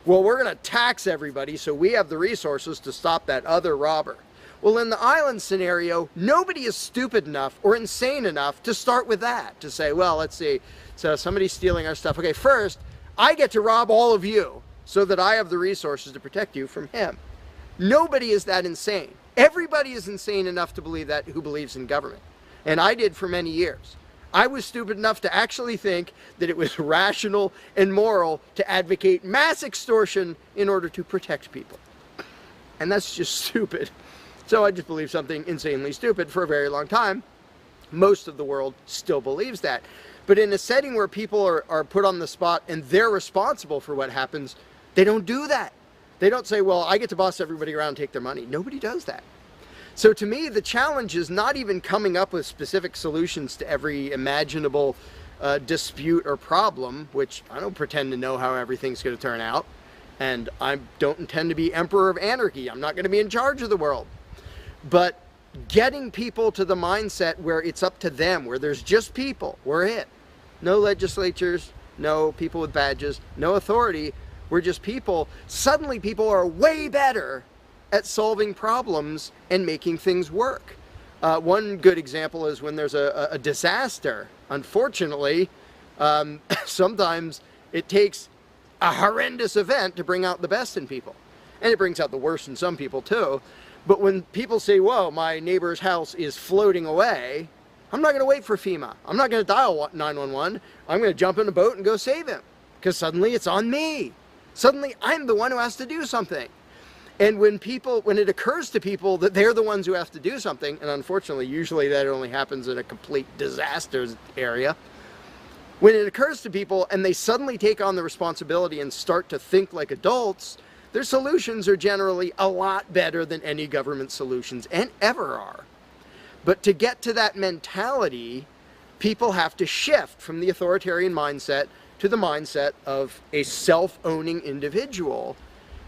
Well, we're going to tax everybody so we have the resources to stop that other robber. Well, in the island scenario, nobody is stupid enough or insane enough to start with that, to say, well, let's see, so somebody's stealing our stuff. Okay, first, I get to rob all of you so that I have the resources to protect you from him. Nobody is that insane. Everybody is insane enough to believe that who believes in government. And I did for many years. I was stupid enough to actually think that it was rational and moral to advocate mass extortion in order to protect people. And that's just stupid. So I just believed something insanely stupid for a very long time. Most of the world still believes that. But in a setting where people are put on the spot and they're responsible for what happens, they don't do that. They don't say, well, I get to boss everybody around and take their money. Nobody does that. So to me, the challenge is not even coming up with specific solutions to every imaginable dispute or problem, which I don't pretend to know how everything's going to turn out. And I don't intend to be emperor of anarchy. I'm not going to be in charge of the world. But getting people to the mindset where it's up to them, where there's just people, we're it. No legislatures, no people with badges, no authority, we're just people. Suddenly people are way better at solving problems and making things work. One good example is when there's a disaster. Unfortunately, sometimes it takes a horrendous event to bring out the best in people. And it brings out the worst in some people too. But when people say, whoa, my neighbor's house is floating away, I'm not going to wait for FEMA. I'm not going to dial 911. I'm going to jump in a boat and go save him. Because suddenly it's on me. Suddenly I'm the one who has to do something. And when it occurs to people that they're the ones who have to do something, and unfortunately, usually that only happens in a complete disaster area, when it occurs to people and they suddenly take on the responsibility and start to think like adults, their solutions are generally a lot better than any government solutions and ever are. But to get to that mentality, people have to shift from the authoritarian mindset to the mindset of a self-owning individual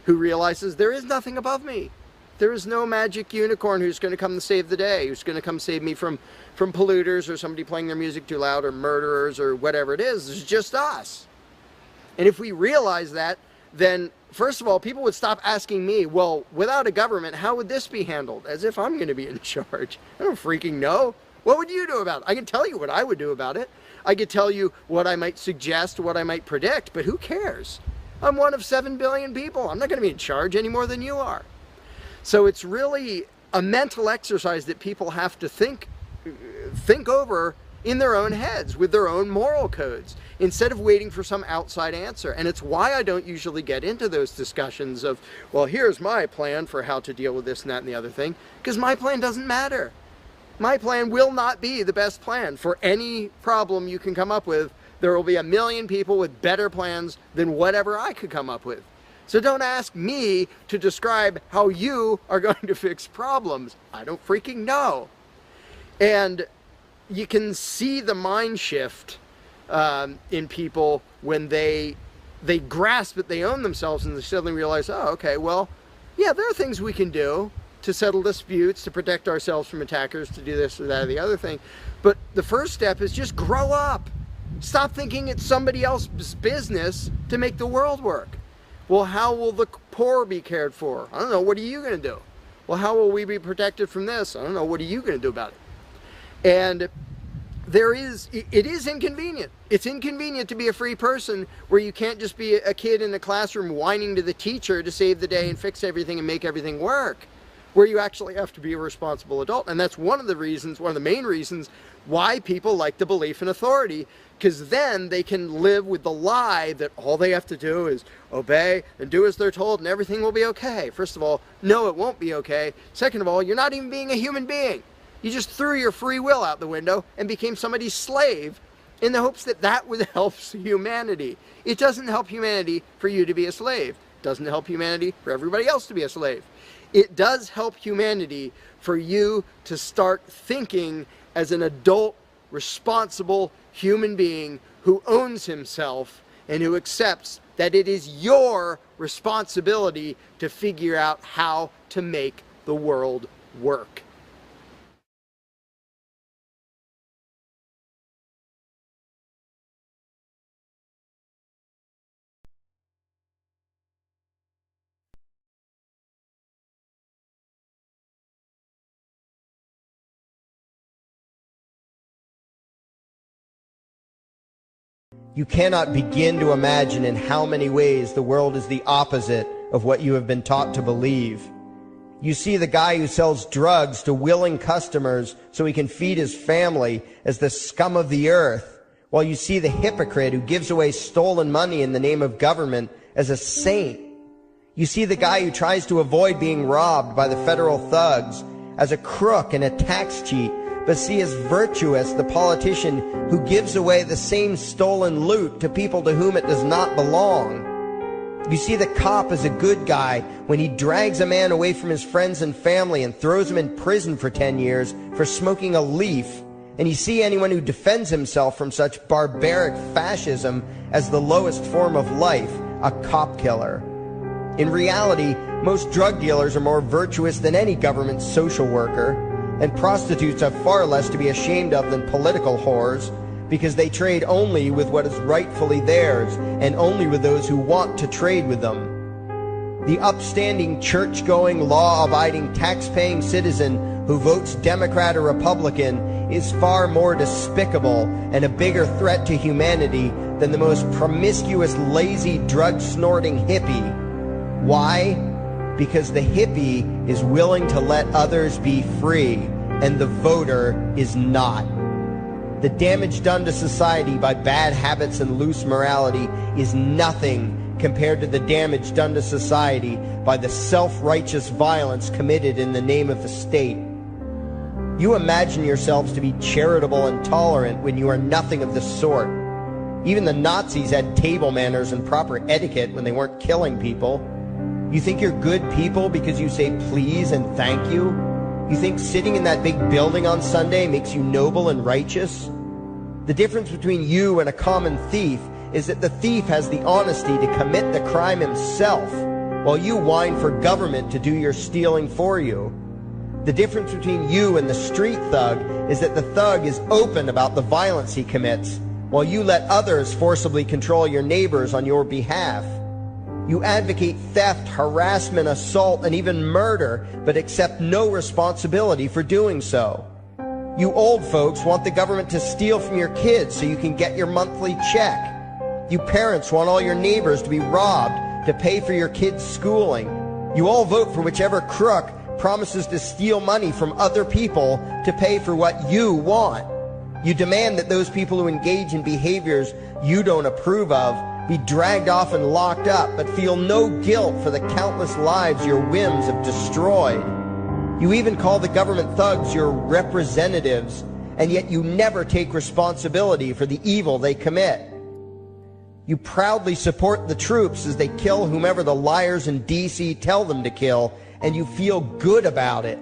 who realizes there is nothing above me. There is no magic unicorn who's going to come to save the day, who's going to come save me from polluters or somebody playing their music too loud or murderers or whatever it is. It's just us. And if we realize that, then first of all, people would stop asking me, well, without a government, how would this be handled? As if I'm going to be in charge. I don't freaking know. What would you do about it? I can tell you what I would do about it. I could tell you what I might suggest, what I might predict, but who cares? I'm one of 7 billion people. I'm not going to be in charge any more than you are. So it's really a mental exercise that people have to think over in their own heads with their own moral codes instead of waiting for some outside answer. And it's why I don't usually get into those discussions of, well, here's my plan for how to deal with this and that and the other thing, because my plan doesn't matter. My plan will not be the best plan for any problem you can come up with. There will be a million people with better plans than whatever I could come up with. So don't ask me to describe how you are going to fix problems. I don't freaking know. And you can see the mind shift in people when they grasp that they own themselves and they suddenly realize, oh, okay, well, yeah, there are things we can do to settle disputes, to protect ourselves from attackers, to do this or that or the other thing. But the first step is just grow up. Stop thinking it's somebody else's business to make the world work. Well, how will the poor be cared for? I don't know. What are you going to do? Well, how will we be protected from this? I don't know. What are you going to do about it? And it is inconvenient. It's inconvenient to be a free person where you can't just be a kid in a classroom whining to the teacher to save the day and fix everything and make everything work, where you actually have to be a responsible adult. And that's one of the main reasons why people like the belief in authority, because then they can live with the lie that all they have to do is obey and do as they're told and everything will be okay. First of all, no, it won't be okay. Second of all, you're not even being a human being. You just threw your free will out the window and became somebody's slave in the hopes that that would help humanity. It doesn't help humanity for you to be a slave. It doesn't help humanity for everybody else to be a slave. It does help humanity for you to start thinking as an adult, responsible human being who owns himself and who accepts that it is your responsibility to figure out how to make the world work. You cannot begin to imagine in how many ways the world is the opposite of what you have been taught to believe. You see the guy who sells drugs to willing customers so he can feed his family as the scum of the earth, while you see the hypocrite who gives away stolen money in the name of government as a saint. You see the guy who tries to avoid being robbed by the federal thugs as a crook and a tax cheat, but see as virtuous the politician who gives away the same stolen loot to people to whom it does not belong. You see the cop as a good guy when he drags a man away from his friends and family and throws him in prison for 10 years for smoking a leaf. And you see anyone who defends himself from such barbaric fascism as the lowest form of life, a cop killer. In reality, most drug dealers are more virtuous than any government social worker, and prostitutes have far less to be ashamed of than political whores, because they trade only with what is rightfully theirs, and only with those who want to trade with them. The upstanding, church-going, law-abiding, tax-paying citizen who votes Democrat or Republican is far more despicable and a bigger threat to humanity than the most promiscuous, lazy, drug-snorting hippie. Why? Because the hippie is willing to let others be free, and the voter is not. The damage done to society by bad habits and loose morality is nothing compared to the damage done to society by the self-righteous violence committed in the name of the state. You imagine yourselves to be charitable and tolerant when you are nothing of the sort. Even the Nazis had table manners and proper etiquette when they weren't killing people. You think you're good people because you say please and thank you? You think sitting in that big building on Sunday makes you noble and righteous? The difference between you and a common thief is that the thief has the honesty to commit the crime himself, while you whine for government to do your stealing for you. The difference between you and the street thug is that the thug is open about the violence he commits, while you let others forcibly control your neighbors on your behalf. You advocate theft, harassment, assault, and even murder, but accept no responsibility for doing so. You old folks want the government to steal from your kids so you can get your monthly check. You parents want all your neighbors to be robbed to pay for your kids' schooling. You all vote for whichever crook promises to steal money from other people to pay for what you want. You demand that those people who engage in behaviors you don't approve of be dragged off and locked up, but feel no guilt for the countless lives your whims have destroyed. You even call the government thugs your representatives, and yet you never take responsibility for the evil they commit. You proudly support the troops as they kill whomever the liars in D.C. tell them to kill, and you feel good about it.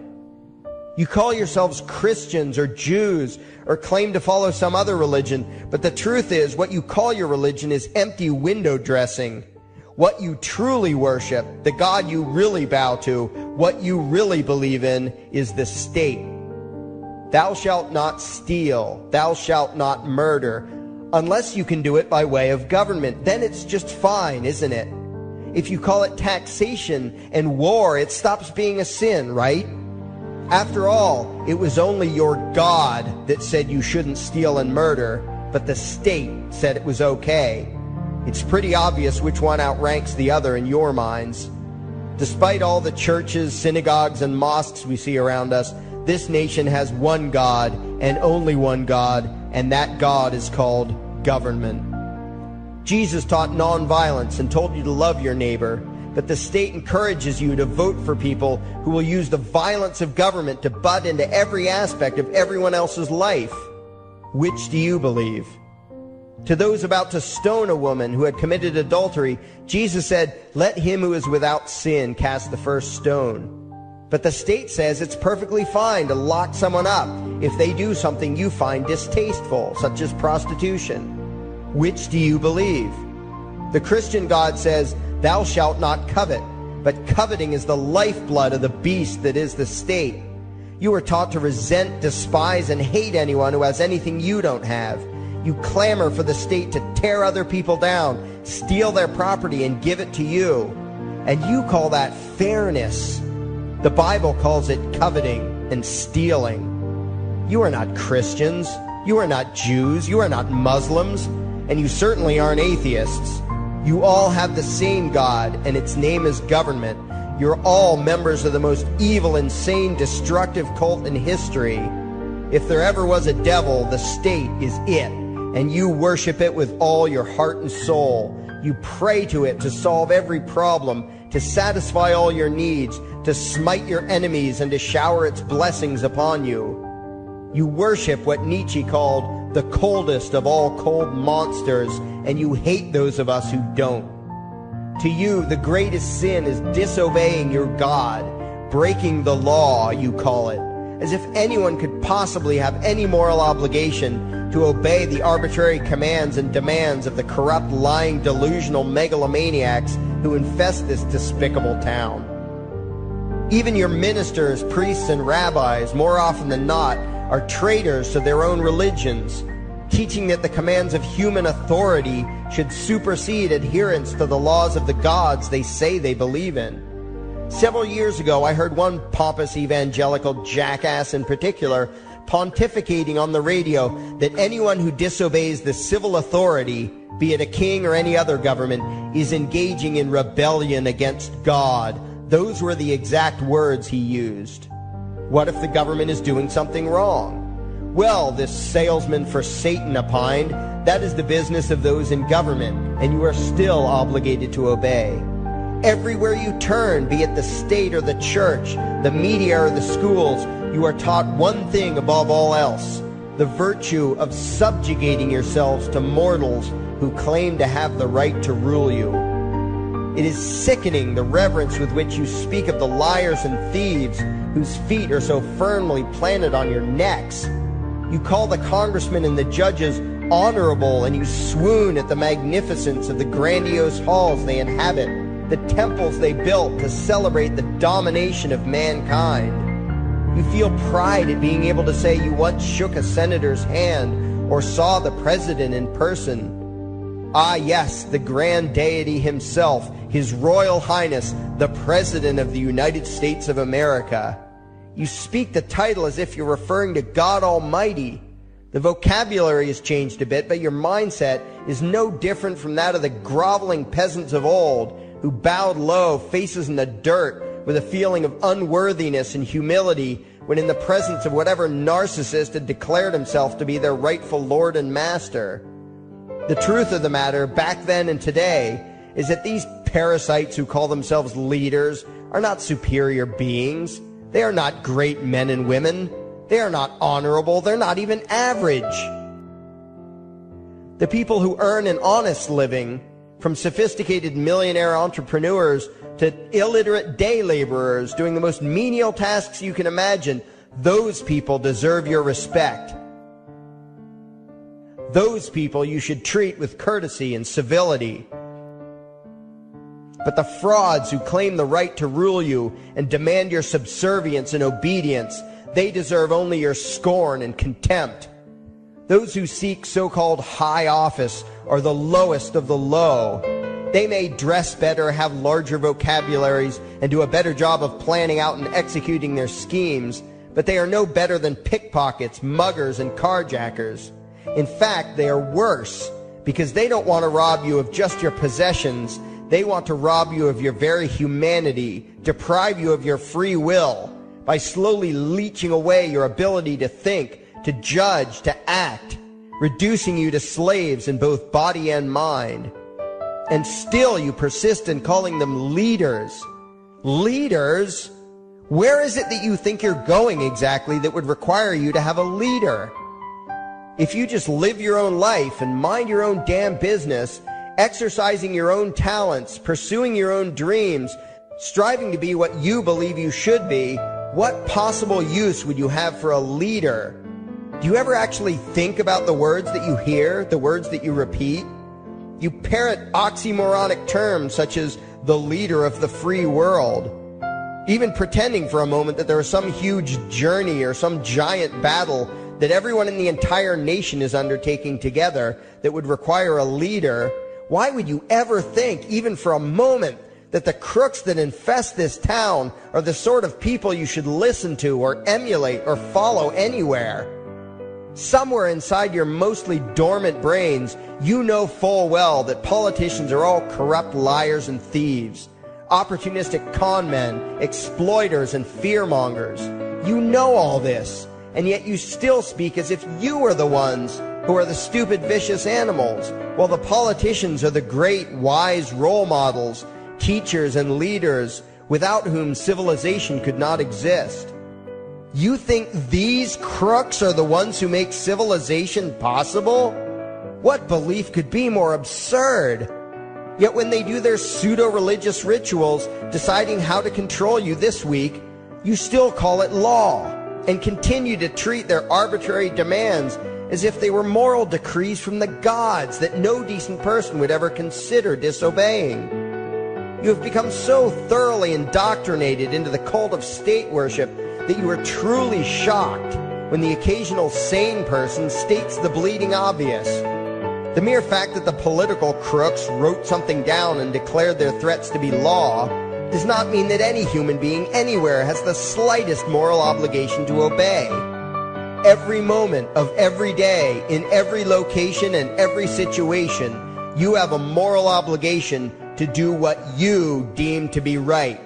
You call yourselves Christians or Jews or claim to follow some other religion, but the truth is what you call your religion is empty window dressing. What you truly worship, the God you really bow to, what you really believe in is the state. Thou shalt not steal, thou shalt not murder, unless you can do it by way of government. Then it's just fine, isn't it? If you call it taxation and war, it stops being a sin, right? After all, it was only your God that said you shouldn't steal and murder, but the state said it was okay. It's pretty obvious which one outranks the other in your minds. Despite all the churches, synagogues, and mosques we see around us, this nation has one God and only one God, and that God is called government. Jesus taught nonviolence and told you to love your neighbor, but the state encourages you to vote for people who will use the violence of government to butt into every aspect of everyone else's life. Which do you believe? To those about to stone a woman who had committed adultery, Jesus said, "Let him who is without sin cast the first stone." But the state says it's perfectly fine to lock someone up if they do something you find distasteful, such as prostitution. Which do you believe? The Christian God says, "Thou shalt not covet," but coveting is the lifeblood of the beast that is the state. You are taught to resent, despise, and hate anyone who has anything you don't have. You clamor for the state to tear other people down, steal their property, and give it to you. And you call that fairness. The Bible calls it coveting and stealing. You are not Christians. You are not Jews. You are not Muslims. And you certainly aren't atheists. You all have the same God, and its name is government. You're all members of the most evil, insane, destructive cult in history. If there ever was a devil, the state is it, and you worship it with all your heart and soul. You pray to it to solve every problem, to satisfy all your needs, to smite your enemies, and to shower its blessings upon you. You worship what Nietzsche called the coldest of all cold monsters, and you hate those of us who don't. To you, the greatest sin is disobeying your God, breaking the law, you call it, as if anyone could possibly have any moral obligation to obey the arbitrary commands and demands of the corrupt, lying, delusional megalomaniacs who infest this despicable town. Even your ministers, priests, and rabbis, more often than not, are traitors to their own religions, teaching that the commands of human authority should supersede adherence to the laws of the gods they say they believe in. Several years ago, I heard one pompous evangelical jackass in particular pontificating on the radio that anyone who disobeys the civil authority, be it a king or any other government, is engaging in rebellion against God. Those were the exact words he used. What if the government is doing something wrong? Well, this salesman for Satan opined, that is the business of those in government, and you are still obligated to obey. Everywhere you turn, be it the state or the church, the media or the schools, you are taught one thing above all else, the virtue of subjugating yourselves to mortals who claim to have the right to rule you. It is sickening the reverence with which you speak of the liars and thieves whose feet are so firmly planted on your necks. You call the congressmen and the judges honorable, and you swoon at the magnificence of the grandiose halls they inhabit, the temples they built to celebrate the domination of mankind. You feel pride at being able to say you once shook a senator's hand or saw the president in person. Ah, yes, the grand deity himself, His Royal Highness, the President of the United States of America. You speak the title as if you're referring to God Almighty. The vocabulary has changed a bit, but your mindset is no different from that of the groveling peasants of old who bowed low, faces in the dirt, with a feeling of unworthiness and humility when in the presence of whatever narcissist had declared himself to be their rightful lord and master. The truth of the matter, back then and today, is that these parasites who call themselves leaders are not superior beings. They are not great men and women. They are not honorable. They're not even average. The people who earn an honest living, from sophisticated millionaire entrepreneurs to illiterate day laborers doing the most menial tasks you can imagine, those people deserve your respect. Those people you should treat with courtesy and civility. But the frauds who claim the right to rule you and demand your subservience and obedience, they deserve only your scorn and contempt. Those who seek so-called high office are the lowest of the low. They may dress better, have larger vocabularies, and do a better job of planning out and executing their schemes, but they are no better than pickpockets, muggers, and carjackers. In fact, they are worse, because they don't want to rob you of just your possessions. They want to rob you of your very humanity, deprive you of your free will, by slowly leeching away your ability to think, to judge, to act, reducing you to slaves in both body and mind. And still you persist in calling them leaders. Leaders? Where is it that you think you're going exactly that would require you to have a leader? If you just live your own life and mind your own damn business, exercising your own talents, pursuing your own dreams, striving to be what you believe you should be, what possible use would you have for a leader? Do you ever actually think about the words that you hear, the words that you repeat? You parrot oxymoronic terms such as the leader of the free world, even pretending for a moment that there is some huge journey or some giant battle that everyone in the entire nation is undertaking together that would require a leader. Why would you ever think, even for a moment, that the crooks that infest this town are the sort of people you should listen to or emulate or follow anywhere? Somewhere inside your mostly dormant brains, you know full well that politicians are all corrupt liars and thieves, opportunistic con men, exploiters, and fearmongers. You know all this, and yet you still speak as if you are the ones who are the stupid, vicious animals, while the politicians are the great, wise role models, teachers, and leaders without whom civilization could not exist. You think these crooks are the ones who make civilization possible? What belief could be more absurd? Yet when they do their pseudo-religious rituals, deciding how to control you this week, you still call it law, and continue to treat their arbitrary demands as if they were moral decrees from the gods that no decent person would ever consider disobeying. You have become so thoroughly indoctrinated into the cult of state worship that you are truly shocked when the occasional sane person states the bleeding obvious. The mere fact that the political crooks wrote something down and declared their threats to be law does not mean that any human being anywhere has the slightest moral obligation to obey. Every moment of every day, in every location and every situation, you have a moral obligation to do what you deem to be right,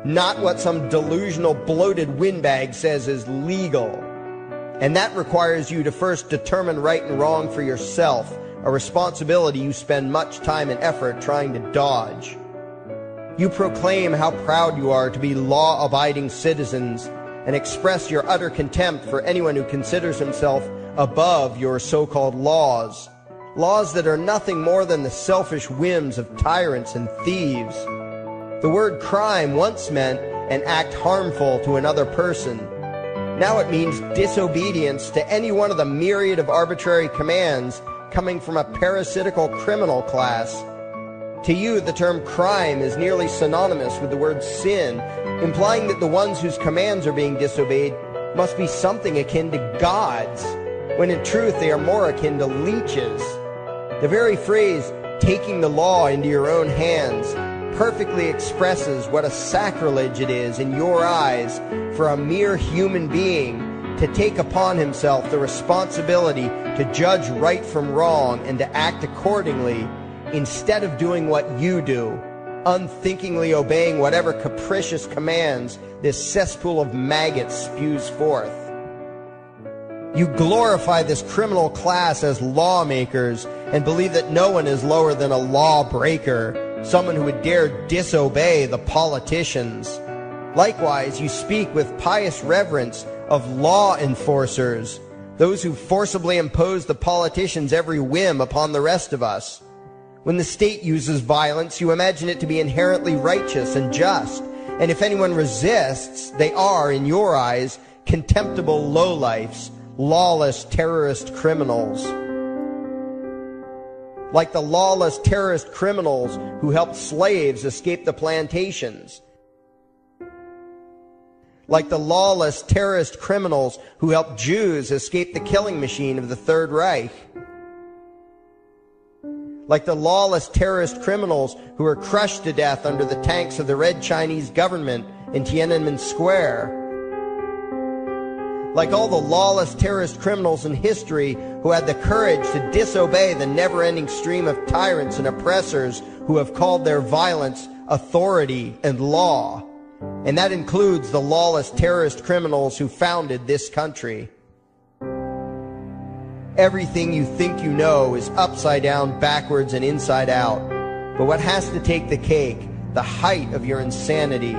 not what some delusional bloated windbag says is legal. And that requires you to first determine right and wrong for yourself, a responsibility you spend much time and effort trying to dodge. You proclaim how proud you are to be law-abiding citizens and express your utter contempt for anyone who considers himself above your so-called laws. Laws that are nothing more than the selfish whims of tyrants and thieves. The word crime once meant an act harmful to another person. Now it means disobedience to any one of the myriad of arbitrary commands coming from a parasitical criminal class. To you, the term crime is nearly synonymous with the word sin, implying that the ones whose commands are being disobeyed must be something akin to gods, when in truth they are more akin to leeches. The very phrase, taking the law into your own hands, perfectly expresses what a sacrilege it is in your eyes for a mere human being to take upon himself the responsibility to judge right from wrong and to act accordingly, instead of doing what you do, unthinkingly obeying whatever capricious commands this cesspool of maggots spews forth. You glorify this criminal class as lawmakers and believe that no one is lower than a lawbreaker, someone who would dare disobey the politicians. Likewise, you speak with pious reverence of law enforcers, those who forcibly impose the politicians' every whim upon the rest of us. When the state uses violence, you imagine it to be inherently righteous and just, and if anyone resists, they are, in your eyes, contemptible lowlifes, lawless terrorist criminals. Like the lawless terrorist criminals who helped slaves escape the plantations. Like the lawless terrorist criminals who helped Jews escape the killing machine of the Third Reich. Like the lawless terrorist criminals who were crushed to death under the tanks of the Red Chinese government in Tiananmen Square. Like all the lawless terrorist criminals in history who had the courage to disobey the never-ending stream of tyrants and oppressors who have called their violence authority and law. And that includes the lawless terrorist criminals who founded this country. Everything you think you know is upside down, backwards, and inside out. But what has to take the cake, the height of your insanity,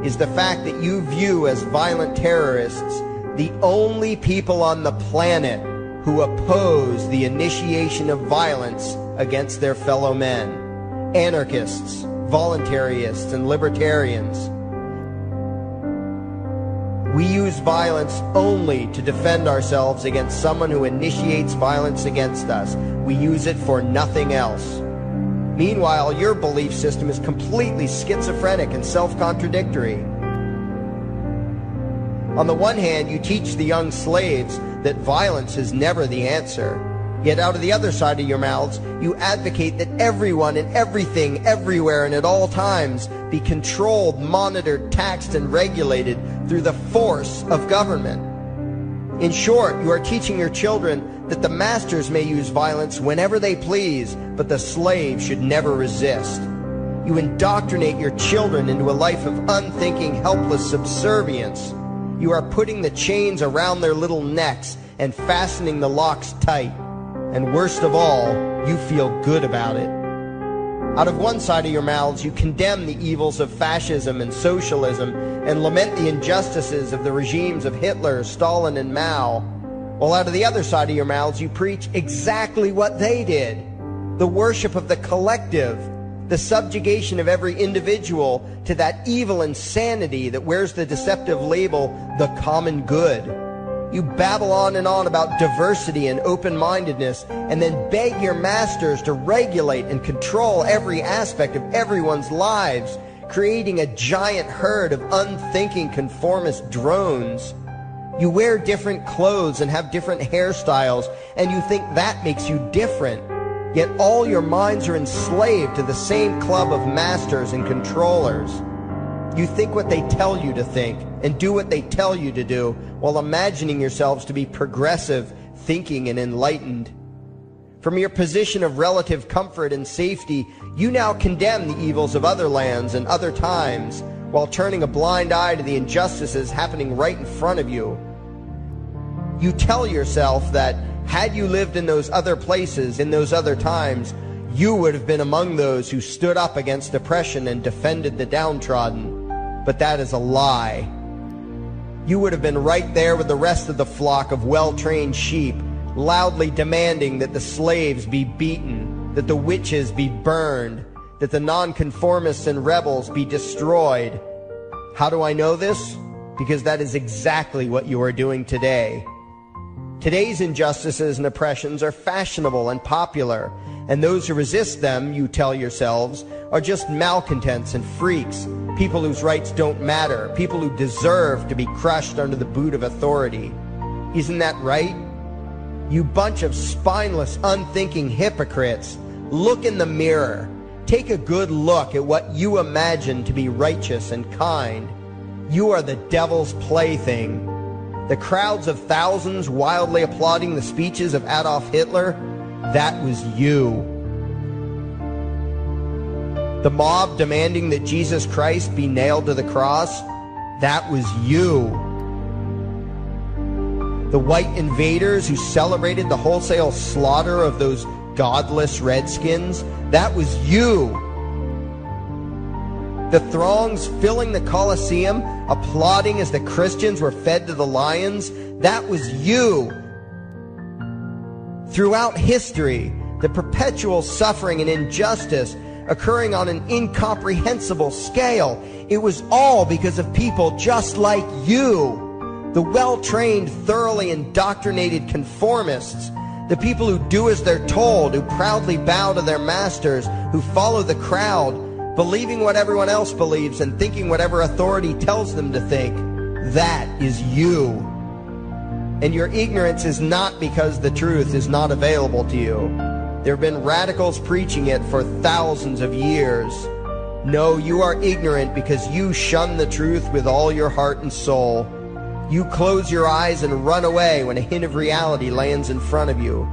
is the fact that you view as violent terrorists the only people on the planet who oppose the initiation of violence against their fellow men. Anarchists, voluntarists, and libertarians. We use violence only to defend ourselves against someone who initiates violence against us. We use it for nothing else. Meanwhile, your belief system is completely schizophrenic and self-contradictory. On the one hand, you teach the young slaves that violence is never the answer. Yet out of the other side of your mouths, you advocate that everyone and everything, everywhere and at all times be controlled, monitored, taxed, and regulated through the force of government. In short, you are teaching your children that the masters may use violence whenever they please, but the slave should never resist. You indoctrinate your children into a life of unthinking, helpless subservience. You are putting the chains around their little necks and fastening the locks tight. And worst of all, you feel good about it. Out of one side of your mouths, you condemn the evils of fascism and socialism and lament the injustices of the regimes of Hitler, Stalin, and Mao. While out of the other side of your mouths, you preach exactly what they did. The worship of the collective, the subjugation of every individual to that evil insanity that wears the deceptive label, the common good. You babble on and on about diversity and open-mindedness, and then beg your masters to regulate and control every aspect of everyone's lives, creating a giant herd of unthinking conformist drones. You wear different clothes and have different hairstyles, and you think that makes you different. Yet all your minds are enslaved to the same club of masters and controllers. You think what they tell you to think and do what they tell you to do while imagining yourselves to be progressive, thinking, and enlightened. From your position of relative comfort and safety, you now condemn the evils of other lands and other times while turning a blind eye to the injustices happening right in front of you. You tell yourself that had you lived in those other places, in those other times, you would have been among those who stood up against oppression and defended the downtrodden. But that is a lie. You would have been right there with the rest of the flock of well-trained sheep, loudly demanding that the slaves be beaten, that the witches be burned, that the nonconformists and rebels be destroyed. How do I know this? Because that is exactly what you are doing today. Today's injustices and oppressions are fashionable and popular, and those who resist them, you tell yourselves, are just malcontents and freaks, people whose rights don't matter, people who deserve to be crushed under the boot of authority. Isn't that right? You bunch of spineless, unthinking hypocrites, look in the mirror. Take a good look at what you imagine to be righteous and kind. You are the devil's plaything. The crowds of thousands wildly applauding the speeches of Adolf Hitler, that was you. The mob demanding that Jesus Christ be nailed to the cross, that was you. The white invaders who celebrated the wholesale slaughter of those godless redskins, that was you. The throngs filling the Colosseum, applauding as the Christians were fed to the lions, that was you. Throughout history, the perpetual suffering and injustice occurring on an incomprehensible scale, it was all because of people just like you. The well-trained, thoroughly indoctrinated conformists, the people who do as they're told, who proudly bow to their masters, who follow the crowd, believing what everyone else believes and thinking whatever authority tells them to think. That is you. And your ignorance is not because the truth is not available to you. There have been radicals preaching it for thousands of years. No, you are ignorant because you shun the truth with all your heart and soul. You close your eyes and run away when a hint of reality lands in front of you.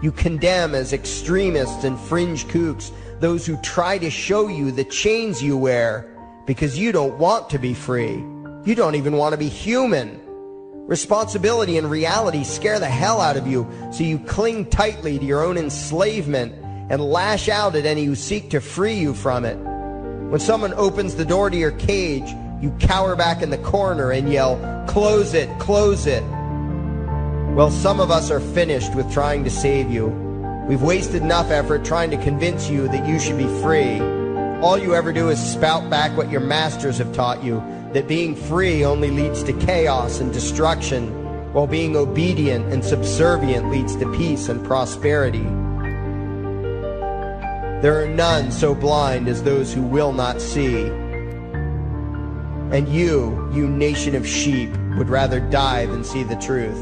You condemn as extremists and fringe kooks those who try to show you the chains you wear because you don't want to be free. You don't even want to be human. Responsibility and reality scare the hell out of you, so you cling tightly to your own enslavement and lash out at any who seek to free you from it. When someone opens the door to your cage, you cower back in the corner and yell, "Close it, close it." Well, some of us are finished with trying to save you. We've wasted enough effort trying to convince you that you should be free. All you ever do is spout back what your masters have taught you, that being free only leads to chaos and destruction, while being obedient and subservient leads to peace and prosperity. There are none so blind as those who will not see. And you nation of sheep, would rather die than see the truth.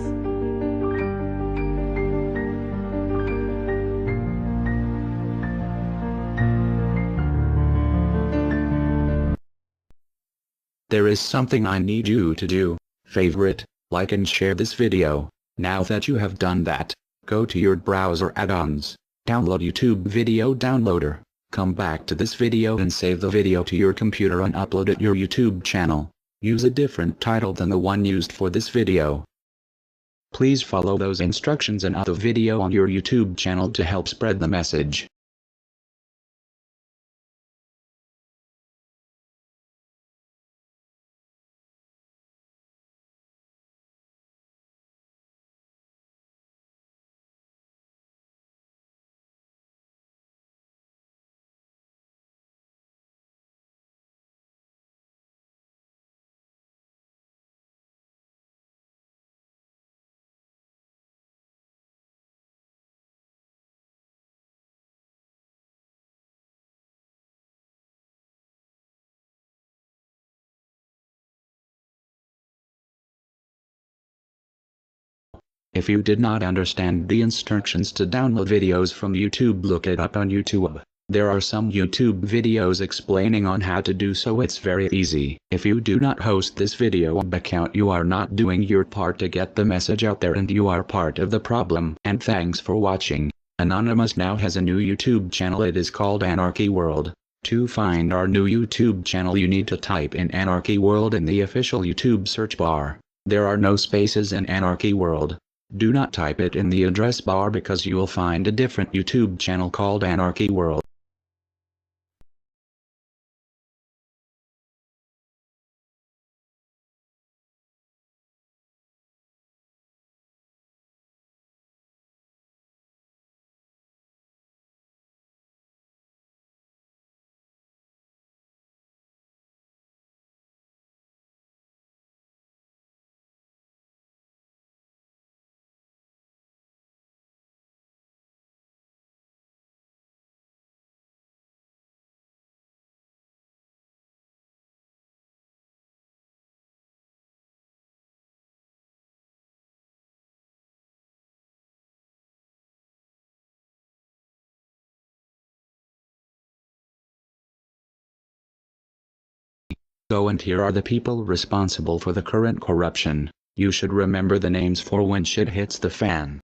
There is something I need you to do. Favorite, like and share this video. Now that you have done that, go to your browser add-ons, download YouTube Video Downloader, come back to this video and save the video to your computer and upload it to your YouTube channel. Use a different title than the one used for this video. Please follow those instructions and add the video on your YouTube channel to help spread the message. If you did not understand the instructions to download videos from YouTube, look it up on YouTube. There are some YouTube videos explaining on how to do so. It's very easy. If you do not host this video account, you are not doing your part to get the message out there, and you are part of the problem. And thanks for watching. Anonymous now has a new YouTube channel. It is called Anarchy World. To find our new YouTube channel, you need to type in Anarchy World in the official YouTube search bar. There are no spaces in Anarchy World. Do not type it in the address bar because you will find a different YouTube channel called Anarchy World. So, and here are the people responsible for the current corruption. You should remember the names for when shit hits the fan.